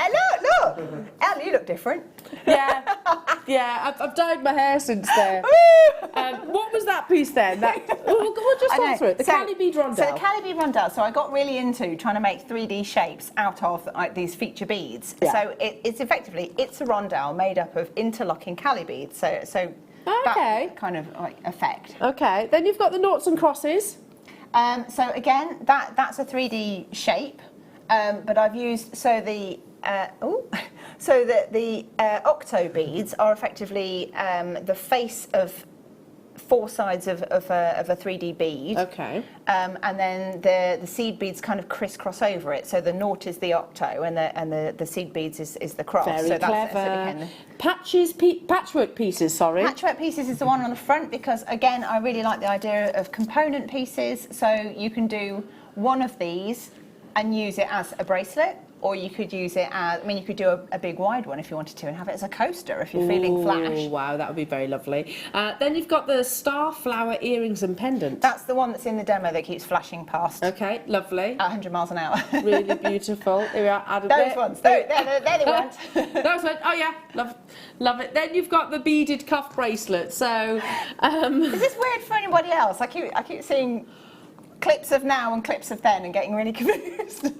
Elle, you look different. Yeah. I've dyed my hair since then. What was that piece then? We'll just talk through it. The Cali bead rondelle. So the Cali bead rondelle. So I got really into trying to make 3D shapes out of these feature beads. Yeah. So it's effectively a rondelle made up of interlocking Cali beads. So that kind of effect. Okay. Then you've got the noughts and crosses. So again, that's a 3D shape, but I've used the octo beads are effectively the face of 4 sides of a 3D bead. Okay. And then the seed beads kind of crisscross over it. So the nought is the octo, and the seed beads is the cross. Very so clever. Patchwork pieces, sorry. Patchwork pieces is the one on the front because, again, I really like the idea of component pieces. So you can do one of these and use it as a bracelet, or you could use it as, you could do a big wide one if you wanted to and have it as a coaster if you're feeling flash. Wow, that would be very lovely. Then you've got the starflower earrings and pendant. That's the one that's in the demo that keeps flashing past. Okay, lovely. At 100 miles an hour. Really beautiful. Here we are, added Those ones. There they went. Those ones. Oh yeah, love it. Then you've got the beaded cuff bracelet. So, is this weird for anybody else? I keep seeing clips of now and clips of then and getting really confused. Do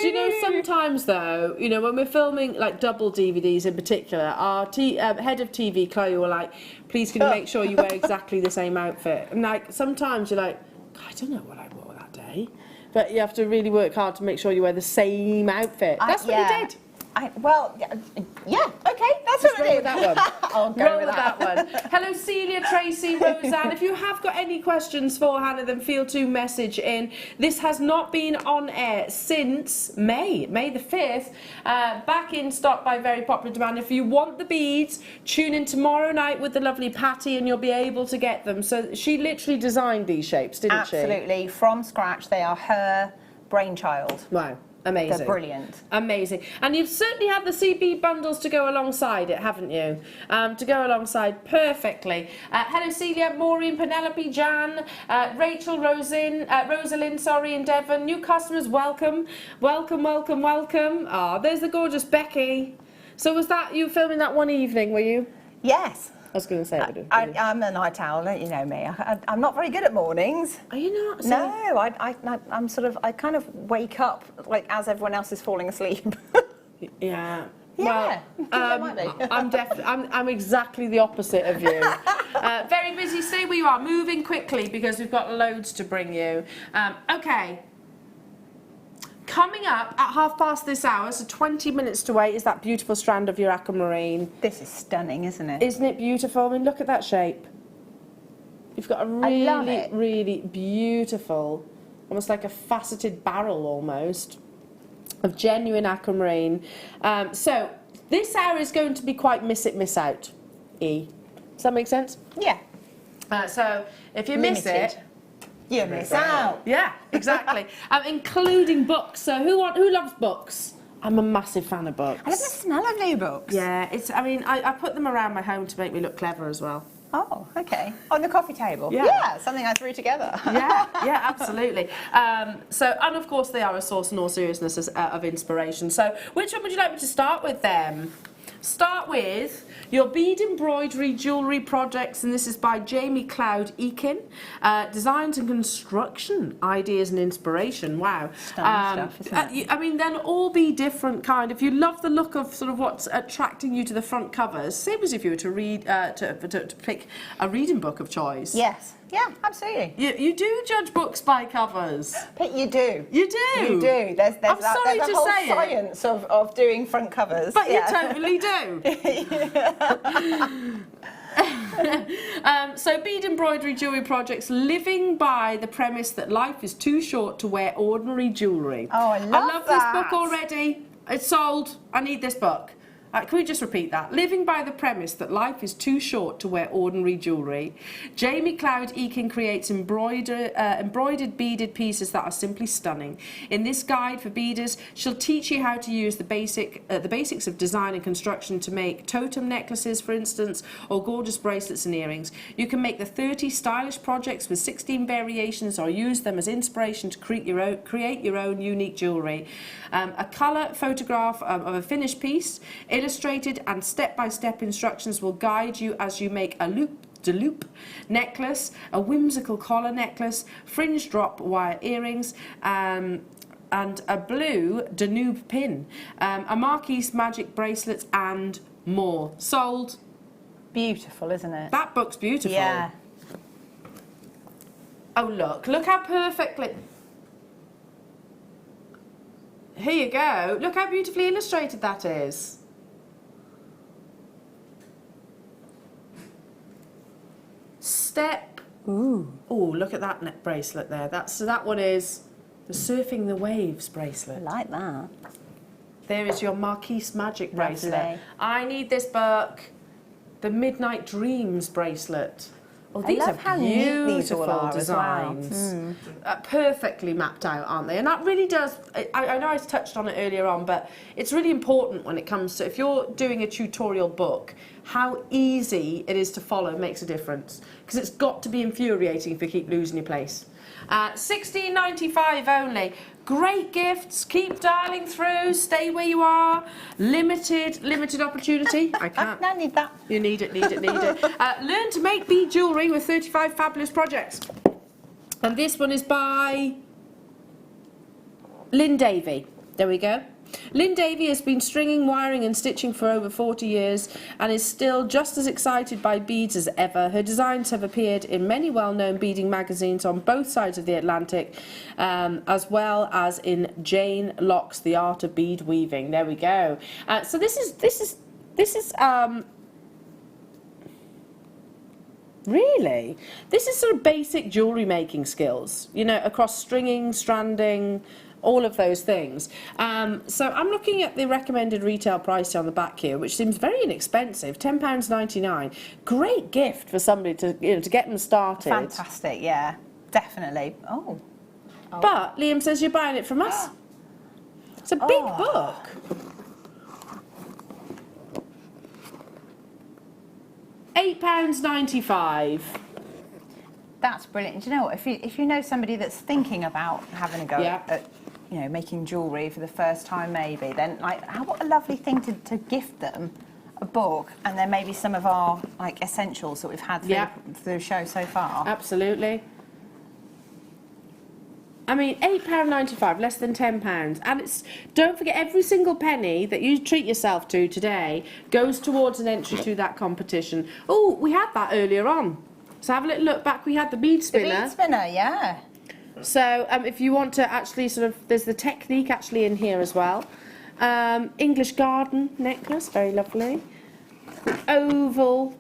you know sometimes though, when we're filming like double DVDs in particular, our head of TV, Chloe, were like, please can you make sure you wear exactly the same outfit? And like sometimes you're like, I don't know what I wore that day. But you have to really work hard to make sure you wear the same outfit. That's what you did. Okay, that's what I did. With that one. I'll go with that one. Hello, Celia, Tracy, Roseanne. If you have got any questions for Hannah, then feel to message in. This has not been on air since May the 5th. Back in stock by very popular demand. If you want the beads, tune in tomorrow night with the lovely Patty and you'll be able to get them. So she literally designed these shapes, didn't she? Absolutely, from scratch. They are her brainchild. Wow. Amazing. They're brilliant. Amazing. And you've certainly had the CB bundles to go alongside it, haven't you? To go alongside perfectly. Hello, Celia, Maureen, Penelope, Jan, Rachel, Rosalind, and Devon. New customers, welcome. Welcome. Ah, there's the gorgeous Becky. So was that, you filming that one evening, were you? Yes. I was going to say. I'm a night owl, don't you know me? I'm not very good at mornings. Are you not? No, I kind of wake up like as everyone else is falling asleep. Yeah. Yeah, well, might be. I'm exactly the opposite of you. Very busy. Stay where you are. Moving quickly because we've got loads to bring you. Okay. Coming up at 1:30 this hour, so 20 minutes to wait, is that beautiful strand of your aquamarine. This is stunning, isn't it? Isn't it beautiful? I mean, look at that shape. You've got a really beautiful, almost like a faceted barrel almost, of genuine aquamarine. So this hour is going to be quite miss it, miss out. Does that make sense? Yeah. So if you miss it, you miss out. Yeah, exactly. Including books. So who loves books? I'm a massive fan of books. I love the smell of new books. Yeah, I put them around my home to make me look clever as well. Oh, okay. On the coffee table. Yeah, something I threw together. yeah, absolutely. And of course they are a source in all seriousness of inspiration. So which one would you like me to start with then? Start with Your bead embroidery jewellery projects, and this is by Jamie Cloud Eakin. Designs and construction, ideas and inspiration. Wow. Stunning stuff, isn't it? I mean, they'll all be different kind. If you love the look of sort of what's attracting you to the front covers, same as if you were to read, to pick a reading book of choice. Yes. Yeah, absolutely. You do judge books by covers. But you do. You do. You do. There's I'm that, sorry there's a to whole say science of doing front covers. But you totally do. So bead embroidery jewellery projects, living by the premise that life is too short to wear ordinary jewellery. Oh, I love this book already. It's sold. I need this book. Can we just repeat that? Living by the premise that life is too short to wear ordinary jewellery. Jamie Cloud Eakin creates embroidered beaded pieces that are simply stunning. In this guide for beaders, she'll teach you how to use the basics of design and construction to make totem necklaces, for instance, or gorgeous bracelets and earrings. You can make the 30 stylish projects with 16 variations or use them as inspiration to create your own unique jewellery. A colour photograph of a finished piece, illustrated and step-by-step instructions will guide you as you make a loop-de-loop necklace, a whimsical collar necklace, fringe drop wire earrings, and a blue Danube pin, a Marquise magic bracelet, and more. Sold. Beautiful, isn't it? That book's beautiful. Yeah. Oh, look how perfectly... Here you go. Look how beautifully illustrated that is. Step. Ooh. Oh, look at that neck bracelet there. That one is the Surfing the Waves bracelet. I like that. There is your Marquise magic bracelet. Lovely. I need this book. The Midnight Dreams bracelet. Oh, these love are how neat these all beautiful are as well. designs. Perfectly mapped out, aren't they? And that really does, I know I touched on it earlier on, but it's really important when it comes to, if you're doing a tutorial book, how easy it is to follow makes a difference. Because it's got to be infuriating if you keep losing your place. $16.95 only. Great gifts. Keep dialing through. Stay where you are. Limited opportunity. I can't. I need that. You need it. Learn to make bead jewellery with 35 fabulous projects. And this one is by Lynn Davey. There we go. Lynn Davey has been stringing, wiring and stitching for over 40 years and is still just as excited by beads as ever. Her designs have appeared in many well-known beading magazines on both sides of the Atlantic, as well as in Jane Locke's The Art of Bead Weaving. There we go. So this is really, this is sort of basic jewellery making skills, you know, across stringing, stranding, all of those things. So I'm looking at the recommended retail price on the back here, which seems very inexpensive, £10.99. Great gift for somebody to, you know, to get them started. Fantastic, yeah, definitely. Oh. But Liam says you're buying it from us. It's a big book. £8.95. That's brilliant. Do you know what? If you know somebody that's thinking about having a go at, you know, making jewellery for the first time, maybe, then like, what a lovely thing to gift them a book, and then maybe some of our like essentials that we've had through the show so far. Absolutely. I mean, £8.95, less than £10, and it's, don't forget, every single penny that you treat yourself to today goes towards an entry to that competition. Oh, we had that earlier on. So have a little look back. We had the bead spinner. The bead spinner, yeah. So if you want to actually sort of, there's the technique actually in here as well. English garden necklace, very lovely. Oval.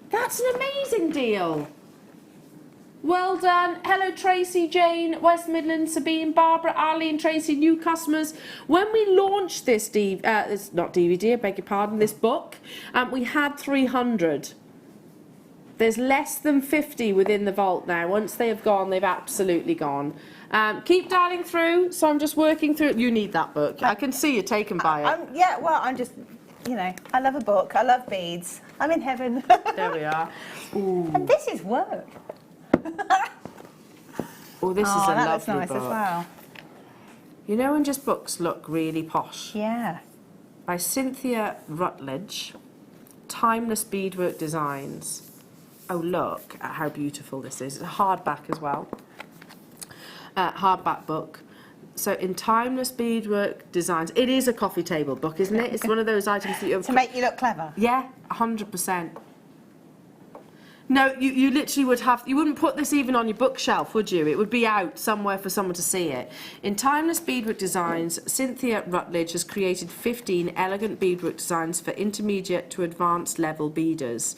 That's an amazing deal. Well done. Hello, Tracy, Jane, West Midlands, Sabine, Barbara, Arlene, Tracy, new customers. When we launched this, it's not DVD, I beg your pardon, this book, we had 300. There's less than 50 within the vault now. Once they have gone, they've absolutely gone. Keep dialing through, so I'm just working through. You need that book. I can see you're taken by it. Yeah, well, I'm just, you know, I love a book. I love beads. I'm in heaven. There we are. Ooh. And this is work. Oh, this is a that lovely looks nice book. as well. You know when just books look really posh? Yeah. By Cynthia Rutledge. Timeless Beadwork Designs. Oh, look at how beautiful this is. It's a hardback as well. Hardback book. So in Timeless Beadwork Designs, it is a coffee table book, isn't it? It's one of those items that you... To make you look clever? Yeah, 100%. No, you literally would have... You wouldn't put this even on your bookshelf, would you? It would be out somewhere for someone to see it. In Timeless Beadwork Designs, Cynthia Rutledge has created 15 elegant beadwork designs for intermediate to advanced level beaders.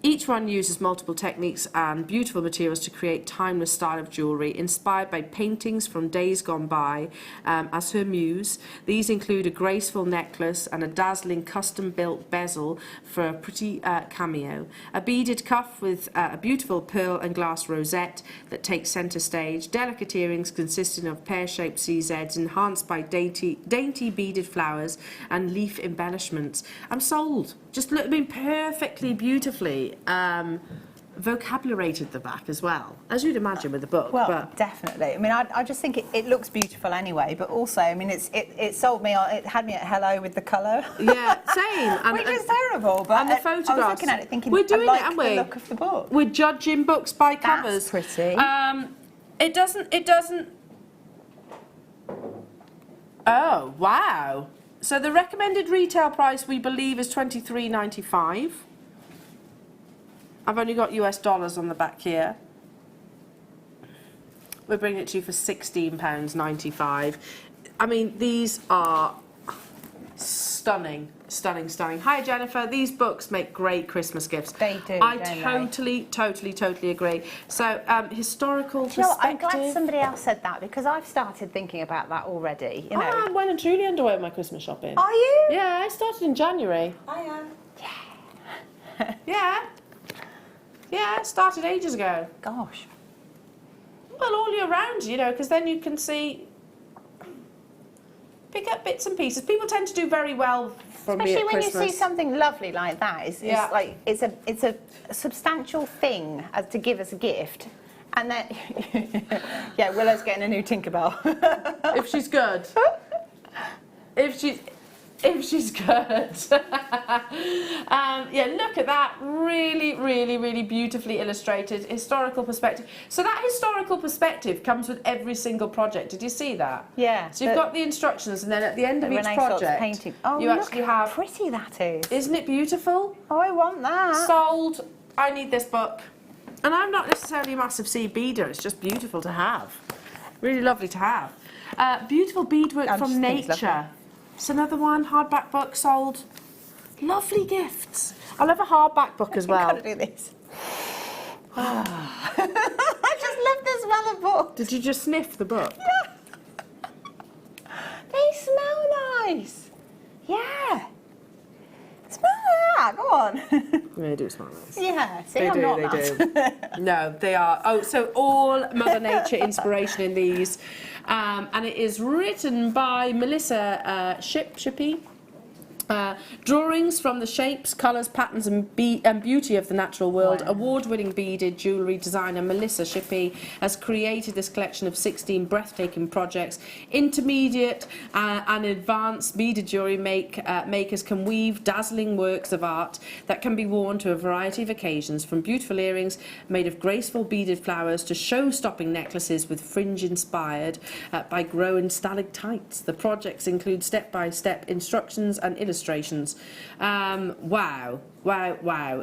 Each one uses multiple techniques and beautiful materials to create timeless style of jewellery, inspired by paintings from days gone by as her muse. These include a graceful necklace and a dazzling custom-built bezel for a pretty cameo, a beaded cuff with a beautiful pearl and glass rosette that takes centre stage, delicate earrings consisting of pear-shaped CZs enhanced by dainty beaded flowers and leaf embellishments. I'm sold. Just look, I mean, perfectly, beautifully vocabulated the back as well, as you'd imagine with the book. Well, definitely. I mean, I just think it looks beautiful anyway, but also, I mean, it sold me on, it had me at hello with the colour. Yeah, same. And, which is terrible, but and the photographs. I was looking at it thinking, we're doing I like it, aren't we? the look of the book. We're judging books by covers. That's pretty. It doesn't. Oh, wow. So the recommended retail price, we believe, is $23.95. I've only got US dollars on the back here. We're bringing it to you for £16.95. I mean, these are stunning, stunning, stunning. Hi, Jennifer. These books make great Christmas gifts. They do, I don't they? totally agree. So, historical Do you know what, I'm perspective. glad somebody else said that, because I've started thinking about that already. You know. I'm well and truly underway with my Christmas shopping. Are you? Yeah, I started in January. I am. Yeah. Yeah, it started ages ago. Gosh. Well, all year round, you know, because then you can pick up bits and pieces. People tend to do very well from me Especially at when Christmas. you see something lovely like that. It's like it's a substantial thing as to give as a gift. And then, yeah, Willow's getting a new Tinkerbell. If she's good. If she's good. Yeah, look at that. Really beautifully illustrated historical perspective. So that historical perspective comes with every single project. Did you see that? Yeah. So you've got the instructions, and then at the end of each project, painting. Oh, you look actually how have... pretty that is. Isn't it beautiful? Oh, I want that. Sold. I need this book. And I'm not necessarily a massive seed beader. It's just beautiful to have. Really lovely to have. Beautiful beadwork from nature. It's another one, hardback book, sold. Lovely gifts. I love a hardback book as well. I've got to do this. I just love the smell of books. Did you just sniff the book? Yeah. They smell nice. Yeah. Smell that. Go on. They do smell nice. Yeah. See, They I'm do, not they that. do. No, they are. Oh, so all Mother Nature inspiration in these. And it is written by Melissa Shippey. Drawings from the shapes, colours, patterns and beauty of the natural world. Wow. Award-winning beaded jewellery designer Melissa Shippey has created this collection of 16 breathtaking projects. Intermediate and advanced beaded jewellery makers can weave dazzling works of art that can be worn to a variety of occasions, from beautiful earrings made of graceful beaded flowers to show-stopping necklaces with fringe inspired by growing stalactites. The projects include step-by-step instructions and illustrations. Wow.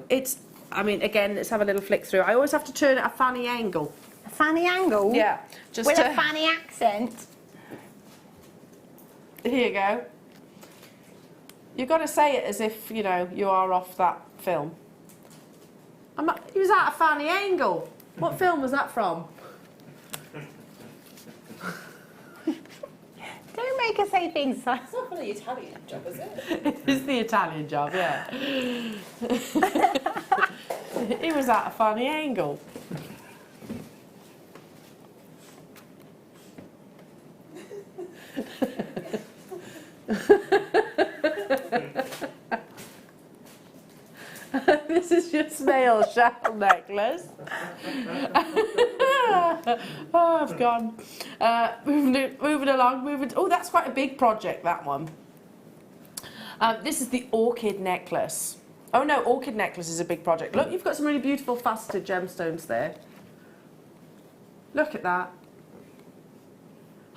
It's, I mean, again, let's have a little flick through. I always have to turn at a fanny angle. A fanny angle? Yeah. Just with a fanny accent. Here you go. You've got to say it as if, you know, you are off that film. He was at a fanny angle. What film was that from? Don't make her say things like... It's not for the Italian job, is it? It is the Italian job, yeah. He was at a funny angle. This is your snail shell necklace. Oh, I've gone. Moving along. Oh, that's quite a big project, that one. This is the orchid necklace. Oh no, orchid necklace is a big project. Look, you've got some really beautiful faceted gemstones there. Look at that.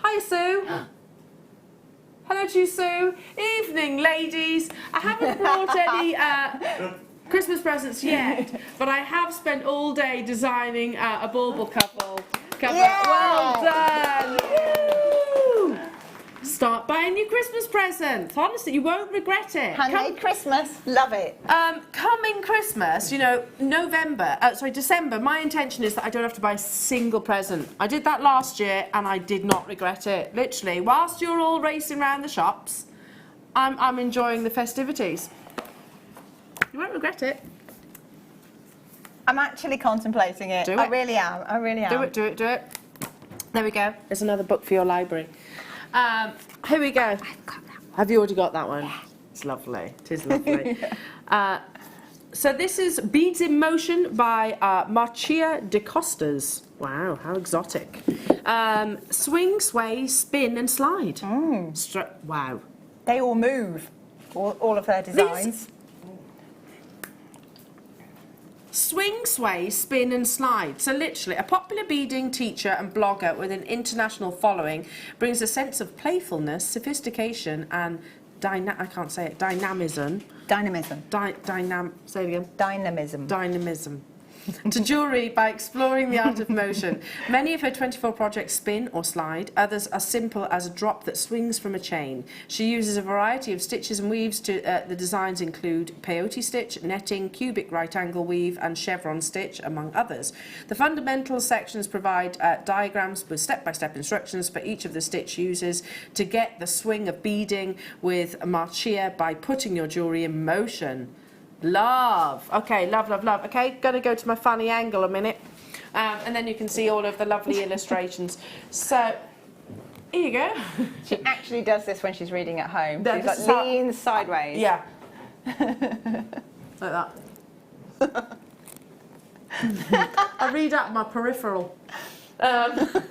Hiya, Sue. Hello to you, Sue. Evening, ladies. I haven't brought any Christmas presents yet, but I have spent all day designing a bauble cover. Yeah. Well done. Woo. Start buying your Christmas presents. Honestly, you won't regret it. Handmade Christmas, love it. Coming Christmas, you know, December, my intention is that I don't have to buy a single present. I did that last year and I did not regret it. Literally, whilst you're all racing around the shops, I'm enjoying the festivities. You won't regret it. I'm actually contemplating it. Do it. I really am. I really am. Do it, do it, do it. There we go. There's another book for your library. Here we go. I've got that one. Have you already got that one? Yeah. It's lovely. It is lovely. So this is Beads in Motion by Marcia de Costas. Wow, how exotic. Swing, sway, spin and slide. Wow. They all move, all of their designs. Swing, sway, spin and slide. So literally, a popular beading teacher and blogger with an international following brings a sense of playfulness, sophistication and dynamism. Say it again. Dynamism. To jewellery by exploring the art of motion. Many of her 24 projects spin or slide, others are simple as a drop that swings from a chain. She uses a variety of stitches and weaves. The designs include peyote stitch, netting, cubic right angle weave and chevron stitch, among others. The fundamental sections provide diagrams with step-by-step instructions for each of the stitch uses to get the swing of beading with Marcia by putting your jewellery in motion. Love. Okay, love, love, love. Okay, gonna go to my funny angle a minute. And then you can see all of the lovely illustrations. So, here you go. She actually does this when she's reading at home. She's like leans sideways. Yeah. Like that. I read out my peripheral. So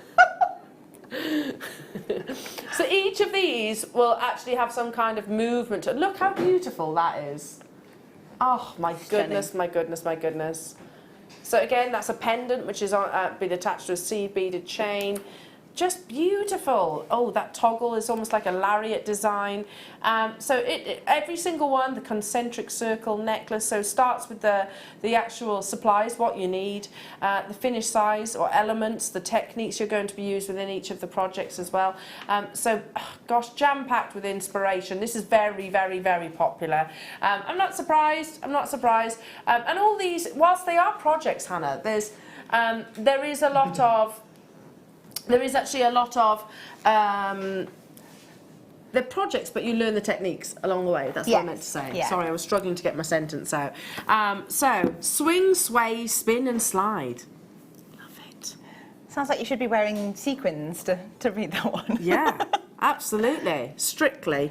each of these will actually have some kind of movement. Look how beautiful that is. Oh my goodness, my goodness, my goodness. So again, that's a pendant which is been attached to a seed beaded chain. Just beautiful. Oh, that toggle is almost like a lariat design. So every single one, the concentric circle necklace, so starts with the actual supplies, what you need, the finish size or elements, the techniques you're going to be used within each of the projects as well. Gosh, jam-packed with inspiration. This is very, very, very popular. I'm not surprised. I'm not surprised. And all these, whilst they are projects, Hannah, there is a lot of. There is actually a lot of they're projects, but you learn the techniques along the way. That's what I meant to say. Yeah. Sorry, I was struggling to get my sentence out. So, swing, sway, spin and slide. Love it. Sounds like you should be wearing sequins to read that one. Yeah, absolutely. Strictly.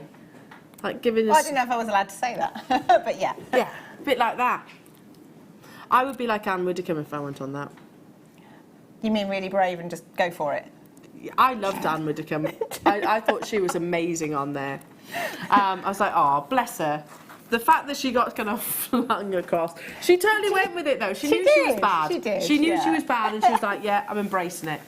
Like giving us... Well, I didn't know if I was allowed to say that, but yeah. Yeah, a bit like that. I would be like Anne Widdecombe if I went on that. You mean really brave and just go for it? I loved Anne Widdecombe. I thought she was amazing on there. I was like, oh, bless her. The fact that she got kind of flung across. She totally went with it, though. She knew she was bad. She did. She knew she was bad, and she was like, yeah, I'm embracing it.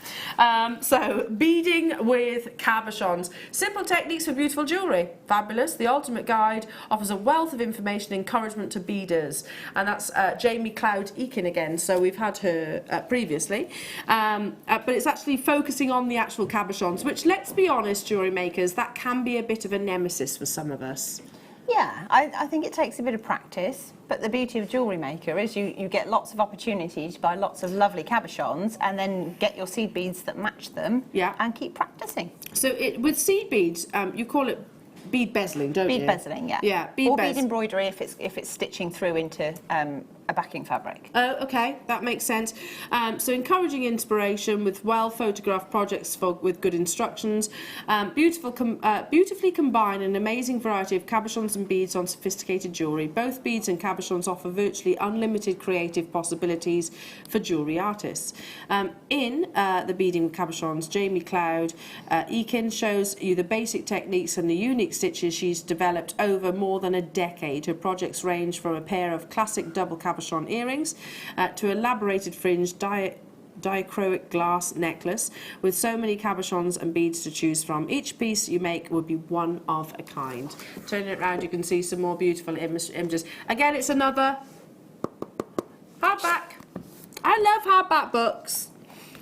So, beading with cabochons. Simple techniques for beautiful jewellery. Fabulous. The Ultimate Guide offers a wealth of information and encouragement to beaders. And that's Jamie Cloud Eakin again. So, we've had her previously. But it's actually focusing on the actual cabochons, which, let's be honest, jewellery makers, that can be a bit of a nemesis for some of us. Yeah, I think it takes a bit of practice, but the beauty of Jewellery Maker is you get lots of opportunities to buy lots of lovely cabochons and then get your seed beads that match them and keep practicing. So with seed beads, you call it bead bezeling, don't you? Bead bezeling, yeah. Yeah, bead embroidery if it's stitching through into a backing fabric. Oh, okay, that makes sense. So encouraging inspiration with well-photographed projects with good instructions. Beautifully combine an amazing variety of cabochons and beads on sophisticated jewellery. Both beads and cabochons offer virtually unlimited creative possibilities for jewellery artists. In the Beading with Cabochons, Jamie Cloud Eakin shows you the basic techniques and the unique stitches she's developed over more than a decade. Her projects range from a pair of classic double cabochon earrings to elaborated fringe diachroic glass necklace with so many cabochons and beads to choose from. Each piece you make would be one of a kind. Turning it around, you can see some more beautiful images. Again, it's another hardback. I love hardback books.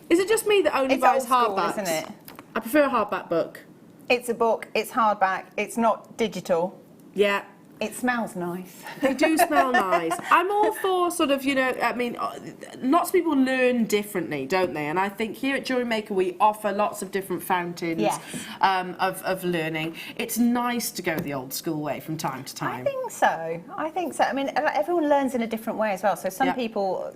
Is it just me that only buys hardbacks? Isn't it? I prefer a hardback book. It's a book, it's hardback, it's not digital. Yeah. It smells nice. They do smell nice. I'm all for sort of, you know, I mean, lots of people learn differently, don't they? And I think here at Jewellery Maker we offer lots of different fountains of learning. It's nice to go the old school way from time to time. I think so. I think so. I mean, everyone learns in a different way as well. So some people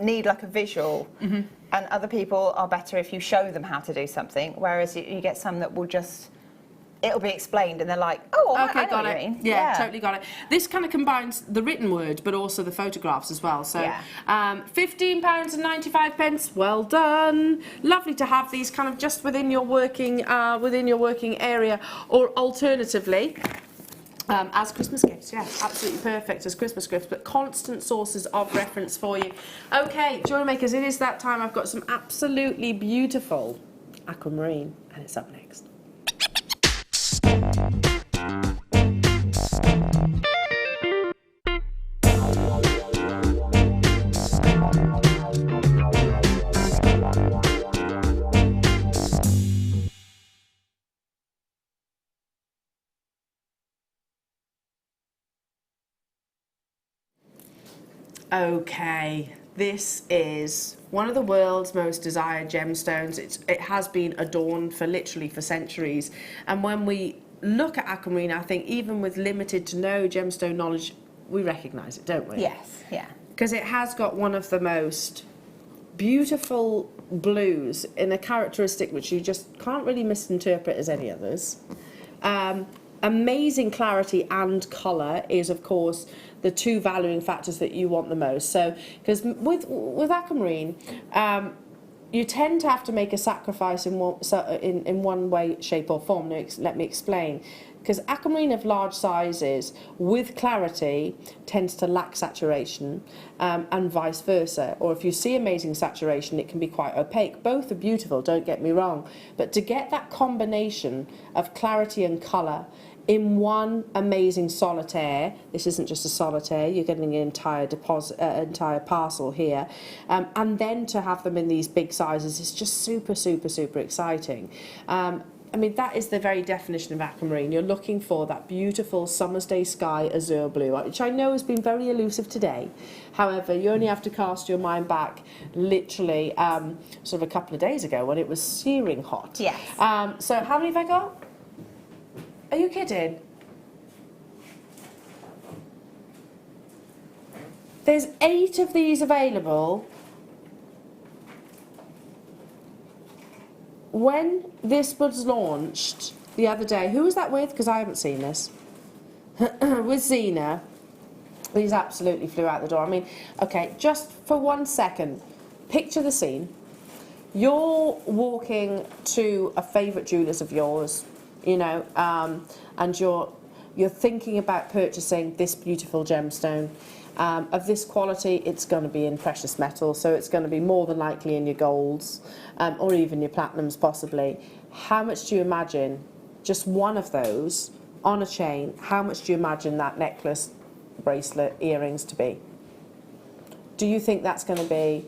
need like a visual, and other people are better if you show them how to do something, whereas you get some that will just... It'll be explained and they're like, oh, okay, I know got what it. you mean. Yeah, totally got it. This kind of combines the written word but also the photographs as well. So £15.95. Well done. Lovely to have these kind of just within your working area, or alternatively as Christmas gifts. Yeah, absolutely perfect as Christmas gifts, but constant sources of reference for you. Okay, Jewellery Makers, it is that time. I've got some absolutely beautiful aquamarine and it's up next. Okay, this is one of the world's most desired gemstones. It has been adorned literally for centuries, and when we look at aquamarine, I think even with limited to no gemstone knowledge, we recognise it, don't we? Yes, yeah. Because it has got one of the most beautiful blues in a characteristic which you just can't really misinterpret as any others. Amazing clarity and colour is, of course, the two valuing factors that you want the most. So, because with aquamarine, you tend to have to make a sacrifice in one way, shape or form. Now, let me explain. Because aquamarine of large sizes with clarity tends to lack saturation, and vice versa. Or if you see amazing saturation, it can be quite opaque. Both are beautiful, don't get me wrong. But to get that combination of clarity and colour in one amazing solitaire, this isn't just a solitaire, you're getting an entire entire parcel here, and then to have them in these big sizes is just super, super, super exciting. I mean, that is the very definition of aquamarine. You're looking for that beautiful summer's day sky azure blue, which I know has been very elusive today. However, you only have to cast your mind back literally sort of a couple of days ago when it was searing hot. Yes. So how many have I got? Are you kidding? There's 8 of these available. When this was launched the other day, who was that with? Because I haven't seen this. With Zena, these absolutely flew out the door. I mean, okay, just for 1 second, picture the scene. You're walking to a favourite jeweller's of yours, you know, and you're thinking about purchasing this beautiful gemstone. Of this quality, it's going to be in precious metal, so it's going to be more than likely in your golds, or even your platinums possibly. How much do you imagine just one of those on a chain? How much do you imagine that necklace, bracelet, earrings to be? Do you think that's going to be?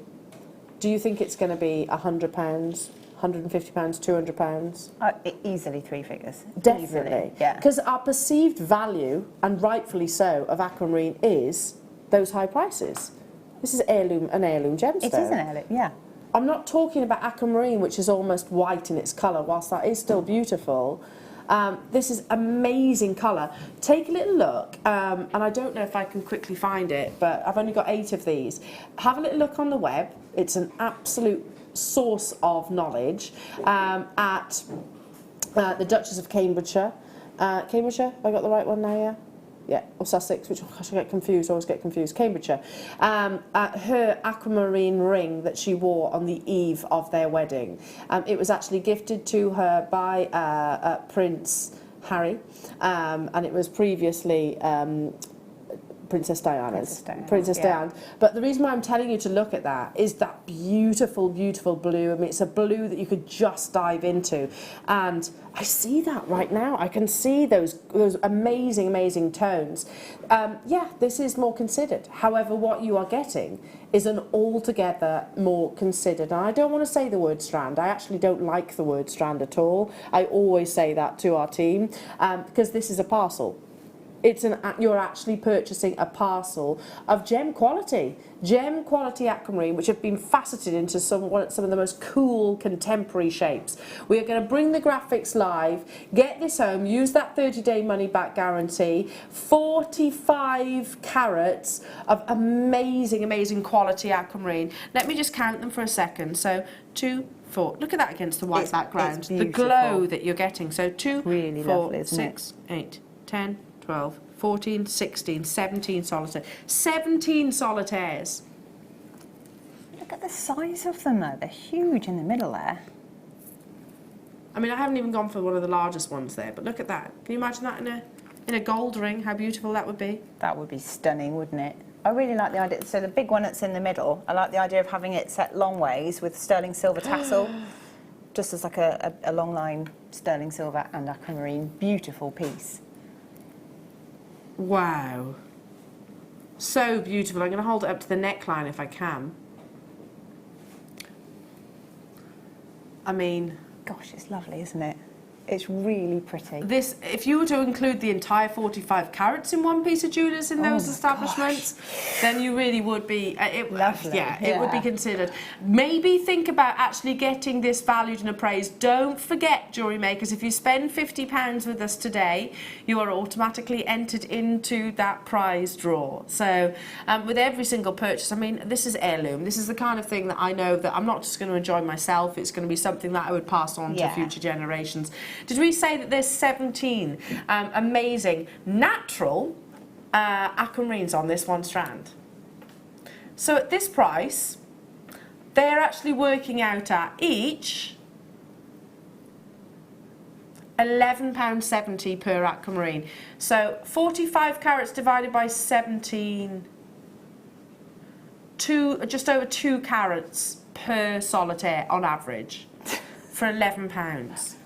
Do you think it's going to be £100, £150, £200? Easily 3 figures. Definitely, easily, yeah. Because our perceived value, and rightfully so, of aquamarine is those high prices. This is an heirloom gemstone. It is an heirloom, yeah. I'm not talking about aquamarine, which is almost white in its colour, whilst that is still beautiful. This is amazing colour. Take a little look, and I don't know if I can quickly find it, but I've only got 8 of these. Have a little look on the web. It's an absolute source of knowledge at the Duchess of Cambridgeshire. Cambridgeshire? Have I got the right one now, yeah? Yeah, or Sussex, which I get confused, always get confused. Cambridgeshire. Her aquamarine ring that she wore on the eve of their wedding. It was actually gifted to her by Prince Harry, and it was previously Princess Diana's. Princess Diana. But the reason why I'm telling you to look at that is that beautiful, beautiful blue. I mean, it's a blue that you could just dive into. And I see that right now. I can see those amazing, amazing tones. Yeah, this is more considered. However, what you are getting is an altogether more considered. And I don't want to say the word strand. I actually don't like the word strand at all. I always say that to our team because this is a parcel. You're actually purchasing a parcel of gem quality aquamarine, which have been faceted into some of the most cool contemporary shapes. We are going to bring the graphics live, get this home, use that 30-day money-back guarantee, 45 carats of amazing, amazing quality aquamarine. Let me just count them for a second. So 2, 4. Look at that against the white background. The glow that you're getting. So 2, really 4, lovely, 6, 8, 10. 12, 14, 16, 17 solitaires. 17 solitaires. Look at the size of them though, they're huge in the middle there. I mean, I haven't even gone for one of the largest ones there, but look at that. Can you imagine that in a gold ring, how beautiful that would be? That would be stunning, wouldn't it? I really like the idea, so the big one that's in the middle, I like the idea of having it set long ways with sterling silver tassel, just as like a long line sterling silver and aquamarine, beautiful piece. Wow. So beautiful. I'm going to hold it up to the neckline if I can. I mean... Gosh, it's lovely, isn't it? It's really pretty. This, if you were to include the entire 45 carats in one piece of jewellers in those establishments, then you really would be... Lovely. Yeah, it would be considered. Maybe think about actually getting this valued and appraised. Don't forget, jewellery makers, if you spend £50 with us today, you are automatically entered into that prize draw. So with every single purchase, I mean, this is heirloom. This is the kind of thing that I know that I'm not just going to enjoy myself. It's going to be something that I would pass on to future generations. Did we say that there's 17 amazing natural aquamarines on this one strand? So at this price, they're actually working out at each £11.70 per aquamarine. So 45 carats divided by 17, just over 2 carats per solitaire on average for £11.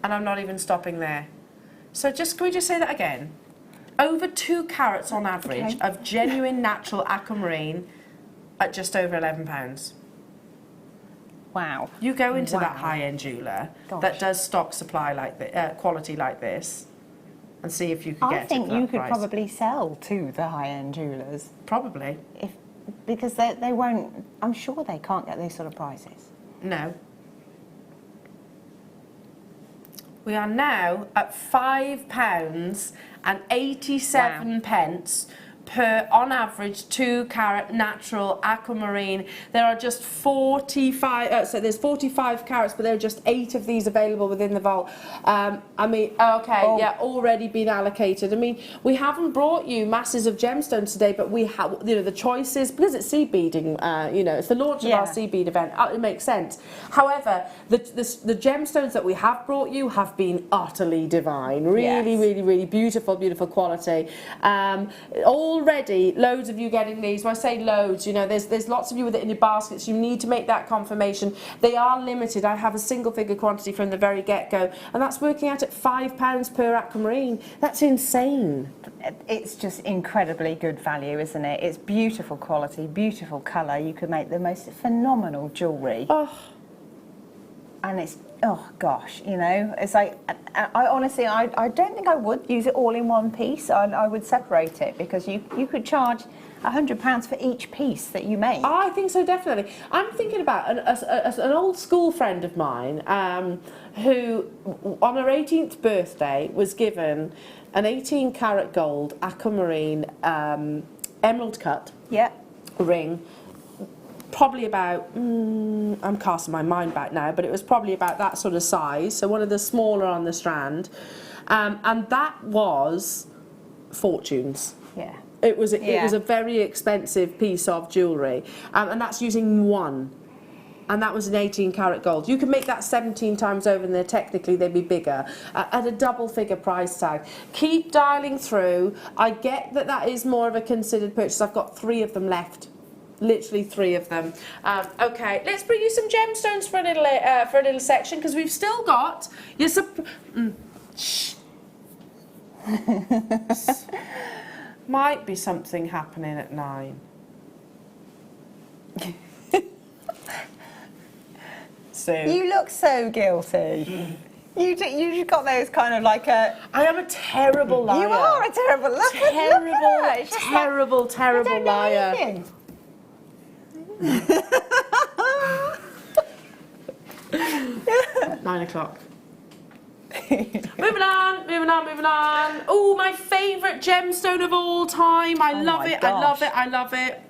And I'm not even stopping there. So can we just say that again? Over 2 carats on average of genuine natural aquamarine at just over £11. Wow. You go into that high-end jeweller that does stock supply like quality like this and see if you can get it for that price. I think you could probably sell to the high-end jewellers. Probably. Because they won't, I'm sure they can't get these sort of prices. No. We are now at £5.87 per, on average, 2 carat natural aquamarine. There are just 45, so there's 45 carats, but there are just 8 of these available within the vault. I mean, already been allocated. I mean, we haven't brought you masses of gemstones today, but we have, the choices, because it's seed beading, it's the launch of our seed bead event, it makes sense. However, the gemstones that we have brought you have been utterly divine, really, really, really beautiful, beautiful quality. Already, loads of you getting these. When I say loads, there's lots of you with it in your baskets. You need to make that confirmation. They are limited. I have a single figure quantity from the very get-go, and that's working out at £5 per aquamarine. That's insane. It's just incredibly good value, isn't it? It's beautiful quality, beautiful colour. You could make the most phenomenal jewellery. Oh. And it's, oh gosh, it's like, I honestly, I don't think I would use it all in one piece. I would separate it, because you could charge £100 for each piece that you make. Oh, I think so, definitely. I'm thinking about an old school friend of mine who, on her 18th birthday, was given an 18 carat gold aquamarine emerald cut ring. Probably about, I'm casting my mind back now, but it was probably about that sort of size, so one of the smaller on the strand, and that was fortunes. Yeah. It was a very expensive piece of jewellery, and that's using one and that was an 18 karat gold. You can make that 17 times over and technically they'd be bigger at a double figure price tag. Keep dialing through. I get that that is more of a considered purchase. I've got 3 of them left. Literally 3 of them. Okay, let's bring you some gemstones for a little section, because we've still got your shh. Might be something happening at 9. So you look so guilty. You've got those kind of like a... I am a terrible liar. You are a terrible liar. Terrible liar. 9 o'clock. Moving on. Oh, my favourite gemstone of all time. I love it.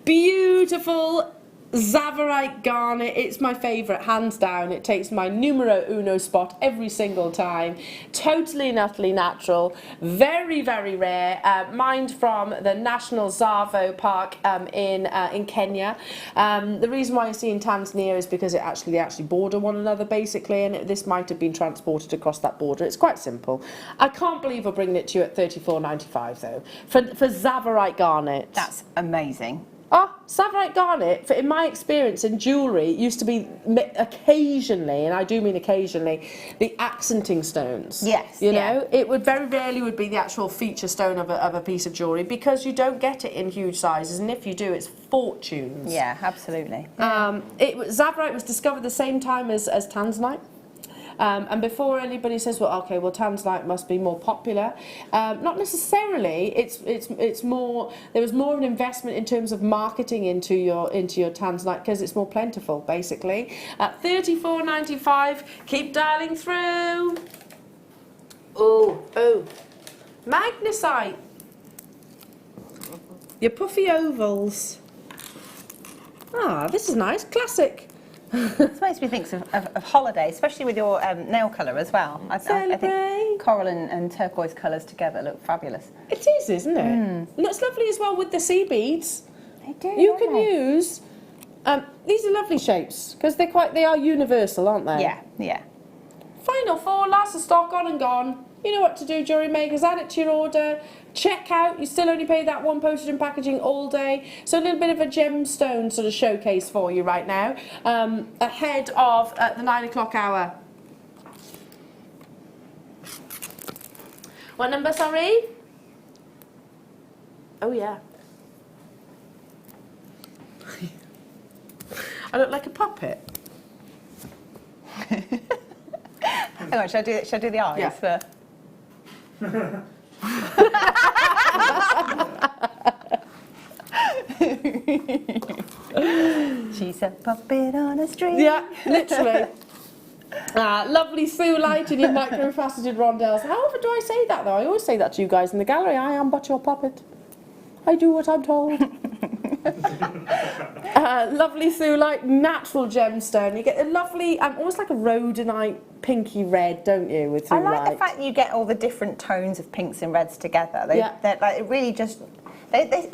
Beautiful Zavarite garnet. It's my favourite, hands down. It takes my numero uno spot every single time. Totally and utterly natural. Very, very rare. Mined from the National Tsavo Park in Kenya. The reason why you see in Tanzania is because they actually border one another, basically, and this might have been transported across that border. It's quite simple. I can't believe we're bringing it to you at $34.95 though for Zavarite garnet. That's amazing. Oh, Zavarite garnet, in my experience in jewellery, used to be occasionally, and I do mean occasionally, the accenting stones. Yes. You know, it would very rarely would be the actual feature stone of a piece of jewellery, because you don't get it in huge sizes, and if you do, it's fortunes. Yeah, absolutely. Zavarite was discovered the same time as tanzanite. And before anybody says, well, okay, well, tanzanite must be more popular, not necessarily. It's more. There was more of an investment in terms of marketing into your tanzanite, because it's more plentiful, basically. At $34.95. Keep dialing through. Oh, magnesite. Your puffy ovals. Ah, this is nice, classic. This makes me think of holiday, especially with your nail colour as well. I think coral and turquoise colours together look fabulous. It is, isn't it? And it's lovely as well with the sea beads. They do. You can use these are lovely shapes, because they are universal, aren't they? Yeah. Final 4, last of stock, on and gone. You know what to do, jewellery makers. Add it to your order. Check out. You still only pay that 1 postage and packaging all day. So a little bit of a gemstone sort of showcase for you right now, ahead of the 9 o'clock hour. What number, sorry? Oh, yeah. I look like a puppet. Hang on, should I do the eyes? Yeah. She's a puppet on a string. Yeah, literally. Lovely through light in your microfaceted rondelles. How often do I say that, though? I always say that to you guys in the gallery. I am but your puppet. I do what I'm told. Lovely through light, natural gemstone. You get a lovely, almost like a rhodonite pinky red, don't you, with through light? I like the fact that you get all the different tones of pinks and reds together. They're like, it really just... I think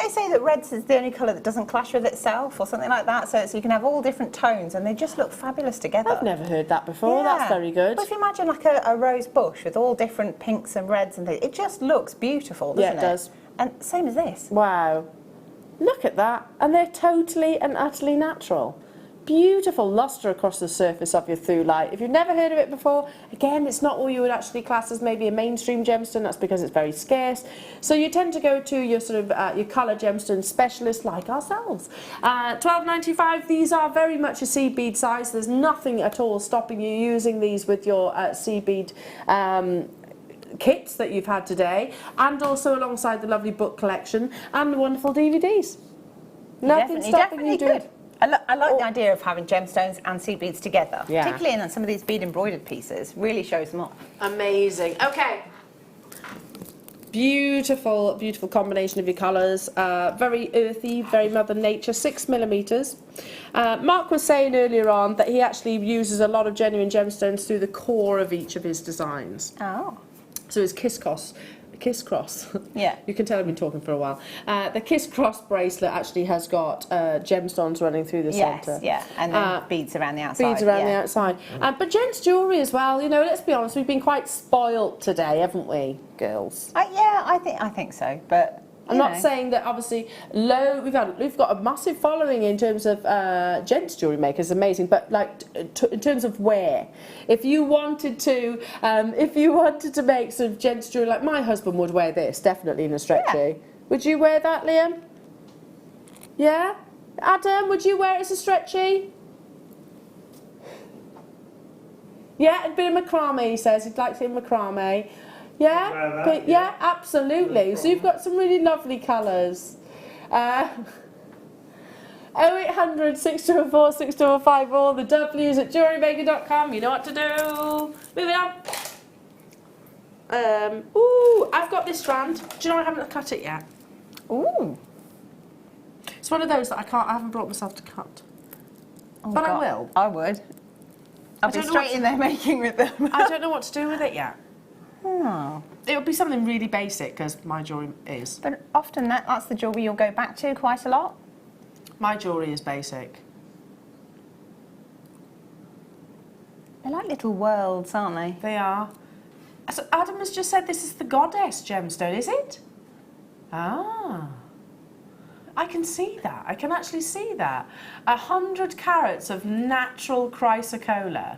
they say that reds is the only colour that doesn't clash with itself or something like that, so you can have all different tones and they just look fabulous together. I've never heard that before. Yeah. That's very good. But if you imagine like a rose bush with all different pinks and reds and things, it just looks beautiful, doesn't it? Yeah, it does. And same as this. Wow. Look at that. And they're totally and utterly natural. Beautiful lustre across the surface of your through light. If you've never heard of it before, again, it's not all you would actually class as maybe a mainstream gemstone. That's because it's very scarce. So you tend to go to your sort of your colour gemstone specialist like ourselves. $12.95. These are very much a seed bead size. There's nothing at all stopping you using these with your seed bead kits that you've had today, and also alongside the lovely book collection and the wonderful DVDs. Nothing stopping you doing. I like the idea of having gemstones and seed beads together, particularly in some of these bead embroidered pieces. Really shows them off. Amazing. Okay. Beautiful, beautiful combination of your colours. Very earthy, very Mother Nature. 6mm. Mark was saying earlier on that he actually uses a lot of genuine gemstones through the core of each of his designs. Oh. So his Kiss Cross. Yeah. You can tell I've been talking for a while. The Kiss Cross bracelet actually has got gemstones running through the centre. Yeah, and then beads around the outside. Beads around the outside. But gents' jewellery as well, you know, let's be honest, we've been quite spoilt today, haven't we, girls? Yeah, I think so, but... I'm not saying that obviously we've got a massive following in terms of gents jewellery makers, amazing, but like in terms of wear, if you wanted to make sort of gents jewellery, like my husband would wear this definitely in a stretchy. Yeah. Would you wear that, Liam? Yeah? Adam, would you wear it as a stretchy? Yeah, a bit of macrame, he says. He'd like it in macrame. Yeah? That, yeah, absolutely. So you've got some really lovely colours. 0800 604 6205, all the W's at JewelleryMaker.com. You know what to do. Moving on. Ooh, I've got this strand. Do you know I haven't cut it yet? Ooh. It's one of those that I haven't brought myself to cut. Oh, but God. I will. I would. I'll be straight in there making with them. I don't know what to do with it yet. Oh. It'll be something really basic, because my jewellery is. But often that's the jewellery you'll go back to quite a lot. My jewellery is basic. They're like little worlds, aren't they? They are. So Adam has just said this is the goddess gemstone, is it? Ah. I can see that. I can actually see that. 100 carats of natural chrysocolla.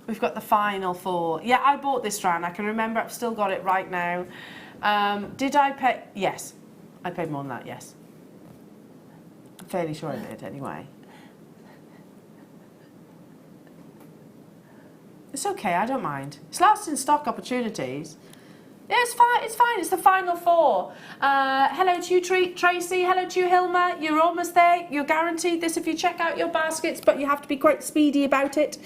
We've got the final 4. Yeah, I bought this strand. I can remember I've still got it right now. Did I pay? Yes. I paid more than that, yes. I'm fairly sure I did anyway. It's okay, I don't mind. It's last in stock opportunities. Yeah, it's fine, it's fine. It's the final 4. Hello to you, Tracy. Hello to you, Hilma. You're almost there. You're guaranteed this if you check out your baskets, but you have to be quite speedy about it.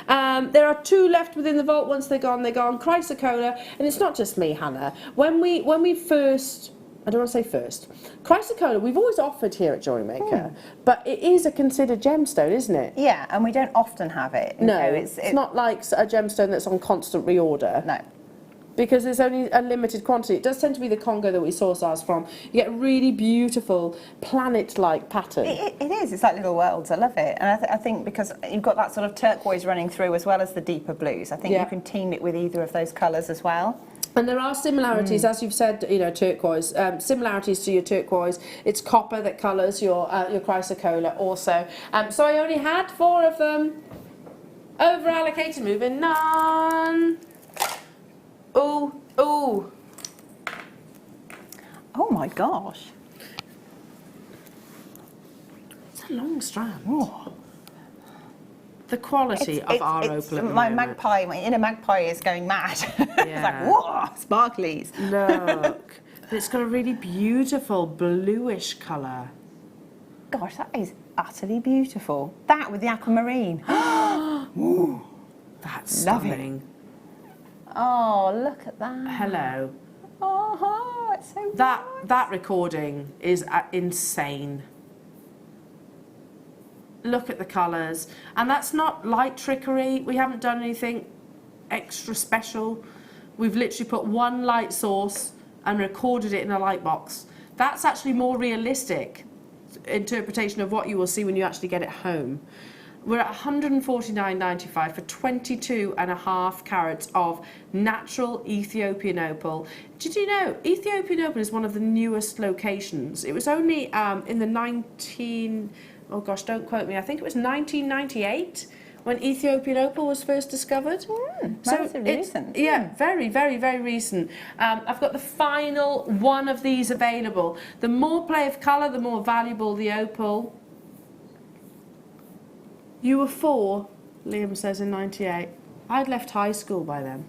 There are 2 left within the vault. Once they're gone, they're gone. Chrysocolla, and it's not just me, Hannah. When we first... I don't want to say first. Chrysocolla, we've always offered here at Jewellery Maker, but it is a considered gemstone, isn't it? Yeah, and we don't often have it. No, it's not like a gemstone that's on constant reorder. No. Because there's only a limited quantity. It does tend to be the Congo that we source ours from. You get a really beautiful planet-like pattern. It is. It's like little worlds. I love it. And I think because you've got that sort of turquoise running through as well as the deeper blues, I think you can team it with either of those colours as well. And there are similarities, as you've said, you know, turquoise, similarities to your turquoise. It's copper that colours your chrysocolla also. So I only had 4 of them. Over allocated, moving on. Ooh, ooh. Oh my gosh. It's a long strand. Oh. The quality of our opal at the my moment. my inner magpie is going mad. It's like, whoa, sparklies. Look. It's got a really beautiful bluish colour. Gosh, that is utterly beautiful. That with the aquamarine. Ooh, that's stunning. Oh, look at that. Hello. Oh, it's so that recording is insane. Look at the colours. And that's not light trickery. We haven't done anything extra special. We've literally put one light source and recorded it in a light box. That's actually more realistic interpretation of what you will see when you actually get it home. We're at $149.95 for 22.5 carats of natural Ethiopian opal. Did you know Ethiopian opal is one of the newest locations? It was only in the oh gosh, don't quote me, I think it was 1998 when Ethiopian opal was first discovered. Relatively recent. Yeah, very, very, very recent. I've got the final 1 of these available. The more play of colour, the more valuable the opal. You were 4, Liam says, in 98. I'd left high school by then.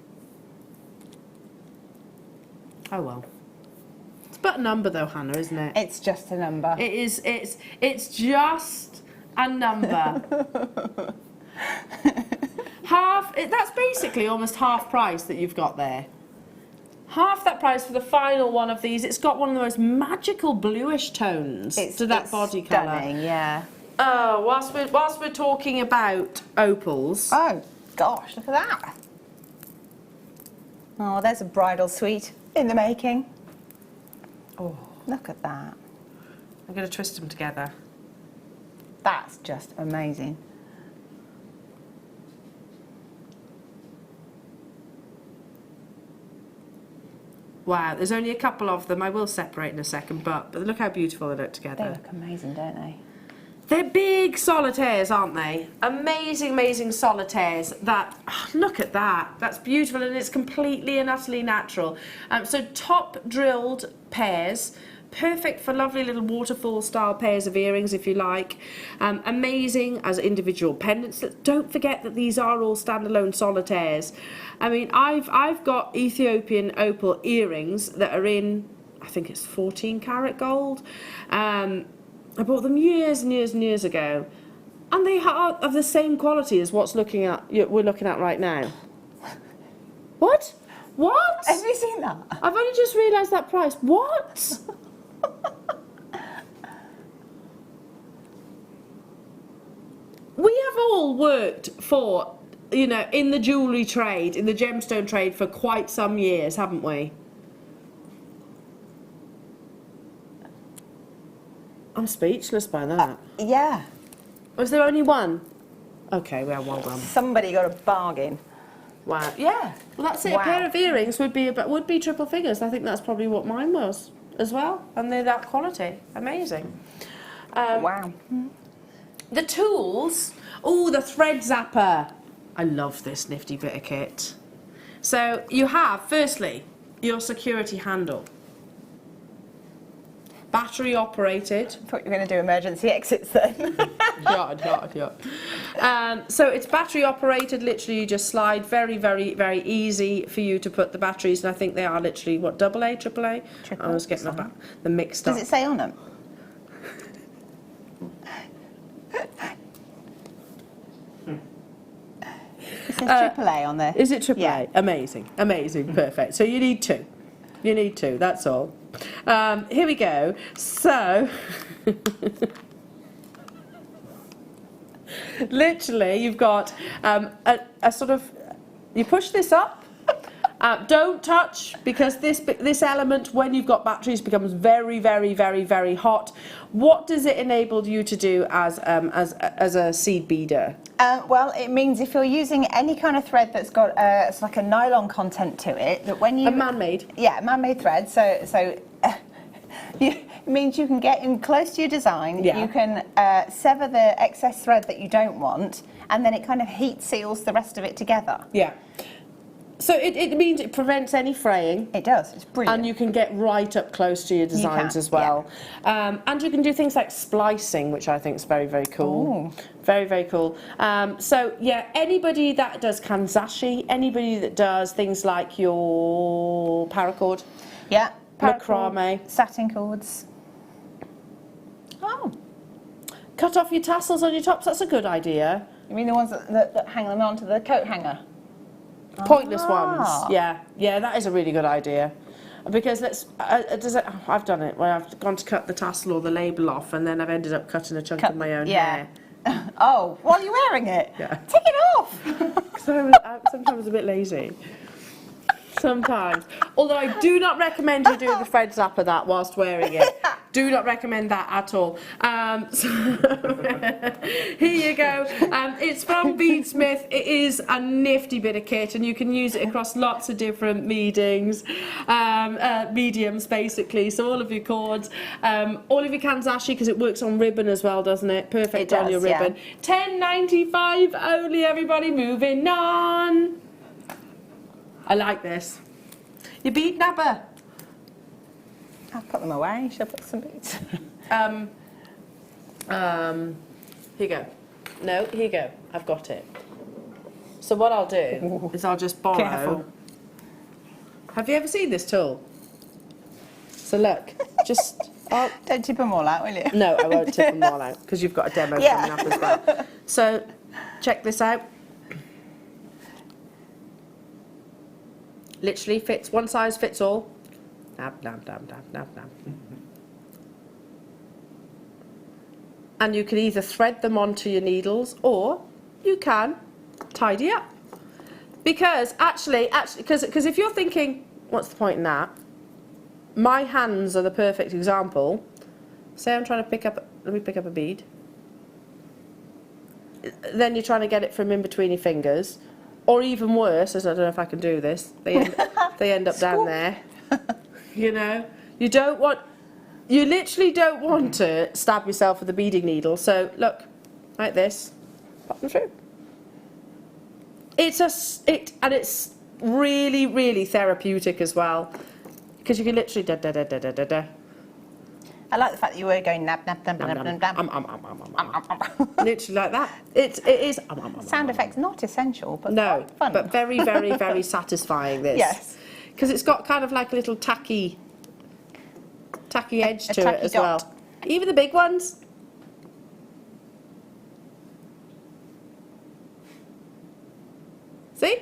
Oh well. It's but a number though, Hannah, isn't it? It's just a number. It is, it's just a number. That's basically almost half price that you've got there. Half that price for the final 1 of these. It's got one of the most magical bluish tones to that body colour. Stunning, yeah. Oh, whilst we're talking about opals. Oh, gosh, look at that. Oh, there's a bridal suite. In the making. Oh, look at that. I'm going to twist them together. That's just amazing. Wow, there's only a couple of them. I will separate in a second, but look how beautiful they look together. They look amazing, don't they? They're big solitaires, aren't they? Amazing, amazing solitaires. That, oh, look at that. That's beautiful, and it's completely and utterly natural. So top drilled pairs, perfect for lovely little waterfall style pairs of earrings if you like. Amazing as individual pendants. Don't forget that these are all standalone solitaires. I mean, I've got Ethiopian opal earrings that are in, I think it's 14 karat gold. I bought them years and years and years ago, and they are of the same quality as we're looking at right now. What? What? Have you seen that? I've only just realised that price. What? We have all worked for, you know, in the jewellery trade, in the gemstone trade for quite some years, haven't we? I'm speechless by that. Yeah. Was there only one? Okay, well done. Somebody got a bargain. Wow. Yeah. Well, that's it. Wow. A pair of earrings would be triple figures. I think that's probably what mine was as well, and they're that quality. Amazing. Wow. The tools. Oh, the thread zapper. I love this nifty bit of kit. So you have, firstly, your security handle. Battery operated. I thought you were going to do emergency exits then. So it's battery operated. Literally, you just slide. Very, very, very easy for you to put the batteries. And I think they are literally what, AA, AAA? I was getting the mixed up. Does it say on them? It says AAA on there. Is it AAA? Yeah. Amazing, amazing, perfect. So you need two. You need two. That's all. Here we go. So, literally, you've got a sort of. You push this up. Don't touch, because this element, when you've got batteries, becomes very, very, very, very hot. What does it enable you to do as a seed beader? Well, it means if you're using any kind of thread that's got it's like a nylon content to it, that when you... A man-made? Yeah, man-made thread. So it means you can get in close to your design, Yeah. you can sever the excess thread that you don't want, and then it kind of heat seals the rest of it together. Yeah. So it means it prevents any fraying. It does. It's brilliant. And you can get right up close to your designs as well. Yeah. And you can do things like splicing, which I think is very, very cool. Ooh. Very, very cool. So, yeah, anybody that does kanzashi, anybody that does things like your paracord, Yeah. macrame, satin cords. Oh. cut off your tassels on your tops, that's a good idea. You mean the ones that hang them onto the coat hanger? Pointless ones, yeah, that is a really good idea. Because I've done it where I've gone to cut the tassel or the label off, and then I've ended up cutting a chunk of my own hair. Oh, while you're wearing it? Yeah. Take it off! So I'm sometimes a bit lazy. Sometimes. Although I do not recommend you do the thread zapper that whilst wearing it. Do not recommend that at all. So here you go. It's from Beadsmith. It is a nifty bit of kit, and you can use it across lots of different mediums, basically. So all of your cords, all of your kanzashi, because it works on ribbon as well, doesn't it? Perfect on your ribbon. Yeah. $10.95 only, everybody. Moving on. I like this. Your bead napper. I'll put them away. Shall I put some beads? Here you go. No, here you go. I've got it. So what I'll do is I'll just borrow. Careful. Have you ever seen this tool? So look, just... Don't tip them all out, will you? No, I won't tip them all out, because you've got a demo coming up as well. So, check this out. Literally fits, one size fits all. Nab, nab, nab, nab, nab, nab. And you can either thread them onto your needles, or you can tidy up. Because actually, because if you're thinking, what's the point in that? my hands are the perfect example. Say I'm trying to pick up, let me pick up a bead. Then you're trying to get it from in between your fingers. Or even worse, as I don't know if I can do this, they end up down there. You know, you literally don't want to stab yourself with a beading needle. So look, like this, pop them through. It's really, really therapeutic as well, because you can literally da. I like the fact that you were going nab, nab, nab, nab, nab, nab. Literally like that. It is. Sound effects not essential, but no, fun. but very, very, very satisfying. This. Yes. Because it's got kind of like a little tacky edge to it as well. Even the big ones. See?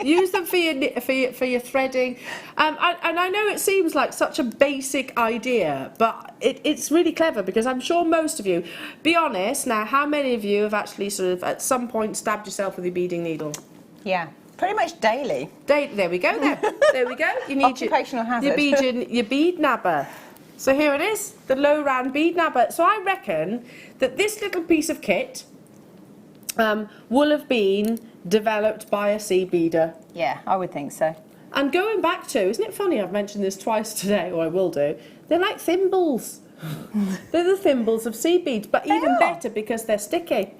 Use them for your threading, and I know it seems like such a basic idea, but it's really clever, because I'm sure most of you, be honest now, how many of you have actually sort of at some point stabbed yourself with your beading needle? Yeah, pretty much daily. There we go. There we go. You need occupational hazard. your bead nabber. So here it is, the low round bead nabber. So I reckon that this little piece of kit will have been developed by a seed beader. Yeah, I would think so. And going back to, isn't it funny, I've mentioned this twice today, or I will do, they're like thimbles. They're the thimbles of seed beads, but even better because they're sticky.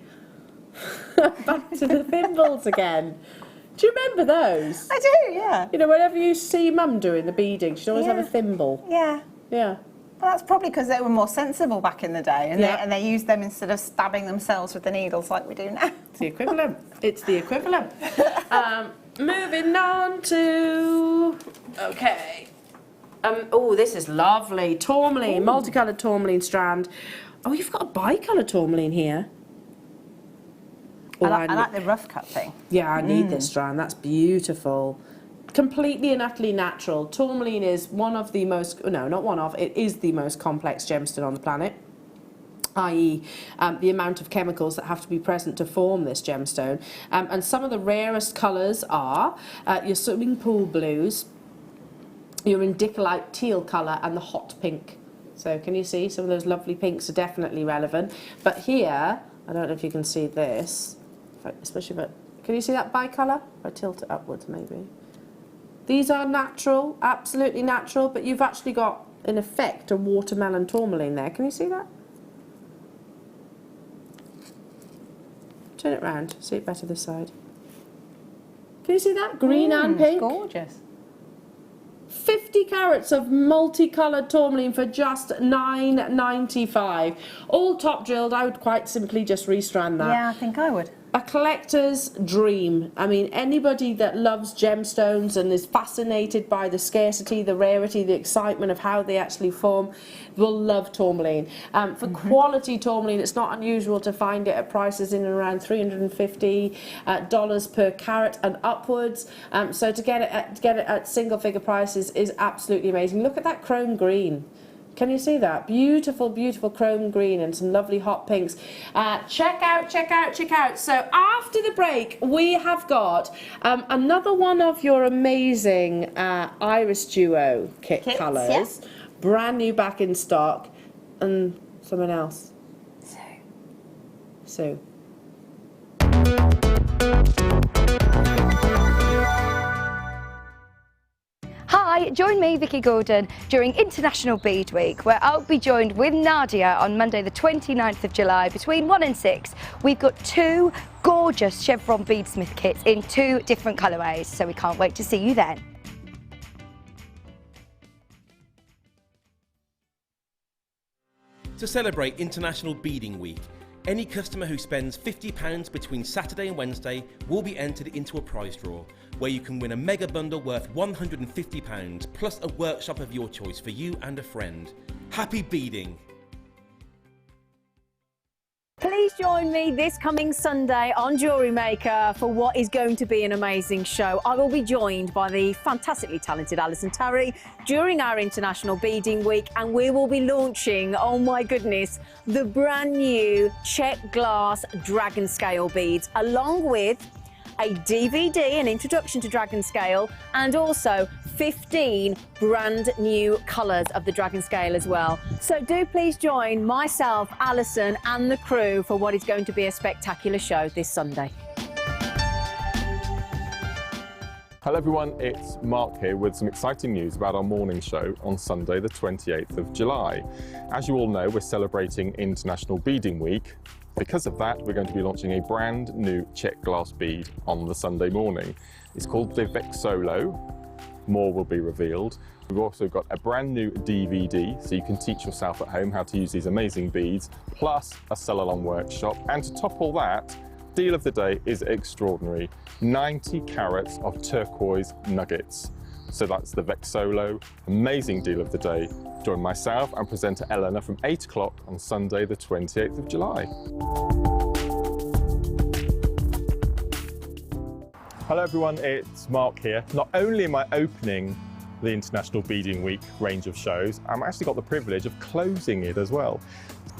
Back to the thimbles again. Do you remember those? I do, yeah. You know, whenever you see your mum doing the beading, she'd always have a thimble. Yeah. Yeah. Well, that's probably because they were more sensible back in the day, and they used them instead of stabbing themselves with the needles like we do now. It's the equivalent. It's the equivalent. Moving on to... Okay. Oh, this is lovely. Tourmaline, multicoloured tourmaline strand. Oh, you've got a bicoloured tourmaline here. Oh, I like the rough cut thing. Yeah, I need this strand. That's beautiful. Completely and utterly natural. Tourmaline is one of the most, no, not one of, it is the most complex gemstone on the planet, i.e. The amount of chemicals that have to be present to form this gemstone. And some of the rarest colours are your swimming pool blues, your indicolite teal colour, and the hot pink. So can you see some of those lovely pinks are definitely relevant. But here, I don't know if you can see this, especially, but can you see that bicolour? If I tilt it upwards maybe. These are natural, absolutely natural, but you've actually got, in effect, a watermelon tourmaline there. Can you see that? Turn it round, see it better this side. Can you see that? Green and pink. Gorgeous. 50 carats of multicoloured tourmaline for just $9.95. All top drilled. I would quite simply just restrand that. Yeah, I think I would. A collector's dream. I mean, anybody that loves gemstones and is fascinated by the scarcity, the rarity, the excitement of how they actually form will love tourmaline. For quality tourmaline, it's not unusual to find it at prices in and around $350 per carat and upwards. So to get it at single figure prices is absolutely amazing. Look at that chrome green. Can you see that? Beautiful, beautiful chrome green and some lovely hot pinks. Check out. So after the break, we have got another one of your amazing Iris Duo kit colours. Yeah. Brand new back in stock. And someone else. So. Hi, join me, Vicky Gordon, during International Bead Week, where I'll be joined with Nadia on Monday the 29th of July between 1 and 6. We've got 2 gorgeous chevron beadsmith kits in 2 different colourways, so we can't wait to see you then. To celebrate International Beading Week, any customer who spends £50 between Saturday and Wednesday will be entered into a prize draw, where you can win a mega bundle worth £150 plus a workshop of your choice for you and a friend. Happy beading! Please join me this coming Sunday on Jewellery Maker for what is going to be an amazing show. I will be joined by the fantastically talented Alison Terry during our International Beading Week, and we will be launching, oh my goodness, the brand new check glass dragon scale beads, along with a DVD, an introduction to Dragon Scale, and also 15 brand new colours of the Dragon Scale as well. So do please join myself, Alison and the crew for what is going to be a spectacular show this Sunday. Hello everyone, it's Mark here with some exciting news about our morning show on Sunday the 28th of July. As you all know, we're celebrating International Beading Week. Because of that, we're going to be launching a brand new check glass bead on the Sunday morning. It's called the Vexolo. More will be revealed. We've also got a brand new DVD, so you can teach yourself at home how to use these amazing beads, plus a sell-along workshop. And to top all that, deal of the day is extraordinary. 90 carats of turquoise nuggets. So that's the Vexolo, amazing deal of the day. Join myself and presenter Eleanor from 8 o'clock on Sunday the 28th of July. Hello everyone, it's Mark here. Not only am I opening the International Beading Week range of shows, I've actually got the privilege of closing it as well.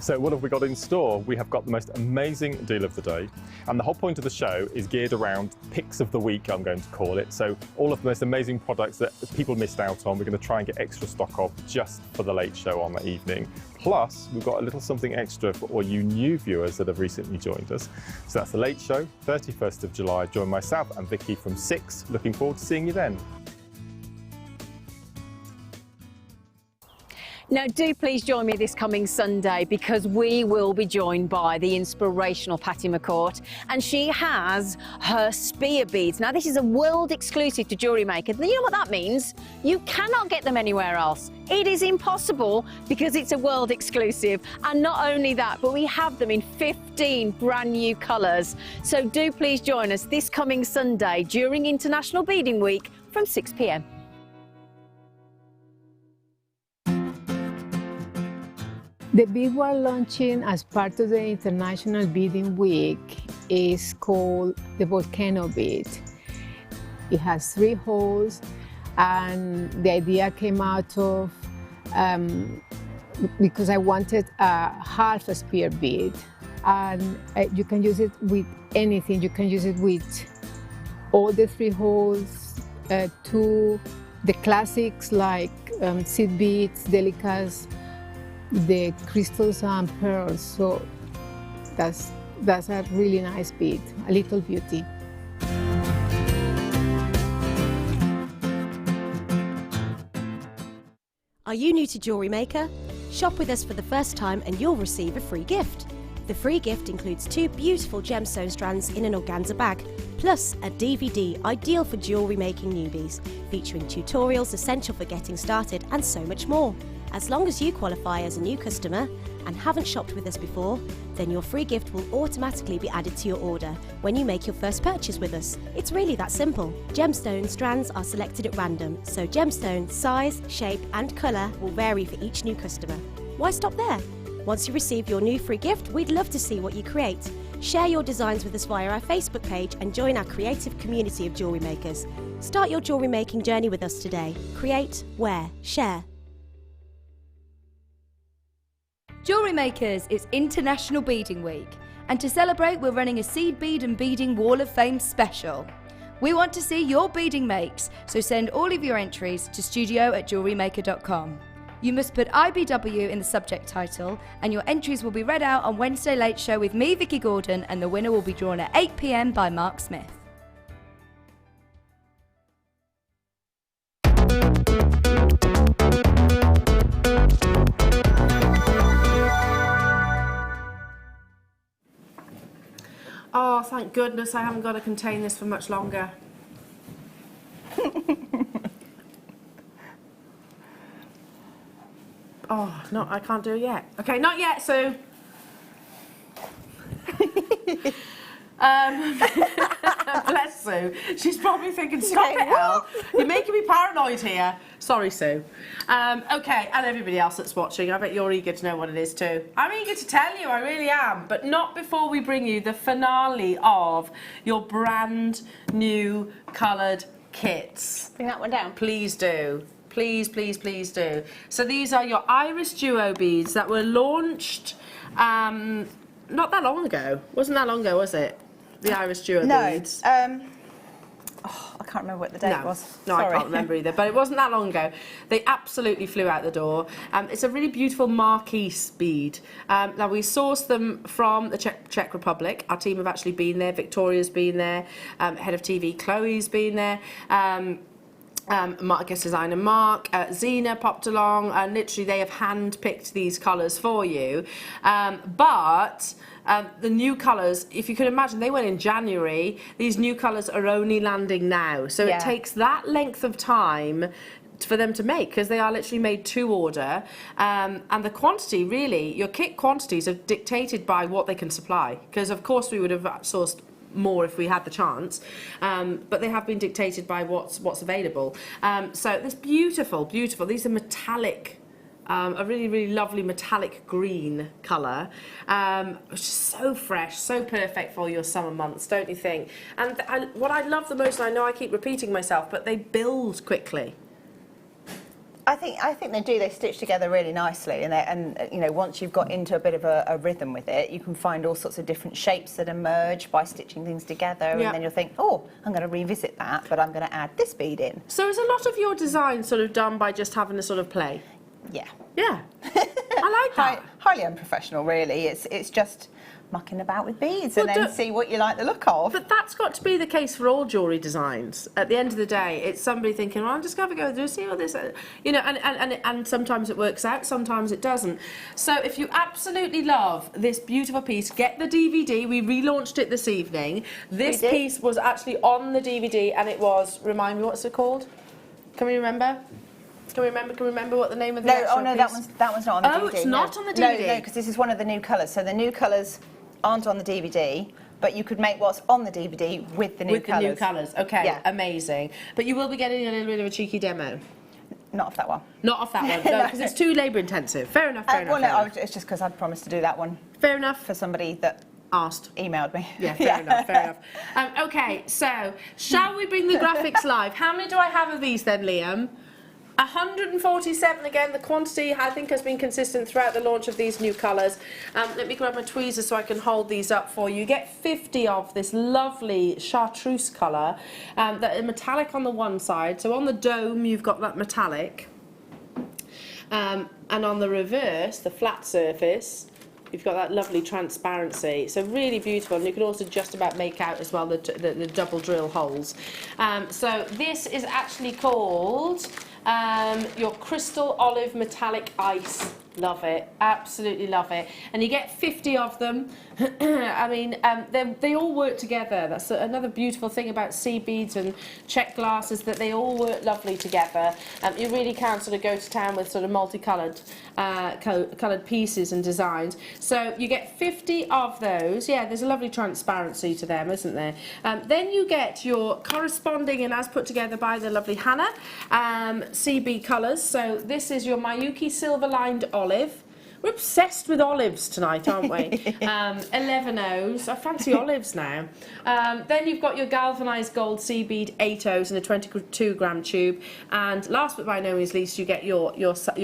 So what have we got in store? We have got the most amazing deal of the day, and the whole point of the show is geared around picks of the week, I'm going to call it. So all of the most amazing products that people missed out on, we're going to try and get extra stock of just for the late show on that evening. Plus, we've got a little something extra for all you new viewers that have recently joined us. So that's the late show, 31st of July. Join myself and Vicky from 6. Looking forward to seeing you then. Now, do please join me this coming Sunday, because we will be joined by the inspirational Patty McCourt, and she has her spear beads. Now, this is a world exclusive to Jewellery Maker. You know what that means? You cannot get them anywhere else. It is impossible because it's a world exclusive. And not only that, but we have them in 15 brand new colours. So do please join us this coming Sunday during International Beading Week from 6 p.m. The bead we're launching as part of the International Beading Week is called the Volcano bead. It has 3 holes, and the idea came out of because I wanted a half a spear bead, and you can use it with anything. You can use it with all the 3 holes, to the classics like seed beads, delicas, the crystals and pearls. So that's a really nice bead, a little beauty. Are you new to Jewellery Maker? Shop with us for the first time and you'll receive a free gift. The free gift includes 2 beautiful gemstone strands in an organza bag, plus a DVD ideal for jewellery making newbies, featuring tutorials essential for getting started and so much more. As long as you qualify as a new customer and haven't shopped with us before, then your free gift will automatically be added to your order when you make your first purchase with us. It's really that simple. Gemstone strands are selected at random, so gemstone size, shape and colour will vary for each new customer. Why stop there? Once you receive your new free gift, we'd love to see what you create. Share your designs with us via our Facebook page and join our creative community of jewellery makers. Start your jewellery making journey with us today. Create, wear, share. Jewellery Makers, it's International Beading Week, and to celebrate we're running a Seed Bead and Beading Wall of Fame special. We want to see your beading makes, so send all of your entries to studio@jewellerymaker.com. You must put IBW in the subject title, and your entries will be read out on Wednesday Late Show with me, Vicky Gordon, and the winner will be drawn at 8 p.m. by Mark Smith. Oh, thank goodness I haven't got to contain this for much longer. Oh, no, I can't do it yet. Okay, not yet, Sue. Bless Sue. She's probably thinking, stop it, Elle. You're making me paranoid here. Sorry, Sue. Okay, and everybody else that's watching, I bet you're eager to know what it is too. I'm eager to tell you, I really am, but not before we bring you the finale of your brand new coloured kits. Bring that one down. Please do. Please, please, please do. So these are your Iris Duo beads that were launched not that long ago. Wasn't that long ago, was it? The Iris Duo beads. I can't remember what the date was. No, Sorry. I can't remember either, but it wasn't that long ago. They absolutely flew out the door. It's a really beautiful marquise bead. Now, we sourced them from the Czech Republic. Our team have actually been there. Victoria's been there. Head of TV, Chloe's been there. Guest designer Mark, Zena popped along, and literally they have hand-picked these colours for you. The new colours, if you can imagine, they went in January. These new colours are only landing now. So it takes that length of time for them to make, because they are literally made to order. And the quantity, really, your kit quantities are dictated by what they can supply. Because, of course, we would have sourced more if we had the chance, but they have been dictated by what's available. So this beautiful, these are metallic, a really, really lovely metallic green colour, which is so fresh, so perfect for your summer months, don't you think? And what I love the most, and I know I keep repeating myself, but they build quickly. I think they do. They stitch together really nicely, and you know, once you've got into a bit of a rhythm with it, you can find all sorts of different shapes that emerge by stitching things together, and then you'll think, oh, I'm going to revisit that, but I'm going to add this bead in. So is a lot of your design sort of done by just having a sort of play? Yeah. Yeah. I like that. Highly unprofessional, really. It's just mucking about with beads and then see what you like the look of. But that's got to be the case for all jewellery designs. At the end of the day, it's somebody thinking, well, I'm just going to go through, see all this, you know, and sometimes it works out, sometimes it doesn't. So if you absolutely love this beautiful piece, get the DVD. We relaunched it this evening. This piece was actually on the DVD, and it was, remind me, what's it called? Can we remember? Can we remember what the name of the actual no, piece? that one's not on the DVD. Oh, it's not on the DVD? No, because this is one of the new colours. So the new colours aren't on the DVD, but you could make what's on the DVD with the new colours. With the new colours, okay, yeah. Amazing. But you will be getting a little bit of a cheeky demo. Not off that one. Not off that one, no, because it's too labour intensive. Fair enough, fair enough. Well, no, it's just because I'd promised to do that one. Fair enough. For somebody that asked. Emailed me. Yeah, fair enough, fair enough. Okay, so, shall we bring the graphics live? How many do I have of these then, Liam? 147 again. The quantity I think has been consistent throughout the launch of these new colours. Let me grab my tweezers so I can hold these up for you. You get 50 of this lovely chartreuse colour that are metallic on the one side. So on the dome you've got that metallic, and on the reverse, the flat surface, you've got that lovely transparency. So really beautiful, and you can also just about make out as well the double drill holes. So this is actually called your Crystal Olive Metallic Ice. Love it, absolutely love it. And you get 50 of them. I mean, they all work together. That's another beautiful thing about sea beads and check glass, is that they all work lovely together. You really can sort of go to town with sort of multicoloured coloured pieces and designs. So you get 50 of those. Yeah, there's a lovely transparency to them, isn't there? Then you get your corresponding, and as put together by the lovely Hannah, CB colours. So this is your Miyuki Silver Lined Olive. We're obsessed with olives tonight, aren't we? 11 O's. I fancy olives now. Then you've got your galvanised gold sea bead 8 O's in a 22-gram tube. And last but by no means least, you get your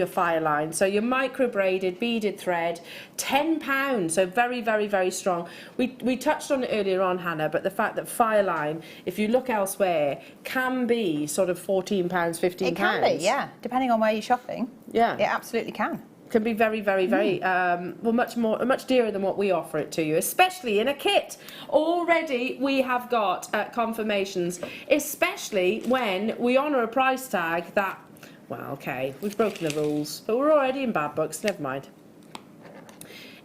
fire line. So your micro braided beaded thread, £10. So very, very, very strong. We touched on it earlier on, Hannah, but the fact that fire line, if you look elsewhere, can be sort of £14, £15. It can be, yeah, depending on where you're shopping. Yeah, it absolutely can. Can be very, very, very, well, much dearer than what we offer it to you, especially in a kit. Already we have got confirmations, especially when we honour a price tag that, well, okay, we've broken the rules, but we're already in bad books, never mind.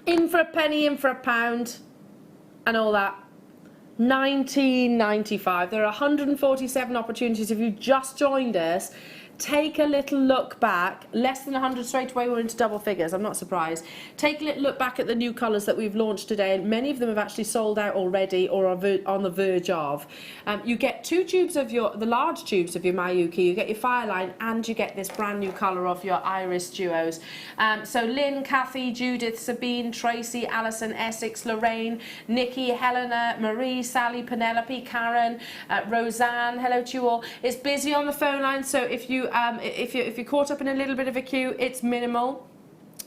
In for a penny, in for a pound, and all that. £19.95. There are 147 opportunities. If you've just joined us, take a little look back. Less than 100 straight away, we're into double figures. I'm not surprised. Take a little look back at the new colours that we've launched today, and many of them have actually sold out already or are on the verge of. You get 2 tubes of the large tubes of your Miyuki, you get your Fireline, and you get this brand new colour of your Iris Duos. So Lynn, Kathy, Judith, Sabine, Tracy, Alison, Essex, Lorraine, Nikki, Helena, Marie, Sally, Penelope, Karen, Roseanne, hello to you all. It's busy on the phone line, so if you're caught up in a little bit of a queue, it's minimal.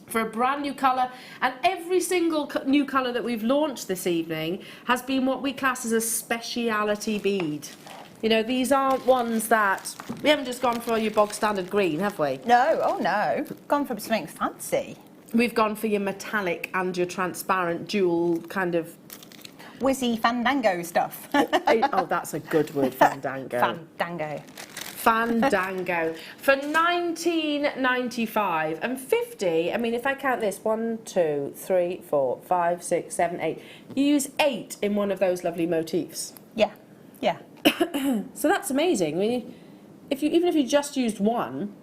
for a brand new colour, and every single new colour that we've launched this evening has been what we class as a speciality bead. You know, these aren't ones that, we haven't just gone for your bog standard green, have we? No, oh no, gone for something fancy. We've gone for your metallic and your transparent jewel kind of... Whizzy fandango stuff. Oh, that's a good word, fandango. Fandango. Fandango. For $19.95 and 50, I mean, if I count this, 1, 2, 3, 4, 5, 6, 7, 8, you use 8 in one of those lovely motifs. Yeah, yeah. So that's amazing. I mean, even if you just used one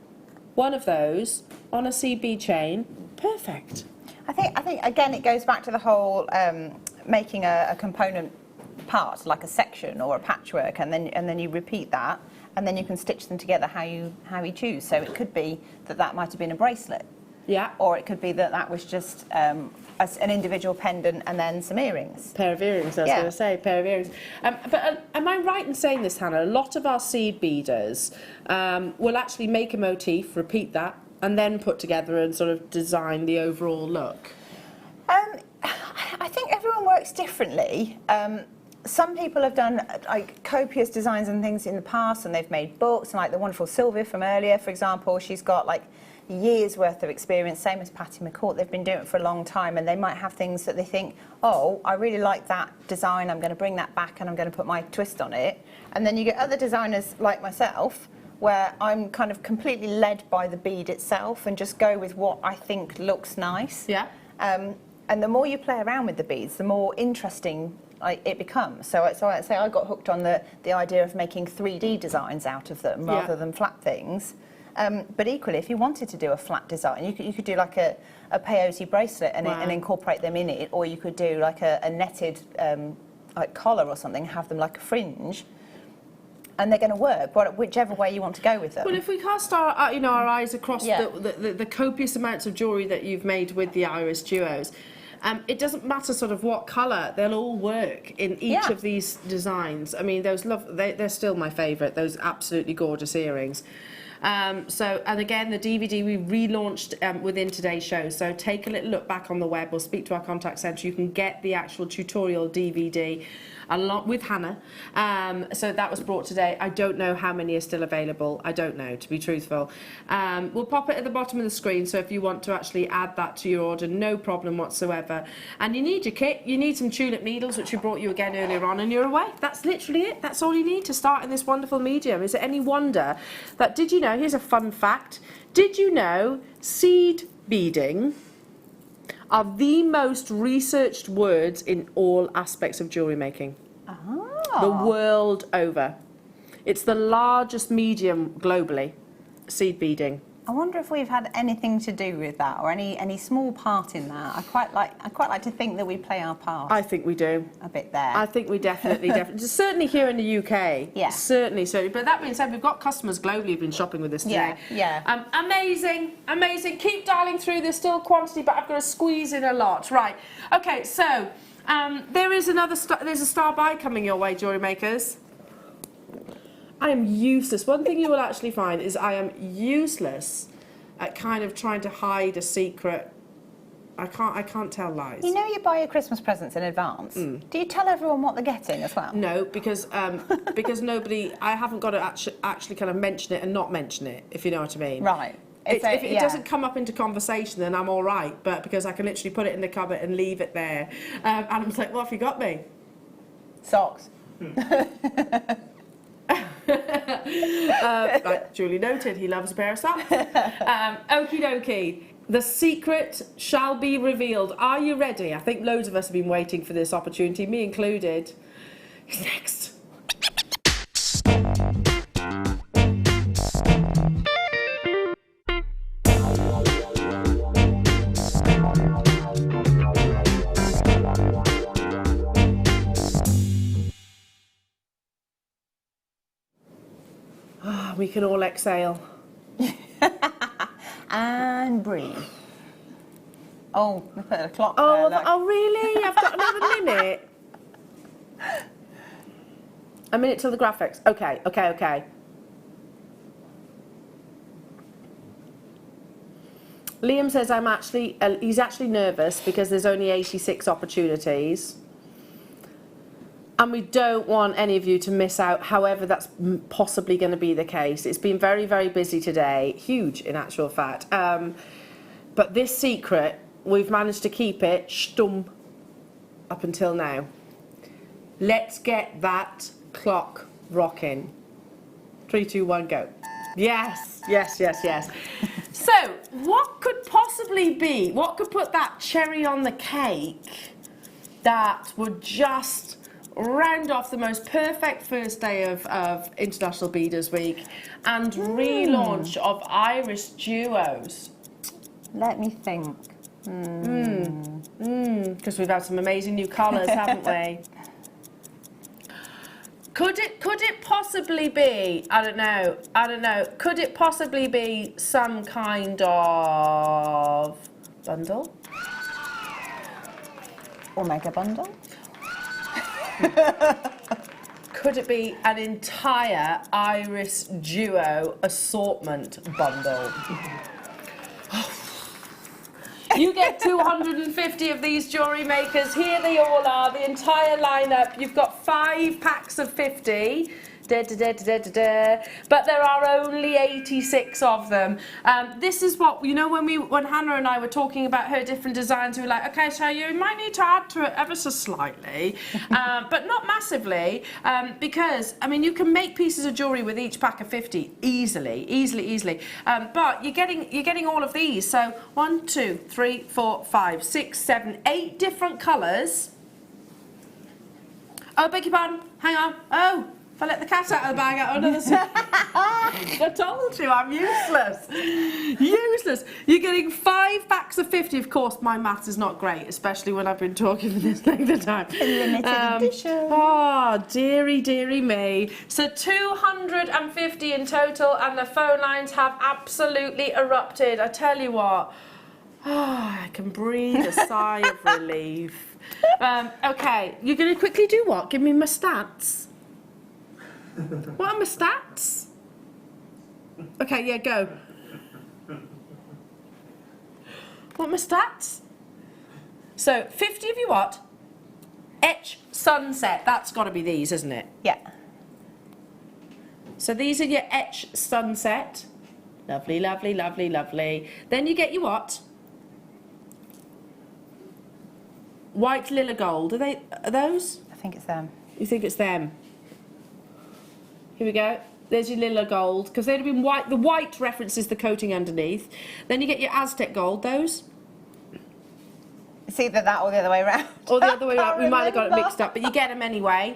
of those on a CB chain, perfect. I think again, it goes back to the whole making a component part, like a section or a patchwork, and then you repeat that, and then you can stitch them together how you choose. So it could be that might have been a bracelet, yeah, or it could be that was just an individual pendant and then some earrings. Pair of earrings, I was going to say, pair of earrings. But am I right in saying this, Hannah? A lot of our seed beaders will actually make a motif, repeat that, and then put together and sort of design the overall look. I think everyone works differently. Some people have done like copious designs and things in the past, and they've made books, and like the wonderful Sylvia from earlier, for example, she's got like years worth of experience, same as Patty McCourt. They've been doing it for a long time, and they might have things that they think, oh, I really like that design, I'm going to bring that back and I'm going to put my twist on it. And then you get other designers like myself, where I'm kind of completely led by the bead itself and just go with what I think looks nice. Yeah. And the more you play around with the beads, the more interesting it becomes. So I'd say I got hooked on the idea of making 3D designs out of them rather than flat things. But equally, if you wanted to do a flat design, you could do like a peyote bracelet and incorporate them in it, or you could do like a netted like collar or something, have them like a fringe, and they're going to work, whichever way you want to go with them. Well, if we cast our eyes across the copious amounts of jewellery that you've made with the Iris Duos, it doesn't matter sort of what colour, they'll all work in each of these designs. I mean, they're still my favourite, those absolutely gorgeous earrings. And again, the DVD we relaunched within today's show, so take a little look back on the web or speak to our contact centre. You can get the actual tutorial DVD along with Hannah. So that was brought today. I don't know how many are still available. I don't know, to be truthful. We'll pop it at the bottom of the screen, so if you want to actually add that to your order, no problem whatsoever. And you need your kit. You need some tulip needles, which we brought you again earlier on, and you're away. That's literally it. That's all you need to start in this wonderful medium. Is it any wonder that, did you know, here's a fun fact, did you know seed beading are the most researched words in all aspects of jewellery making. Oh. The world over. It's the largest medium globally, seed beading. I wonder if we've had anything to do with that, or any small part in that. I quite like to think that we play our part. I think we do. A bit there. I think we definitely. Certainly here in the UK. Yeah. Certainly. But that being said, we've got customers globally who've been shopping with us today. Yeah. Amazing. Keep dialing through. There's still quantity, but I've got to squeeze in a lot. Right. Okay. So there's a star buy coming your way, jewellery makers. I am useless. One thing you will actually find is I am useless at kind of trying to hide a secret. I can't tell lies. You know, you buy your Christmas presents in advance. Do you tell everyone what they're getting as well? No, because nobody. I haven't got to actually kind of mention it and not mention it, if you know what I mean. Right. If it doesn't come up into conversation, then I'm all right. But because I can literally put it in the cupboard and leave it there, and I'm just like, what have you got me? Socks. Like Julie noted, he loves a pair of socks. Okie dokie. The secret shall be revealed. Are you ready? I think loads of us have been waiting for this opportunity, me included. Who's next? We can all exhale. And breathe. Oh, we put a clock there. Oh, really? I've got another minute. A minute till the graphics. Okay. Liam says he's actually nervous because there's only 86 opportunities. And we don't want any of you to miss out, however that's possibly going to be the case. It's been very, very busy today, huge in actual fact. But this secret, we've managed to keep it stum up until now. Let's get that clock rocking. 3, 2, 1, go. Yes, yes, yes, yes. So, what could possibly be, what could put that cherry on the cake that would just round off the most perfect first day of International Beaders Week and relaunch of Iris Duos? Let me think. Because we've had some amazing new colours, haven't we? Could it possibly be, I don't know, could it possibly be some kind of bundle? Or mega bundle? Could it be an entire Iris Duo assortment bundle? You get 250 of these jewellery makers. Here they all are, the entire lineup. You've got 5 packs of 50. But there are only 86 of them. This is what, you know, when Hannah and I were talking about her different designs, we were like, okay, so you might need to add to it ever so slightly, but not massively, because, I mean, you can make pieces of jewellery with each pack of 50 easily. But you're getting all of these. So 1, 2, 3, 4, 5, 6, 7, 8 different colours. Oh, beg your pardon, hang on. Oh, if I let the cat out of the bag, out another I told you, I'm useless. Useless. You're getting 5 packs of 50. Of course, my maths is not great, especially when I've been talking for this length of time. Limited edition. Oh, dearie me. So 250 in total, and the phone lines have absolutely erupted. I tell you what, I can breathe a sigh of relief. Okay, you're going to quickly do what? Give me my stats. What are my stats? Okay, yeah, go. What are my stats? So, 50 of you what? Etch Sunset. That's got to be these, isn't it? Yeah. So these are your Etch Sunset. Lovely. Then you get your what? White Lila Gold. Are those? I think it's them. You think it's them? Here we go. There's your Lila Gold, because they'd have been white. The white references the coating underneath. Then you get your Aztec Gold, those. It's either that or the other way around. Or the other way around. We might have got it mixed up, but you get them anyway.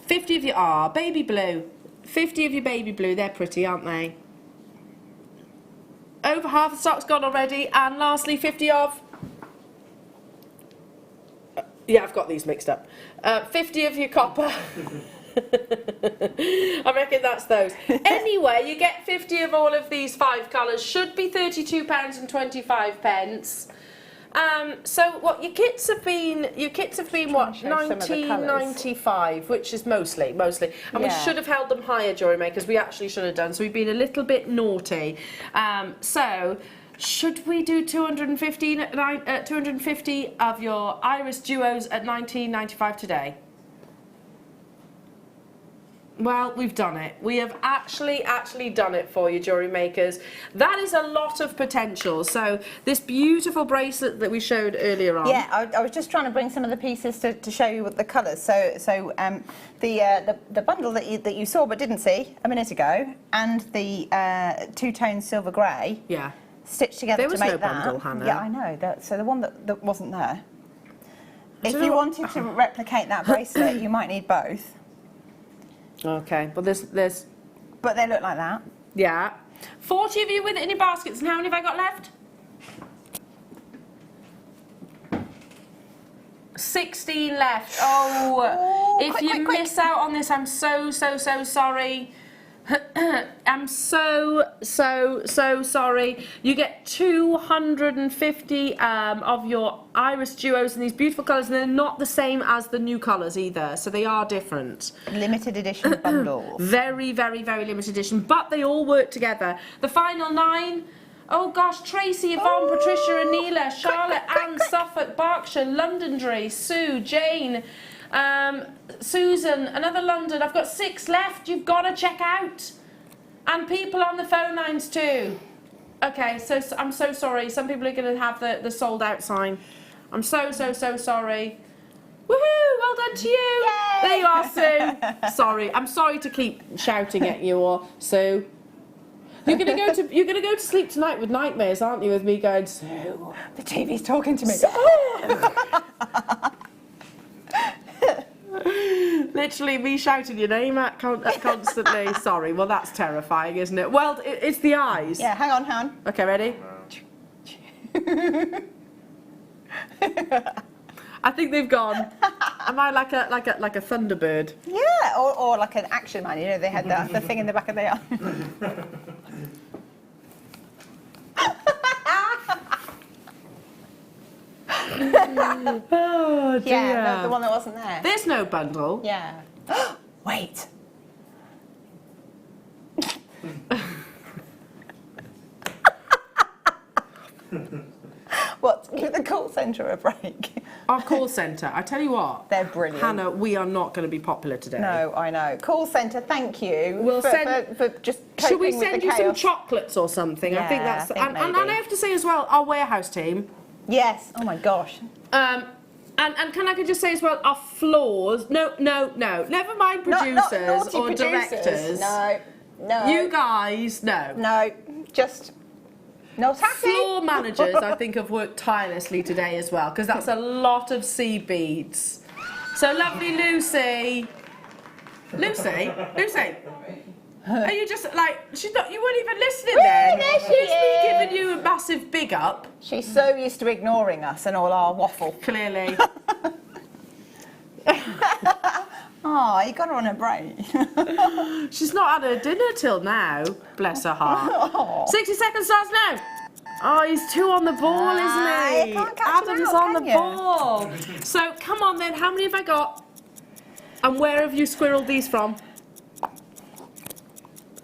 50 of your baby blue. 50 of your baby blue. They're pretty, aren't they? Over half the stock's gone already. And lastly, 50 of... Yeah, I've got these mixed up. 50 of your copper. I reckon that's those. Anyway, you get 50 of all of these 5 colours. Should be £32.25. So what your kits have been what, 19.95, which is mostly, and we should have held them higher, Jewellery Makers. We actually should have done. So we've been a little bit naughty. So should we do 250 of your Iris Duos at 19.95 today? Well, we've done it. We have actually done it for you, Jewellery Makers. That is a lot of potential. So this beautiful bracelet that we showed earlier on. Yeah, I was just trying to bring some of the pieces to show you the colours. So the bundle that you saw but didn't see a minute ago, and the two-tone silver grey. Yeah. Stitched together to make that. There was no bundle, Hannah. Yeah, I know. So the one that wasn't there. If you wanted to replicate that bracelet, you might need both. Okay, but there's... But they look like that. Yeah. 40 of you with it in your baskets, and how many have I got left? 16 left. Oh, if you miss out on this, I'm so sorry. I'm so sorry. You get 250 of your Iris Duos in these beautiful colours, and they're not the same as the new colours either, so they are different. Limited edition bundles. Very limited edition, but they all work together. The final 9 Oh gosh, Tracy, Yvonne, Patricia, Anila, Charlotte, Anne, Suffolk, Berkshire, Londonderry, Sue, Jane, Susan, another London. I've got 6 left. You've got to check out. And people on the phone lines too. Okay, so I'm so sorry. Some people are going to have the sold out sign. I'm so sorry. Woohoo! Well done to you. Yay! There you are, Sue. Sorry, I'm sorry to keep shouting at you, or Sue. You're gonna go to sleep tonight with nightmares, aren't you? With me going, Sue. The TV's talking to me. Literally me shouting your name at constantly. Sorry, well that's terrifying, isn't it? Well, it's the eyes. Yeah, hang on. Okay, ready? I think they've gone. Am I like a thunderbird? Yeah, or like an action man. You know, they had the thing in the back of their eye. Oh dear. Yeah, the one that wasn't there. There's no bundle. Yeah. Wait. What? Give the call centre a break. Our call centre, I tell you what. They're brilliant. Hannah, we are not going to be popular today. No, I know. Call centre, thank you. We'll for just coping should we with send the you some chaos. chocolates or something? I think Yeah, that's. I think and maybe. I have to say as well, our warehouse team. Yes. Oh my gosh. And can I just say as well, our floors. No. Never mind producers not naughty or producers. directors. No. You guys, no. No. Just. Not happy. Floor managers, I think, have worked tirelessly today as well, because that's a lot of seed beads. So lovely Lucy. Lucy? Are you just like, she's not, you weren't even listening then? There she It's me is. giving you a massive big up. She's so used to ignoring us and all our waffle. Clearly. Oh, you got her on a break. She's not had her dinner till now. Bless her heart. Oh. 60 seconds starts now. Oh, he's 2 on the ball, isn't he? You can't catch him Adam's out, on can the you? ball. So come on then, how many have I got? And where have you squirreled these from?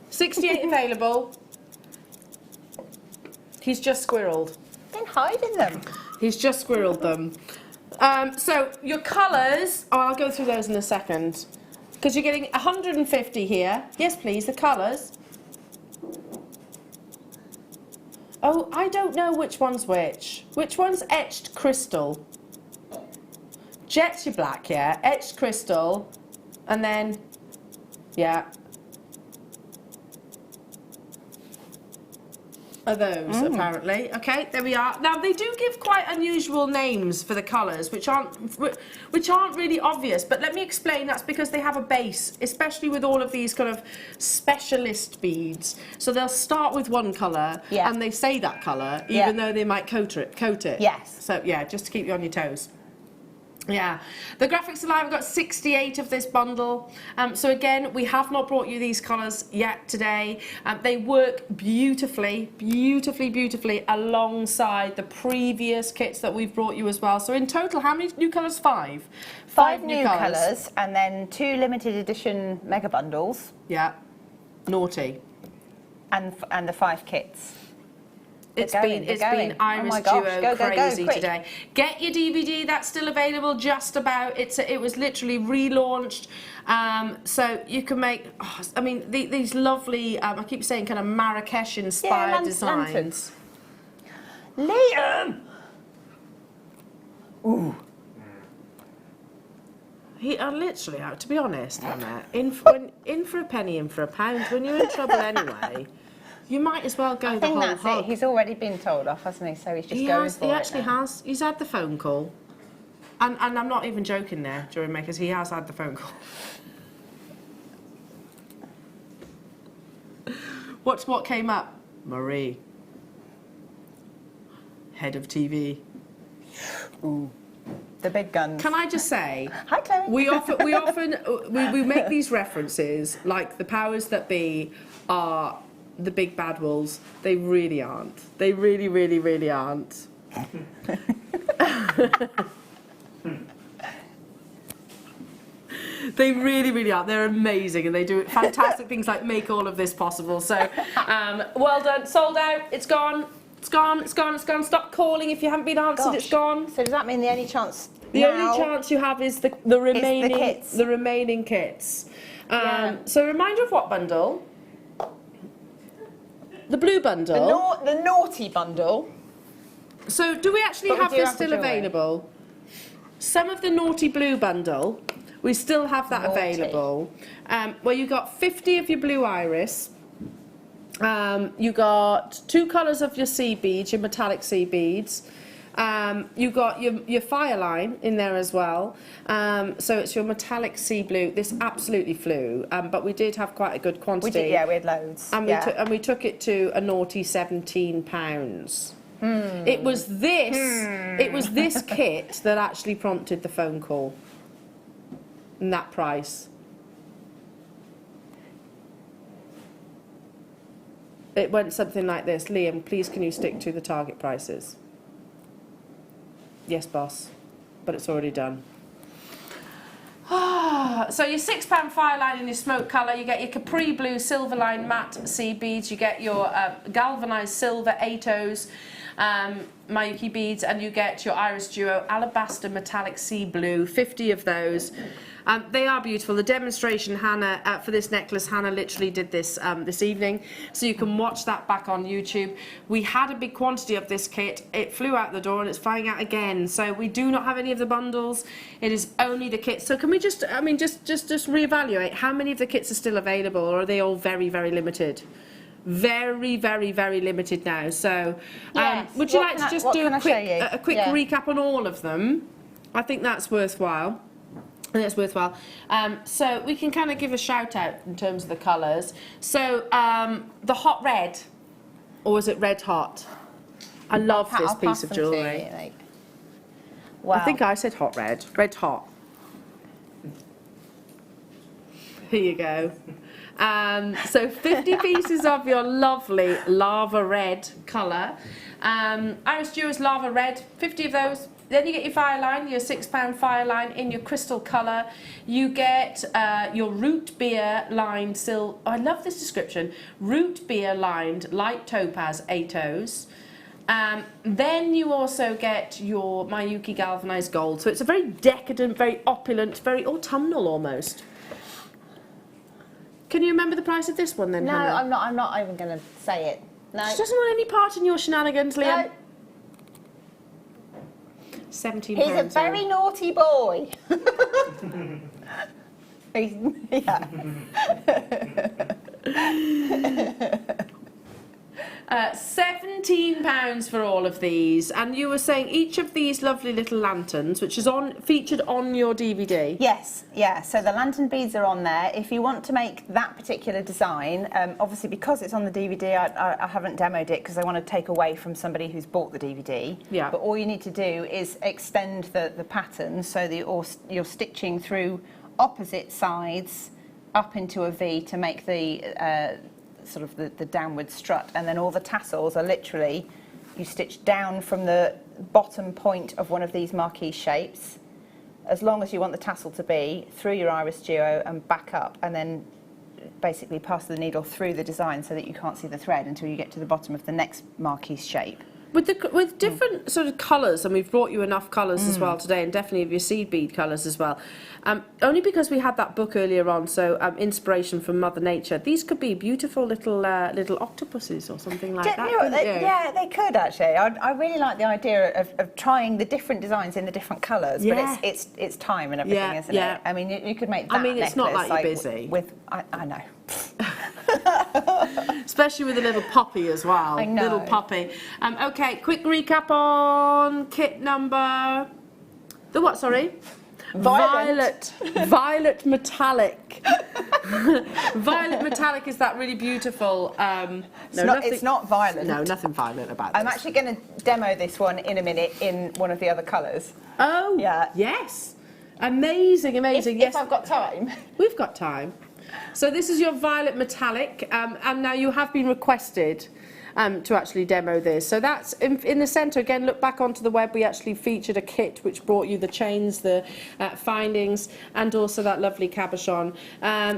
68 available. He's just squirreled. Been hiding them. He's just squirreled them. So your colours, I'll go through those in a second, because you're getting 150 here. Yes, please, the colours. Oh, I don't know which one's which. Which one's etched crystal? Jet's your black, yeah. Etched crystal, and then, yeah. Are those apparently. Okay, there we are. Now they do give quite unusual names for the colours, which aren't really obvious. But let me explain. That's because they have a base, especially with all of these kind of specialist beads. So they'll start with one colour, and they say that colour, even though they might coat it. Yes. So yeah, just to keep you on your toes. Yeah, the Graphics Alive have got 68 of this bundle. So again, we have not brought you these colours yet today. They work beautifully alongside the previous kits that we've brought you as well. So in total, how many new colours? 5. 5 new colours, and then 2 limited edition mega bundles. Yeah, naughty. And the 5 kits. It's been Iris Duo crazy quick. today. Get your DVD, that's still available just about. It was literally relaunched. So you can make, I mean, these lovely, I keep saying kind of Marrakesh inspired designs. Liam! Ooh. Literally, to be honest, Hannah, in for a penny, in for a pound, when you're in trouble anyway. You might as well go the whole hog. I think that's it. He's already been told off, hasn't he? So he's just going for it. He actually has. He's had the phone call. And I'm not even joking there, Jewellery Makers. He has had the phone call. What came up? Marie. Head of TV. Ooh. The big guns. Can I just say? Hi, Chloe. We often make these references like the powers that be are the big bad wolves. They really aren't. They really, really, really aren't. They really, really are. They're amazing, and they do fantastic things like make all of this possible. So, well done. Sold out. It's gone. It's gone. It's gone. It's gone. Stop calling if you haven't been answered. Gosh. It's gone. So does that mean the only chance? The only chance you have is the remaining kits. The remaining kits. So, reminder of what bundle? The blue bundle. The naughty bundle. So, do we actually have this still available? Some of the naughty blue bundle, we still have that available. Well, you got 50 of your blue iris. You got 2 colours of your sea beads, your metallic sea beads. You got your fire line in there as well. So it's your metallic sea blue. This absolutely flew, but we did have quite a good quantity. We did, yeah, we had loads. And we took it to a naughty £17. It was this kit that actually prompted the phone call. And that price. It went something like this. Liam, please can you stick to the target prices? Yes, boss, but it's already done. So your £6 fire line in your smoke colour, you get your Capri Blue Silver Line matte sea beads, you get your galvanised silver 8Os Mayuki beads, and you get your Iris Duo Alabaster Metallic Sea Blue, 50 of those. They are beautiful. The demonstration, Hannah, for this necklace, Hannah literally did this this evening, so you can watch that back on YouTube. We had a big quantity of this kit. It flew out the door and it's flying out again. So we do not have any of the bundles. It is only the kits. So can we just, I mean, just reevaluate how many of the kits are still available, or are they all very, very limited? Very, very, very limited now. So would you like to just do a quick recap on all of them? I think that's worthwhile. So we can kind of give a shout out in terms of the colours. So the hot red, or was it red hot? I love this piece of jewellery. Wow. I think I said hot red. Red hot. Here you go. So 50 pieces of your lovely lava red colour. Iris Duo's lava red, 50 of those. Then you get your fire line, your £6 fire line in your crystal colour. You get your root beer lined I love this description. Root beer lined light topaz 8Os. Then you also get your Mayuki galvanised gold. So it's a very decadent, very opulent, very autumnal almost. Can you remember the price of this one then, Hannah? I'm not even going to say it. No. She doesn't want any part in your shenanigans, Liam. No. £17. He's a very naughty boy. £17 for all of these, and you were saying each of these lovely little lanterns, which is featured on your DVD. Yes, yeah. So the lantern beads are on there. If you want to make that particular design, obviously because it's on the DVD, I haven't demoed it because I want to take away from somebody who's bought the DVD. Yeah. But all you need to do is extend the pattern so that you're stitching through opposite sides up into a V to make the sort of the downward strut, and then all the tassels are literally, you stitch down from the bottom point of one of these marquee shapes, as long as you want the tassel to be, through your Iris Duo and back up, and then basically pass the needle through the design so that you can't see the thread until you get to the bottom of the next marquee shape. With different sort of colours, and we've brought you enough colours as well today, and definitely of your seed bead colours as well. Only because we had that book earlier on, so inspiration from Mother Nature. These could be beautiful little octopuses or something like that. Yeah, they could actually. I really like the idea of trying the different designs in the different colours, but it's time and everything, isn't it? I mean, you could make that necklace. It's not like you're busy. I know. Especially with a little poppy as well. I know. Little poppy. Okay, quick recap on kit number... The what, sorry? Violet. Violet metallic. Violet metallic is that really beautiful... It's not violet. No, nothing violet about this. I'm actually going to demo this one in a minute in one of the other colours. Oh, yeah. Yes. Amazing, amazing. If I've got time. We've got time. So this is your violet metallic, and now you have been requested to actually demo this. So that's in the centre. Again, look back onto the web. We actually featured a kit which brought you the chains, the findings, and also that lovely cabochon.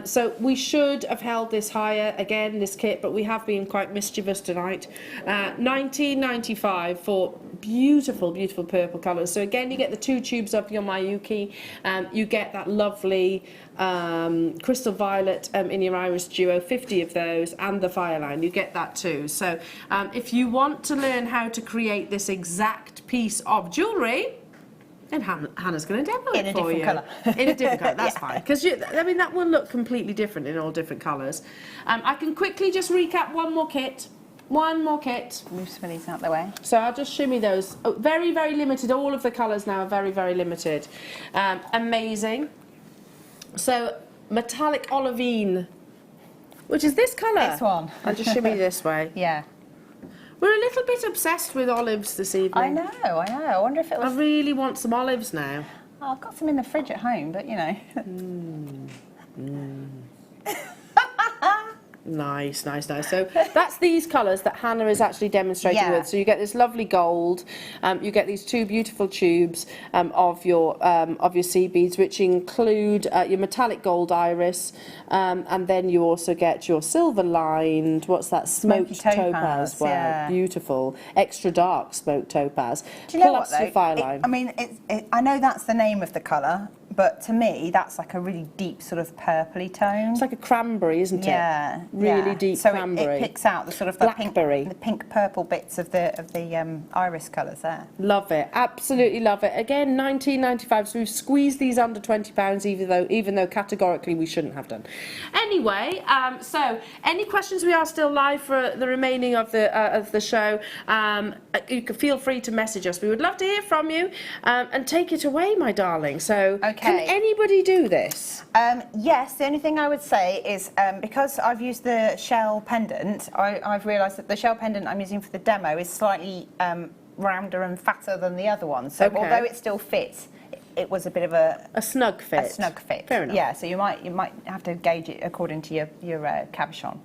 So we should have held this higher, again, this kit, but we have been quite mischievous tonight. $19.95 for beautiful, beautiful purple colours. So again, you get the 2 tubes of your Miyuki, you get that lovely crystal violet in your Iris Duo, 50 of those, and the Fireline, you get that too. So if you want to learn how to create this exact piece of jewellery, then Hannah's going to demo it for you. In a different colour. In a different colour, that's fine. Because, I mean, that will look completely different in all different colours. I can quickly just recap one more kit. One more kit. Move some of these out of the way. So I'll just shimmy those. Oh, very, very limited. All of the colours now are very, very limited. Amazing. So, metallic olivine, which is this colour. This one. I'll just shimmy this way. Yeah. We're a little bit obsessed with olives this evening. I know. I wonder if it was... I really want some olives now. Oh, I've got some in the fridge at home, but, you know. Nice, nice, nice. So that's these colours that Hannah is actually demonstrating with. So you get this lovely gold, you get these 2 beautiful tubes of your seed beads, which include your metallic gold iris, and then you also get your silver lined, what's that, smoked topaz. Wow, yeah. Beautiful, extra dark smoked topaz. Do you know plus what, though? your Fireline. I mean, I know that's the name of the colour, but to me, that's like a really deep sort of purpley tone. It's like a cranberry, isn't it? Yeah, really deep cranberry. So it picks out the sort of the pink purple bits of the iris colours there. Love it, absolutely love it. Again, $19.95. So we've squeezed these under £20, even though categorically we shouldn't have done. Anyway, so any questions? We are still live for the remaining of the show. You can feel free to message us. We would love to hear from you, and take it away, my darling. So. Okay. Can anybody do this? Yes, the only thing I would say is because I've used the shell pendant, I've realised that the shell pendant I'm using for the demo is slightly rounder and fatter than the other one. So although it still fits, it was a bit of a snug fit. A snug fit. Fair enough. Yeah, so you might have to gauge it according to your cabochon.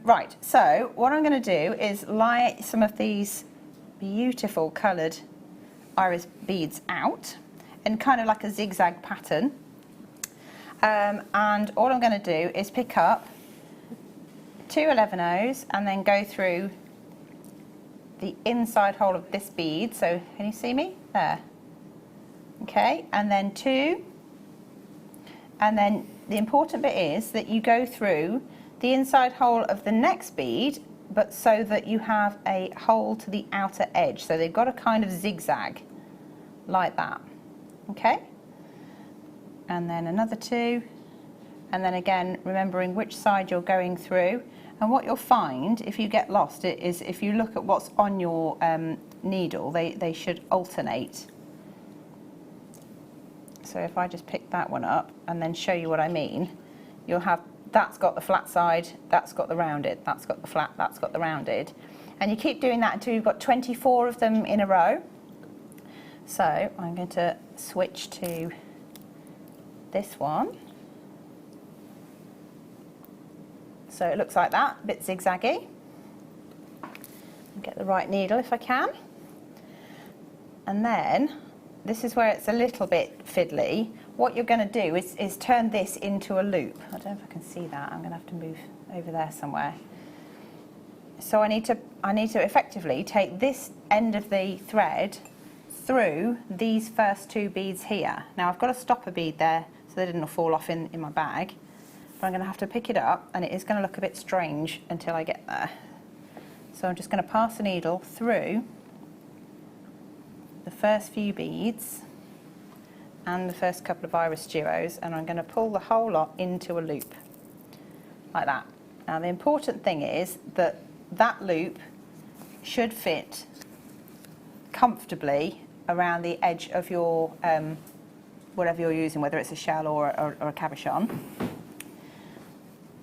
Right, so what I'm going to do is lie some of these beautiful coloured iris beads out in kind of like a zigzag pattern, and all I'm going to do is pick up 2 11-0s and then go through the inside hole of this bead. So can you see me there? Okay, and then 2, and then the important bit is that you go through the inside hole of the next bead, but so that you have a hole to the outer edge, so they've got a kind of zigzag like that. Okay, and then another 2, and then again remembering which side you're going through. And what you'll find if you get lost is if you look at what's on your needle, they should alternate. So if I just pick that one up and then show you what I mean, you'll have that's got the flat side, that's got the rounded, that's got the flat, that's got the rounded, and you keep doing that until you've got 24 of them in a row. So I'm going to switch to this one. So it looks like that, a bit zigzaggy. Get the right needle if I can. And then, this is where it's a little bit fiddly. What you're going to do is turn this into a loop. I don't know if I can see that. I'm going to have to move over there somewhere. So I need to effectively take this end of the thread through these first 2 beads here. Now I've got a stopper bead there so they didn't fall off in my bag, but I'm going to have to pick it up, and it is going to look a bit strange until I get there. So I'm just going to pass the needle through the first few beads and the first couple of iris duos, and I'm going to pull the whole lot into a loop like that. Now the important thing is that that loop should fit comfortably around the edge of your whatever you're using, whether it's a shell or a cabochon.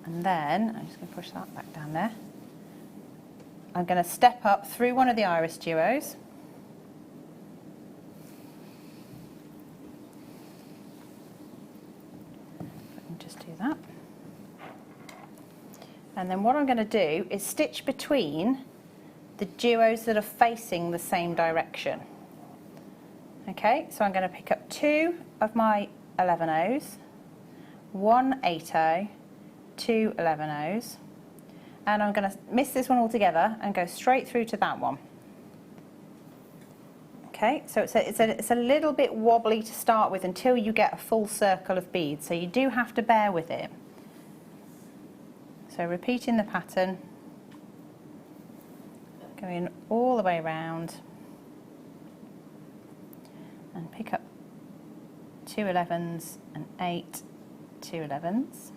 And then I'm just going to push that back down there. I'm going to step up through one of the iris duos. Just do that. And then what I'm going to do is stitch between the duos that are facing the same direction. Okay, so I'm going to pick up 2 of my 11/0s, 1 8/0, 2 11/0s, and I'm going to miss this one altogether and go straight through to that one. Okay, so it's a little bit wobbly to start with until you get a full circle of beads, so you do have to bear with it. So repeating the pattern, going all the way around, and pick up 2 11s and 8 2 11s.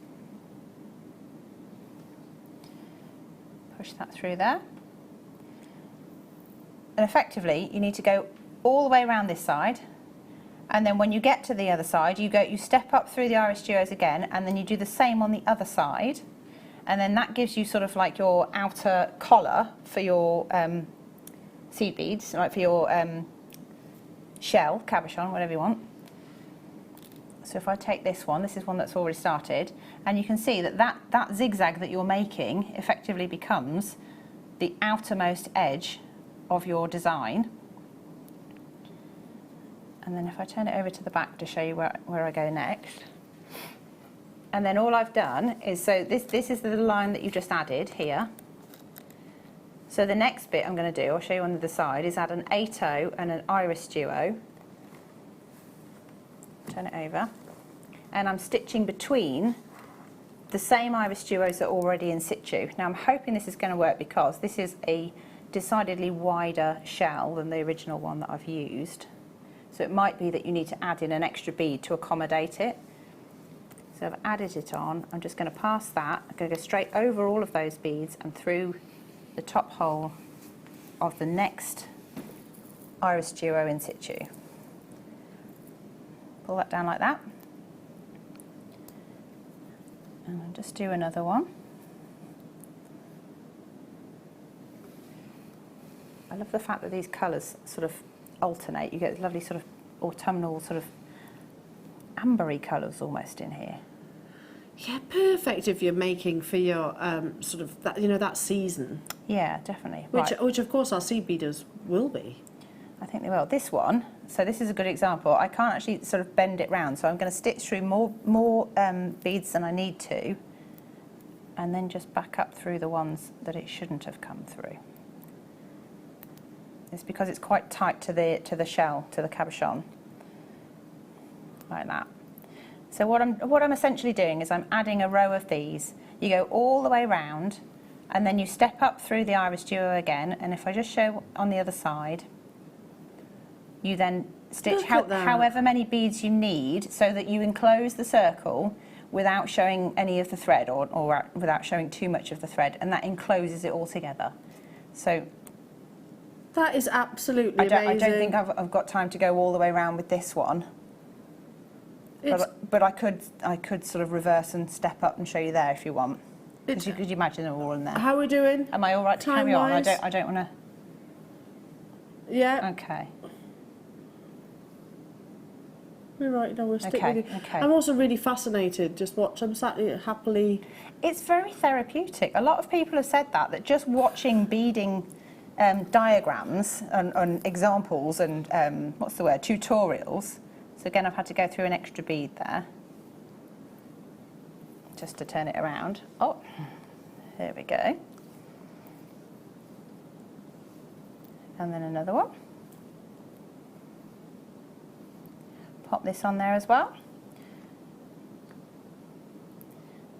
Push that through there. And effectively, you need to go all the way around this side, and then when you get to the other side, you step up through the iris duos again, and then you do the same on the other side, and then that gives you sort of like your outer collar for your seed beads, like for your shell, cabochon, whatever you want. So if I take this one, this is one that's already started, and you can see that zigzag that you're making effectively becomes the outermost edge of your design. And then if I turn it over to the back to show you where I go next. And then all I've done is, so this is the little line that you've just added here. So the next bit I'm going to do, I'll show you on the side, is add an 8/0 and an iris duo. Turn it over. And I'm stitching between the same iris duos that are already in situ. Now I'm hoping this is going to work because this is a decidedly wider shell than the original one that I've used. So it might be that you need to add in an extra bead to accommodate it. So I've added it on. I'm just going to pass that. I'm going to go straight over all of those beads and through the top hole of the next iris duo in situ. Pull that down like that. And I'll just do another one. I love the fact that these colours sort of alternate. You get lovely sort of autumnal, sort of ambery colours almost in here. Yeah, perfect if you're making for your sort of that, you know, that season. Yeah, definitely. Which of course our seed beaders will be. I think they will. This one, so this is a good example. I can't actually sort of bend it round, so I'm going to stitch through more beads than I need to, and then just back up through the ones that it shouldn't have come through. It's because it's quite tight to the shell, to the cabochon, like that. So what I'm essentially doing is I'm adding a row of these. You go all the way around, and then you step up through the iris duo again. And if I just show on the other side, you then stitch however many beads you need, so that you enclose the circle without showing any of the thread, or without showing too much of the thread, and that encloses it all together. So that is absolutely amazing. I don't think I've got time to go all the way around with this one. But I could sort of reverse and step up and show you there if you want. Because you could imagine they're all in there. How are we doing? Am I all right to carry on? I don't want to. Yeah. Okay. We're right, no, we'll stick with you. Okay. I'm also really fascinated, just watch, I'm sat here happily. It's very therapeutic. A lot of people have said that just watching beading diagrams and examples and, tutorials. So again, I've had to go through an extra bead there, just to turn it around. Oh, there we go. And then another one. Pop this on there as well.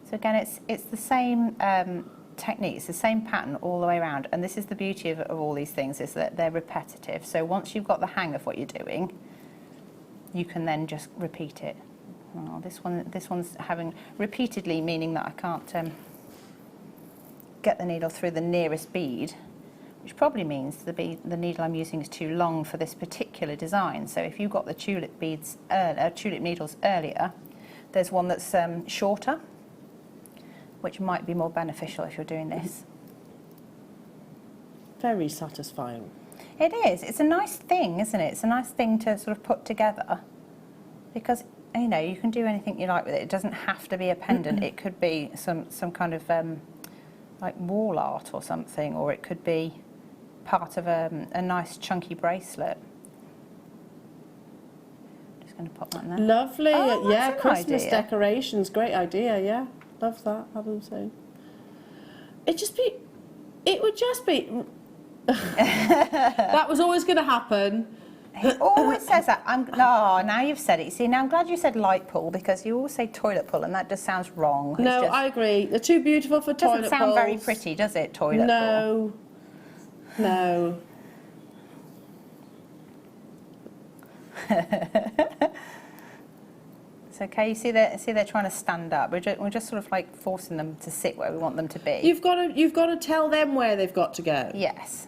So again, it's the same technique, it's the same pattern all the way around, and this is the beauty of all these things, is that they're repetitive. So once you've got the hang of what you're doing, you can then just repeat it. Oh, this one's having repeatedly, meaning that I can't get the needle through the nearest bead, which probably means the needle I'm using is too long for this particular design. So if you've got the tulip beads, tulip needles earlier, there's one that's shorter, which might be more beneficial if you're doing this. Very satisfying. It is. It's a nice thing, isn't it? It's a nice thing to sort of put together, because you know you can do anything you like with it. It doesn't have to be a pendant. It could be some kind of like wall art or something, or it could be part of a nice chunky bracelet. Just going to pop that in there. Lovely. Oh, yeah, that's an Christmas idea. decorations. Great idea. Yeah, love that. Adam saying. It would just be. That was always going to happen. He always says that. Now you've said it. See, now I'm glad you said light pool, because you always say toilet pool, and that just sounds wrong. No, I agree. They're too beautiful for toilet pools. Doesn't sound very pretty, does it? Toilet pool. No. It's okay. You see they're trying to stand up. We're just sort of like forcing them to sit where we want them to be. You've got to tell them where they've got to go. Yes,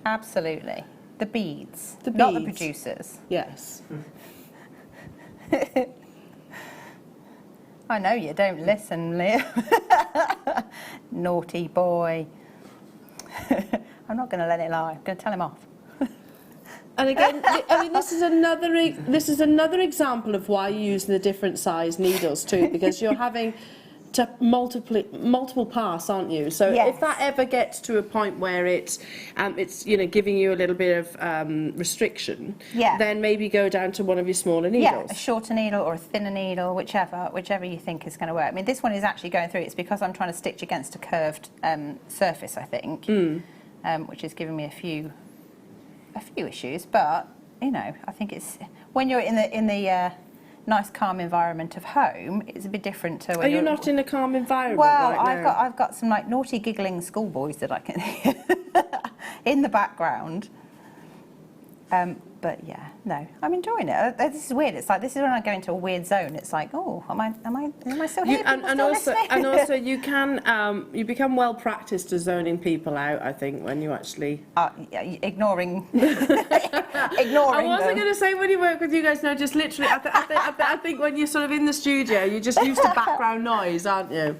absolutely. The beads, The not the beads. producers. Yes. I know you don't listen, Leo. Naughty boy. I'm not going to let it lie. I'm going to tell him off. And again, I mean, this is another example of why you're using the different size needles too, because you're having to multiple pass, aren't you? So if that ever gets to a point where it's giving you a little bit of restriction, then maybe go down to one of your smaller needles. Yeah, a shorter needle or a thinner needle, whichever you think is going to work. I mean, this one is actually going through. It's because I'm trying to stitch against a curved surface, I think, which is giving me a few issues. But I think it's when you're in the nice calm environment of home, it's a bit different to when you're not in a calm environment. Well, right now. I've got some like naughty giggling schoolboys that I can hear in the background. But yeah, no, I'm enjoying it. This is weird. It's like this is when I go into a weird zone. It's like, oh, am I still here? And also you can you become well practiced at zoning people out. I think when you actually ignoring I wasn't going to say when you work with you guys. No, just literally. I think when you're sort of in the studio, you're just used to background noise, aren't you?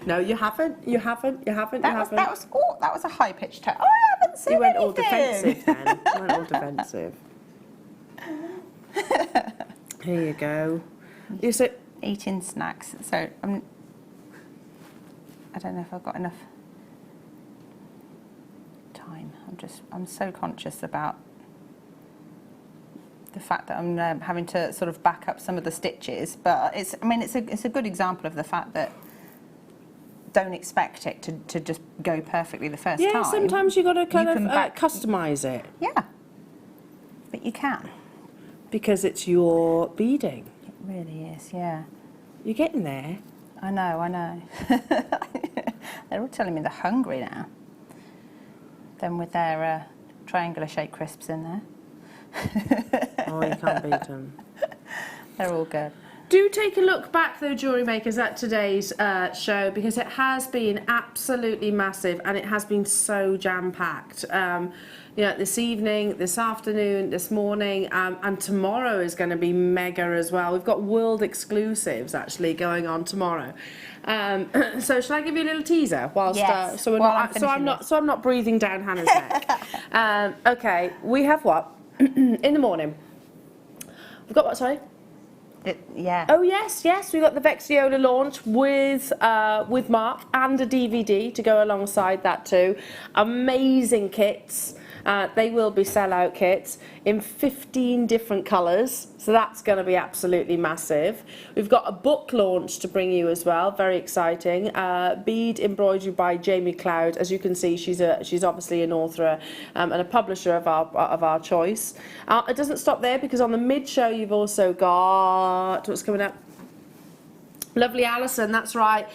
No, you haven't. That was a high pitched tone. Oh, I haven't said You went anything. all defensive then. You went all defensive. Here you go. You said eating snacks. So I don't know if I've got enough time. I'm so conscious about the fact that I'm having to sort of back up some of the stitches, but it's a good example of the fact that don't expect it to just go perfectly the first time. Yeah, sometimes you've got to kind of customise it. Yeah, but you can. Because it's your beading. It really is, yeah. You're getting there. I know. They're all telling me they're hungry now. Them with their triangular shaped crisps in there. Oh, you can't beat them. They're all good. Do take a look back, though, Jewellery Makers, at today's show, because it has been absolutely massive and it has been so jam-packed. This evening, this afternoon, this morning, and tomorrow is going to be mega as well. We've got world exclusives actually going on tomorrow. So shall I give you a little teaser whilst so I'm not breathing down Hannah's neck. Okay, we have what in the morning. We've got what? Sorry. Yeah. Oh yes, we got the Vexiola launch with Mark and a DVD to go alongside that too. Amazing kits. They will be sellout kits in 15 different colours, so that's going to be absolutely massive. We've got a book launch to bring you as well, very exciting. Bead embroidery by Jamie Cloud. As you can see, she's obviously an author and a publisher of our choice. It doesn't stop there, because on the mid show you've also got what's coming up. Lovely Alison, that's right,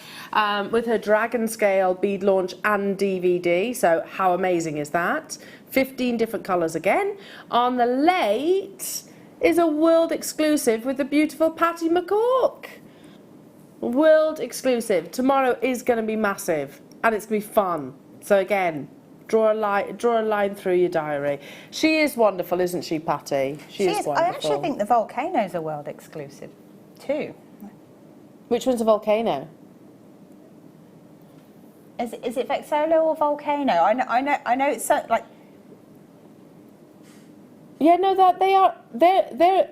with her Dragon Scale bead launch and DVD. So how amazing is that? 15 different colours again. On the late is a world exclusive with the beautiful Patty McCork. World exclusive. Tomorrow is going to be massive and it's going to be fun. So again, draw a line through your diary. She is wonderful, isn't she, Patty? She is wonderful. I actually think the volcano's a world exclusive too. Which one's a volcano? Is it Vexola or Volcano? I know it's so, like. Yeah, no, that they are. They're.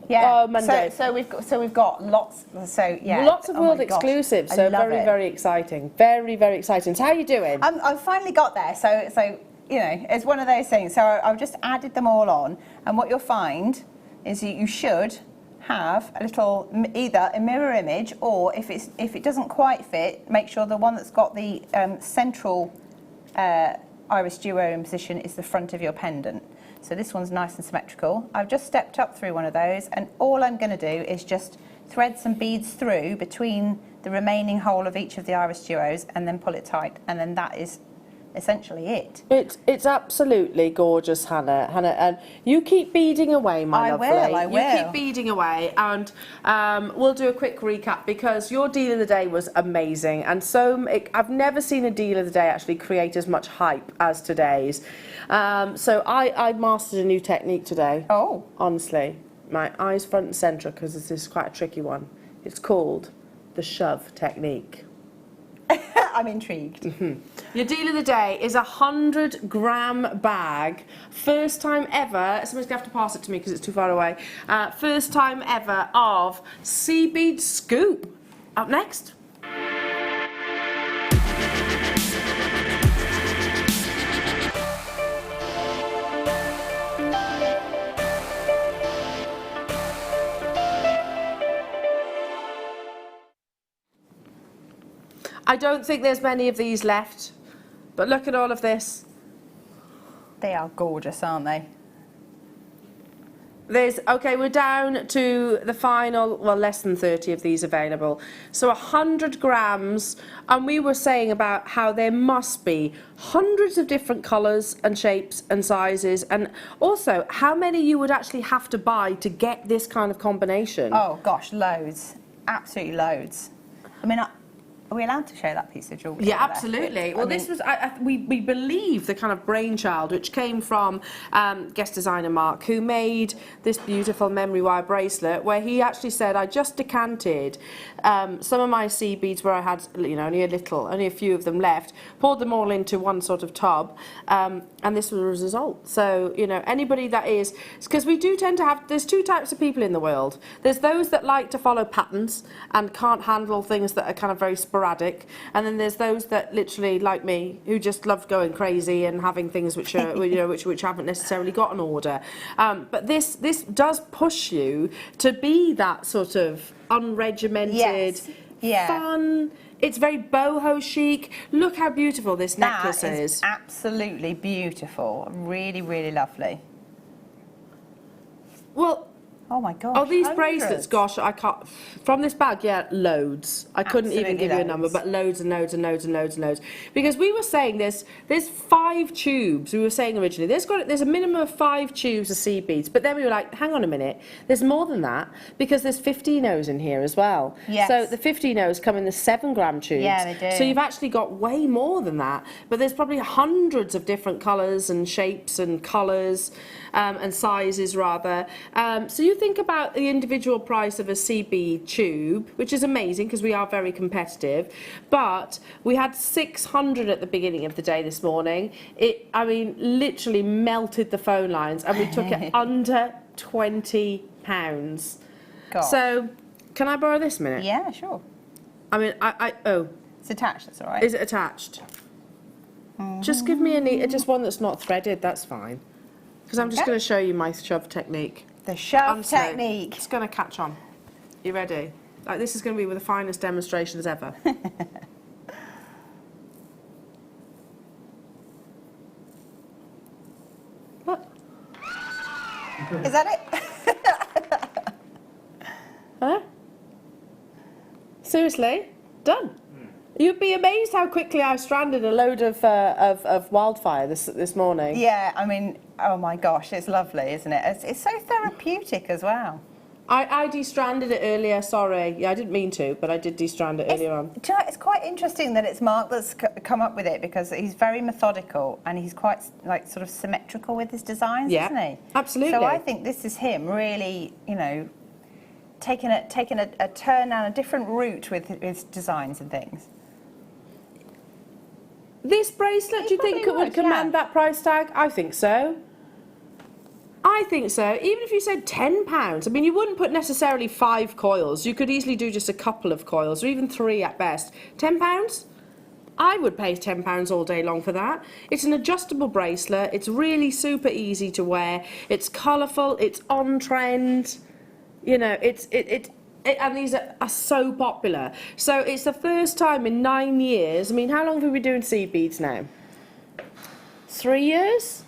Yeah. Monday. So we've got lots. So yeah, lots of oh my world gosh, exclusives. I So love very it. very exciting. Very very exciting. So how are you doing? I've finally got there. So you know, it's one of those things. So I've just added them all on, and what you'll find is you should have a little either a mirror image, or if it doesn't quite fit, make sure the one that's got the central iris duo in position is the front of your pendant. So this one's nice and symmetrical. I've just stepped up through one of those, and all I'm going to do is just thread some beads through between the remaining hole of each of the iris duos, and then pull it tight, and then that is essentially it. It's absolutely gorgeous, Hannah. Hannah, and you keep beading away, my lovely. I will. You keep beading away, and we'll do a quick recap because your deal of the day was amazing, and I've never seen a deal of the day actually create as much hype as today's. So I mastered a new technique today. Oh, honestly, my eyes front and centre because this is quite a tricky one. It's called the shove technique. I'm intrigued. Mm-hmm. Your deal of the day is a 100-gram bag. First time ever, somebody's going to have to pass it to me because it's too far away. First time ever of sea bead scoop. Up next. I don't think there's many of these left, but look at all of this. They are gorgeous, aren't they? Okay, we're down to the final, well, less than 30 of these available. So 100 grams, and we were saying about how there must be hundreds of different colours and shapes and sizes, and also how many you would actually have to buy to get this kind of combination. Oh gosh, loads. Absolutely loads. I mean, are we allowed to show that piece of jewellery? Yeah, absolutely. Well, this was, we believe, the kind of brainchild which came from guest designer Mark, who made this beautiful memory wire bracelet, where he actually said, I just decanted some of my sea beads where I had, you know, only a few of them left, poured them all into one sort of tub, and this was a result. So, you know, anybody that is, because we do tend to have, there's two types of people in the world. There's those that like to follow patterns and can't handle things that are kind of very sporadic, and then there's those that literally, like me, who just love going crazy and having things which are, you know, which haven't necessarily got an order. But this does push you to be that sort of unregimented, fun. It's very boho chic. Look how beautiful this necklace is. Absolutely beautiful. Really, really lovely. Well, oh my gosh. Oh, these bracelets, gosh, I can't. From this bag, yeah, loads. I couldn't even give you a number, but loads and loads and loads and loads and loads. Because we were saying there's 5 tubes. We were saying originally there's a minimum of 5 tubes of sea beads, but then we were like, hang on a minute, there's more than that because there's 15-Os in here as well. Yes. So the 15-Os come in the 7-gram tubes. Yeah, they do. So you've actually got way more than that. But there's probably hundreds of different colours and shapes and colours and sizes rather. So you think about the individual price of a sea bead tube, which is amazing because we are very competitive, but we had 600 at the beginning of the day this morning. I mean, literally melted the phone lines, and we took it under £20. God. So, can I borrow this a minute? Yeah, sure. I mean, oh. It's attached, that's all right. Is it attached? Just give me just one that's not threaded, that's fine. Because I'm just going to show you my shove technique. The shove technique. It's going to catch on. You ready? Like, this is going to be with the finest demonstrations ever. What? Is that it? Huh? Seriously? Done. You'd be amazed how quickly I stranded a load of wildfire this morning. Yeah, I mean, oh my gosh, it's lovely, isn't it? It's so therapeutic as well. I de-stranded it earlier, sorry. Yeah, I didn't mean to, but I did de-strand it earlier on. Do you know, it's quite interesting that it's Mark that's come up with it, because he's very methodical and he's quite like sort of symmetrical with his designs, isn't he? Absolutely. So I think this is him really, you know, taking a turn down a different route with his designs and things. This bracelet, do you think it would command that price tag? I think so. I think so. Even if you said £10, I mean, you wouldn't put necessarily 5 coils. You could easily do just a couple of coils, or even 3 at best. £10? I would pay £10 all day long for that. It's an adjustable bracelet. It's really super easy to wear. It's colourful. It's on trend. You know, and these are so popular. So it's the first time in 9 years. I mean, how long have we been doing seed beads now? 3 years?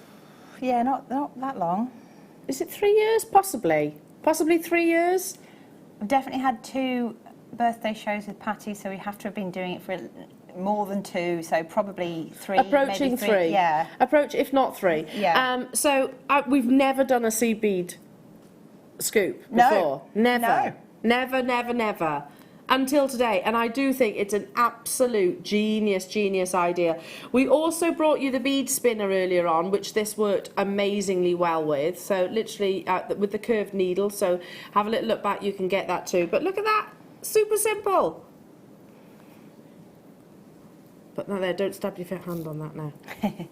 Yeah, not that long. Is it 3 years? Possibly 3 years. I've definitely had 2 birthday shows with Patty, so we have to have been doing it for more than 2, so probably 3. Approaching maybe 3. Yeah. Approach, if not 3. Yeah. So we've never done a seed bead scoop before. No. Never. Until today, and I do think it's an absolute genius idea. We also brought you the bead spinner earlier on, which this worked amazingly well with. So literally with the curved needle. So have a little look back, you can get that too. But look at that, super simple. But no, there, don't stab your hand on that now.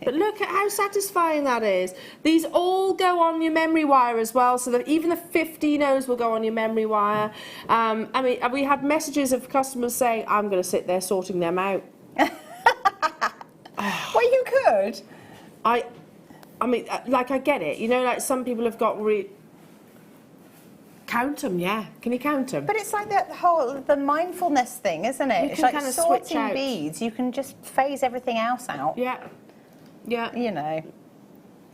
But look at how satisfying that is. These all go on your memory wire as well, so that even the 15 O's will go on your memory wire. I mean, we had messages of customers saying, I'm going to sit there sorting them out. Well, you could. I mean, like, I get it. You know, like, some people have got count them, yeah. Can you count them? But it's like the mindfulness thing, isn't it? You It's can like kind of switch sorting out. beads. You can just phase everything else out. Yeah. You know.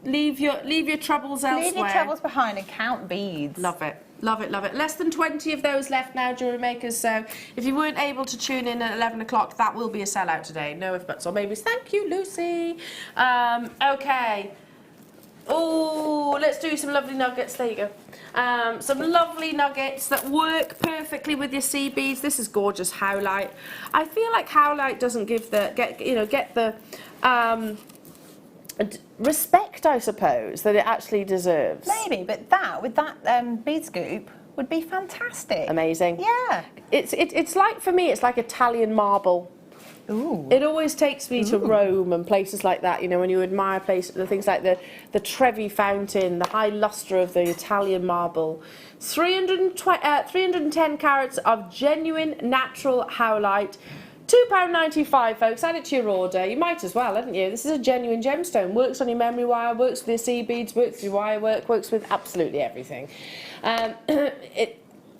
Leave your troubles elsewhere. Leave your troubles behind and count beads. Love it. Less than 20 of those left now, Jewellery Makers. So if you weren't able to tune in at 11 o'clock, that will be a sellout today. No if buts or maybes. Thank you, Lucy. Okay. Oh, let's do some lovely nuggets. There you go. Some lovely nuggets that work perfectly with your seed beads. This is gorgeous howlite. I feel like howlite doesn't get the respect, I suppose, that it actually deserves. Maybe, but with that bead scoop would be fantastic. Amazing. Yeah. It's like, for me, it's like Italian marble. Ooh. It always takes me to Rome and places like that, you know, when you admire the things like the Trevi fountain, the high lustre of the Italian marble. 310 carats of genuine natural howlite. £2.95, folks. Add it to your order. You might as well, hadn't you? This is a genuine gemstone. Works on your memory wire, works with your seed beads, works with your wire work, works with absolutely everything.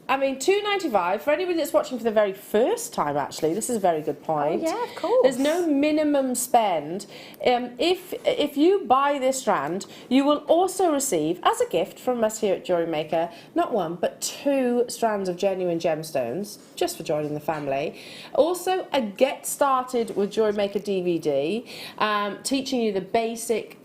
I mean, £2.95 for anybody that's watching for the very first time. Actually, this is a very good point. Oh, yeah, of course. There's no minimum spend. If you buy this strand, you will also receive as a gift from us here at Jewellery Maker not 1 but 2 strands of genuine gemstones, just for joining the family. Also, a Get Started with Jewellery Maker DVD, teaching you the basic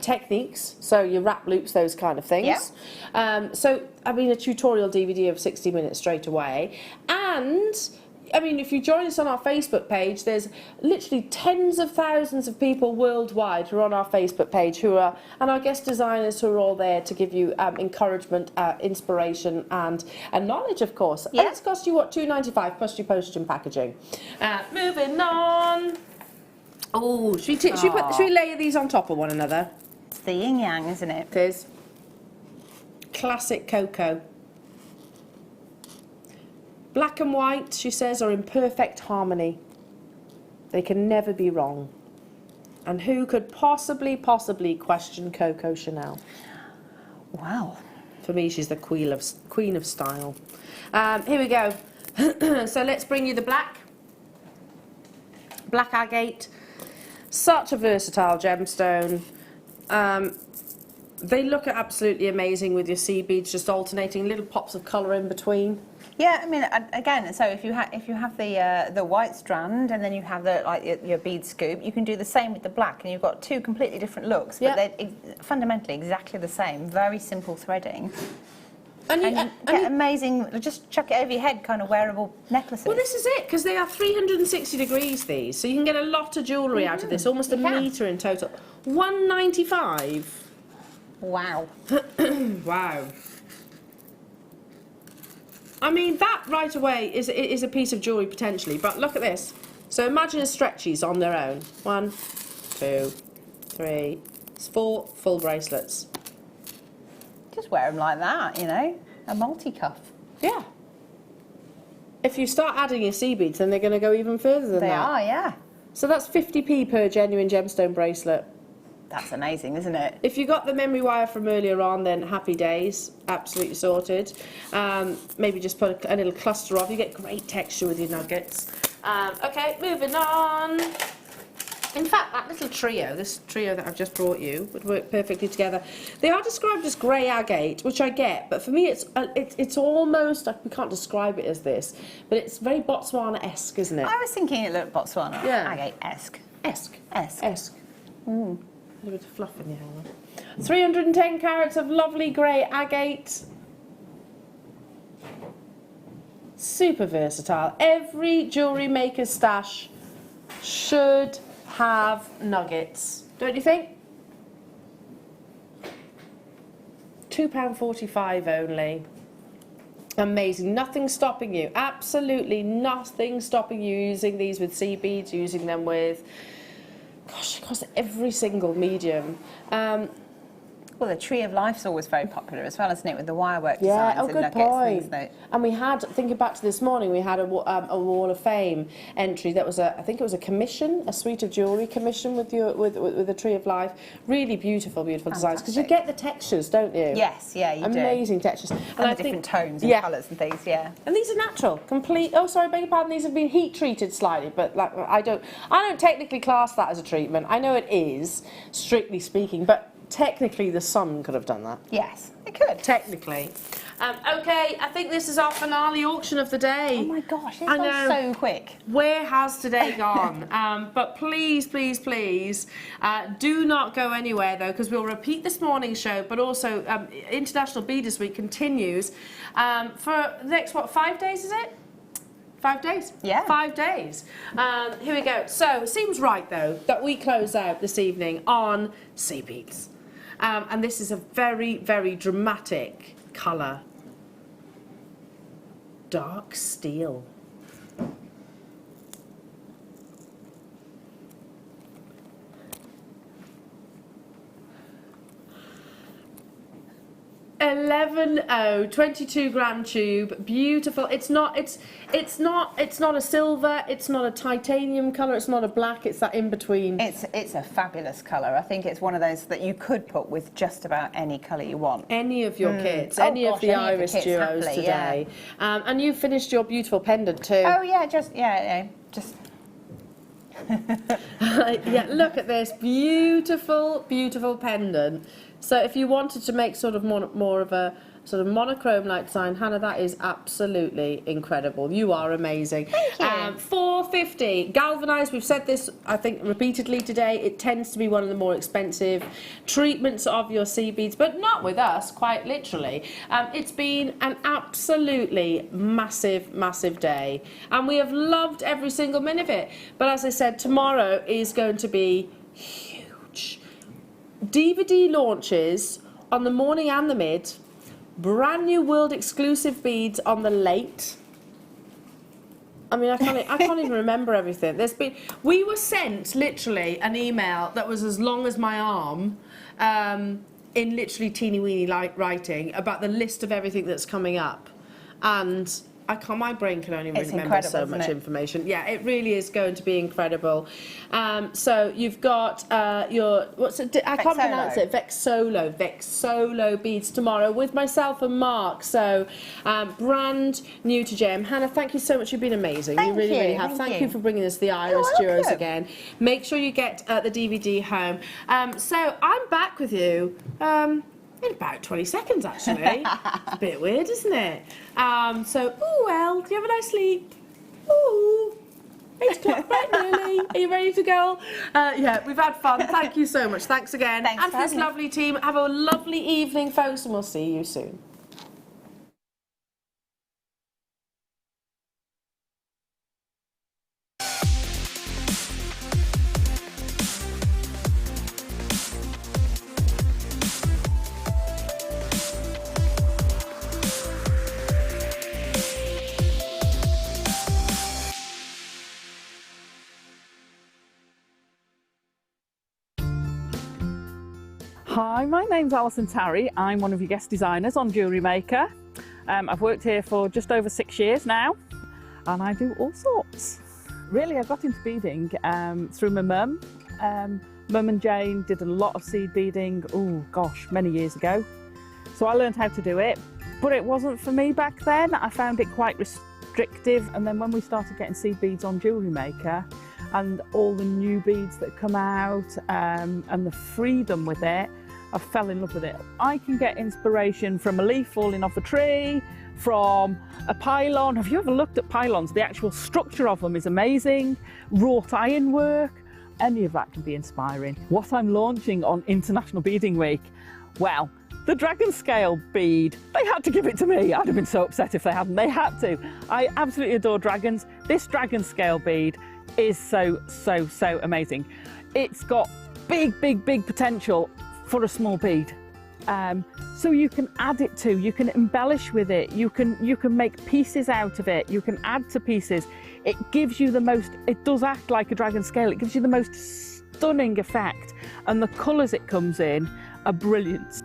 techniques, so your wrap loops, those kind of things. Yeah. So, I mean, a tutorial DVD of 60 minutes straight away. And, I mean, if you join us on our Facebook page, there's literally tens of thousands of people worldwide who are on our Facebook page and our guest designers who are all there to give you encouragement, inspiration and knowledge, of course. Yeah. And it's cost you, what, £2.95 plus your postage and packaging. Moving on. Oh, should we layer these on top of one another? It's the yin yang, isn't it? It is. Classic cocoa. Black and white, she says, are in perfect harmony. They can never be wrong. And who could possibly question Coco Chanel? Wow. For me, she's the queen of style. Here we go. So let's bring you the black. Black agate. Such a versatile gemstone. They look absolutely amazing with your seed beads, just alternating little pops of colour in between. Yeah, I mean, again, so if you have the white strand and then you have your bead scoop, you can do the same with the black, and you've got 2 completely different looks, but they're fundamentally exactly the same. Very simple threading. And you get amazing, just chuck it over your head, kind of wearable necklaces. Well, this is it, because they are 360 degrees, these, so you can get a lot of jewellery out of this, almost a metre in total. £1.95. Wow. Wow. I mean, that right away is a piece of jewellery potentially, but look at this. So imagine a stretchies on their own. 1, 2, 3, It's 4 full bracelets. Just wear them like that, you know, a multi-cuff. Yeah. If you start adding your sea beads, then they're going to go even further than that. They are, yeah. So that's 50p per genuine gemstone bracelet. That's amazing, isn't it? If you got the memory wire from earlier on, then happy days, absolutely sorted. Maybe just put a little cluster off. You get great texture with your nuggets. Okay, moving on. In fact, that little trio, this trio that I've just brought you, would work perfectly together. They are described as grey agate, which I get, but for me it's almost, we can't describe it as this, but it's very Botswana-esque, isn't it? I was thinking it looked Botswana. Yeah. Agate-esque. Esque. Esque. Esque. A little bit of fluff in the hair. 310 carats of lovely grey agate. Super versatile. Every jewellery maker's stash should have nuggets, don't you think? £2.45 only. Amazing. Nothing stopping you. Absolutely nothing stopping you using these with sea beads, using them with, gosh, across every single medium. Well, the Tree of Life's always very popular as well, isn't it, with the wirework designs Yeah, and good nuggets point. and things. And we had, thinking back to this morning, we had a Wall of Fame entry that was I think it was a commission, a suite of jewellery commission with the Tree of Life. Really beautiful, beautiful designs, because you get the textures, don't you? Yes, yeah, you do. Amazing textures. And I the think, different tones and colours and things, yeah. And these are natural, complete. Oh, sorry, beg your pardon. These have been heat treated slightly, but like I don't technically class that as a treatment. I know it is, strictly speaking, but technically the sun could have done that. Yes, it could. Technically. Okay, I think this is our finale auction of the day. Oh my gosh, it's gone so quick. Where has today gone? But please, please, please, do not go anywhere though, because we'll repeat this morning's show, but also International Beaders Week continues for the next, 5 days is it? 5 days? Yeah. 5 days. Here we go. So it seems right though that we close out this evening on sea beads. And this is a very, very dramatic colour. Dark steel. Oh, 22-gram tube, beautiful. It's not a silver, it's not a titanium colour, it's not a black, it's that in between. It's a fabulous colour. I think it's one of those that you could put with just about any colour you want. Any of your kits, any of the Iris duos today. Yeah. And you finished your beautiful pendant too. Oh yeah, just. Yeah, look at this beautiful, beautiful pendant. So if you wanted to make sort of more of a sort of monochrome like design, Hannah, that is absolutely incredible. You are amazing. Thank you. $4.50 galvanized. We've said this, I think, repeatedly today. It tends to be one of the more expensive treatments of your sea beads, but not with us, quite literally. It's been an absolutely massive, massive day, and we have loved every single minute of it. But as I said, tomorrow is going to be huge. DVD launches on the morning and the mid. Brand new world exclusive beads on the late. I mean, I can't even remember everything. We were sent literally an email that was as long as my arm, in literally teeny weeny writing about the list of everything that's coming up, and my brain can only remember so much information. Yeah, it really is going to be incredible. So you've got I can't pronounce it. Vexolo beads tomorrow with myself and Mark. So brand new to Gem. Hannah, thank you so much. You've been amazing. You really have. Thank you for bringing us the Iris duos again. Make sure you get the DVD home. So I'm back with you. In about 20 seconds, actually. It's a bit weird, isn't it? So, do you have a nice sleep? 8 o'clock, bright and early. Are you ready to go? Yeah, we've had fun. Thank you so much. Thanks again. Thanks and for this lovely team. Have a lovely evening, folks, and we'll see you soon. Hi, my name's Alison Tarry. I'm one of your guest designers on Jewellery Maker. I've worked here for just over 6 years now, and I do all sorts. Really, I got into beading through my mum. Mum and Jane did a lot of seed beading, oh gosh, many years ago. So I learned how to do it, but it wasn't for me back then. I found it quite restrictive, and then when we started getting seed beads on Jewellery Maker and all the new beads that come out and the freedom with it, I fell in love with it. I can get inspiration from a leaf falling off a tree, from a pylon. Have you ever looked at pylons? The actual structure of them is amazing. Wrought iron work, any of that can be inspiring. What I'm launching on International Beading Week, well, the dragon scale bead, they had to give it to me. I'd have been so upset if they hadn't. They had to. I absolutely adore dragons. This dragon scale bead is so amazing. It's got big potential for a small bead. So you can add it to, you can embellish with it, you can make pieces out of it, you can add to pieces. It gives you the most, it does act like a dragon scale, it gives you the most stunning effect, and the colours it comes in are brilliant.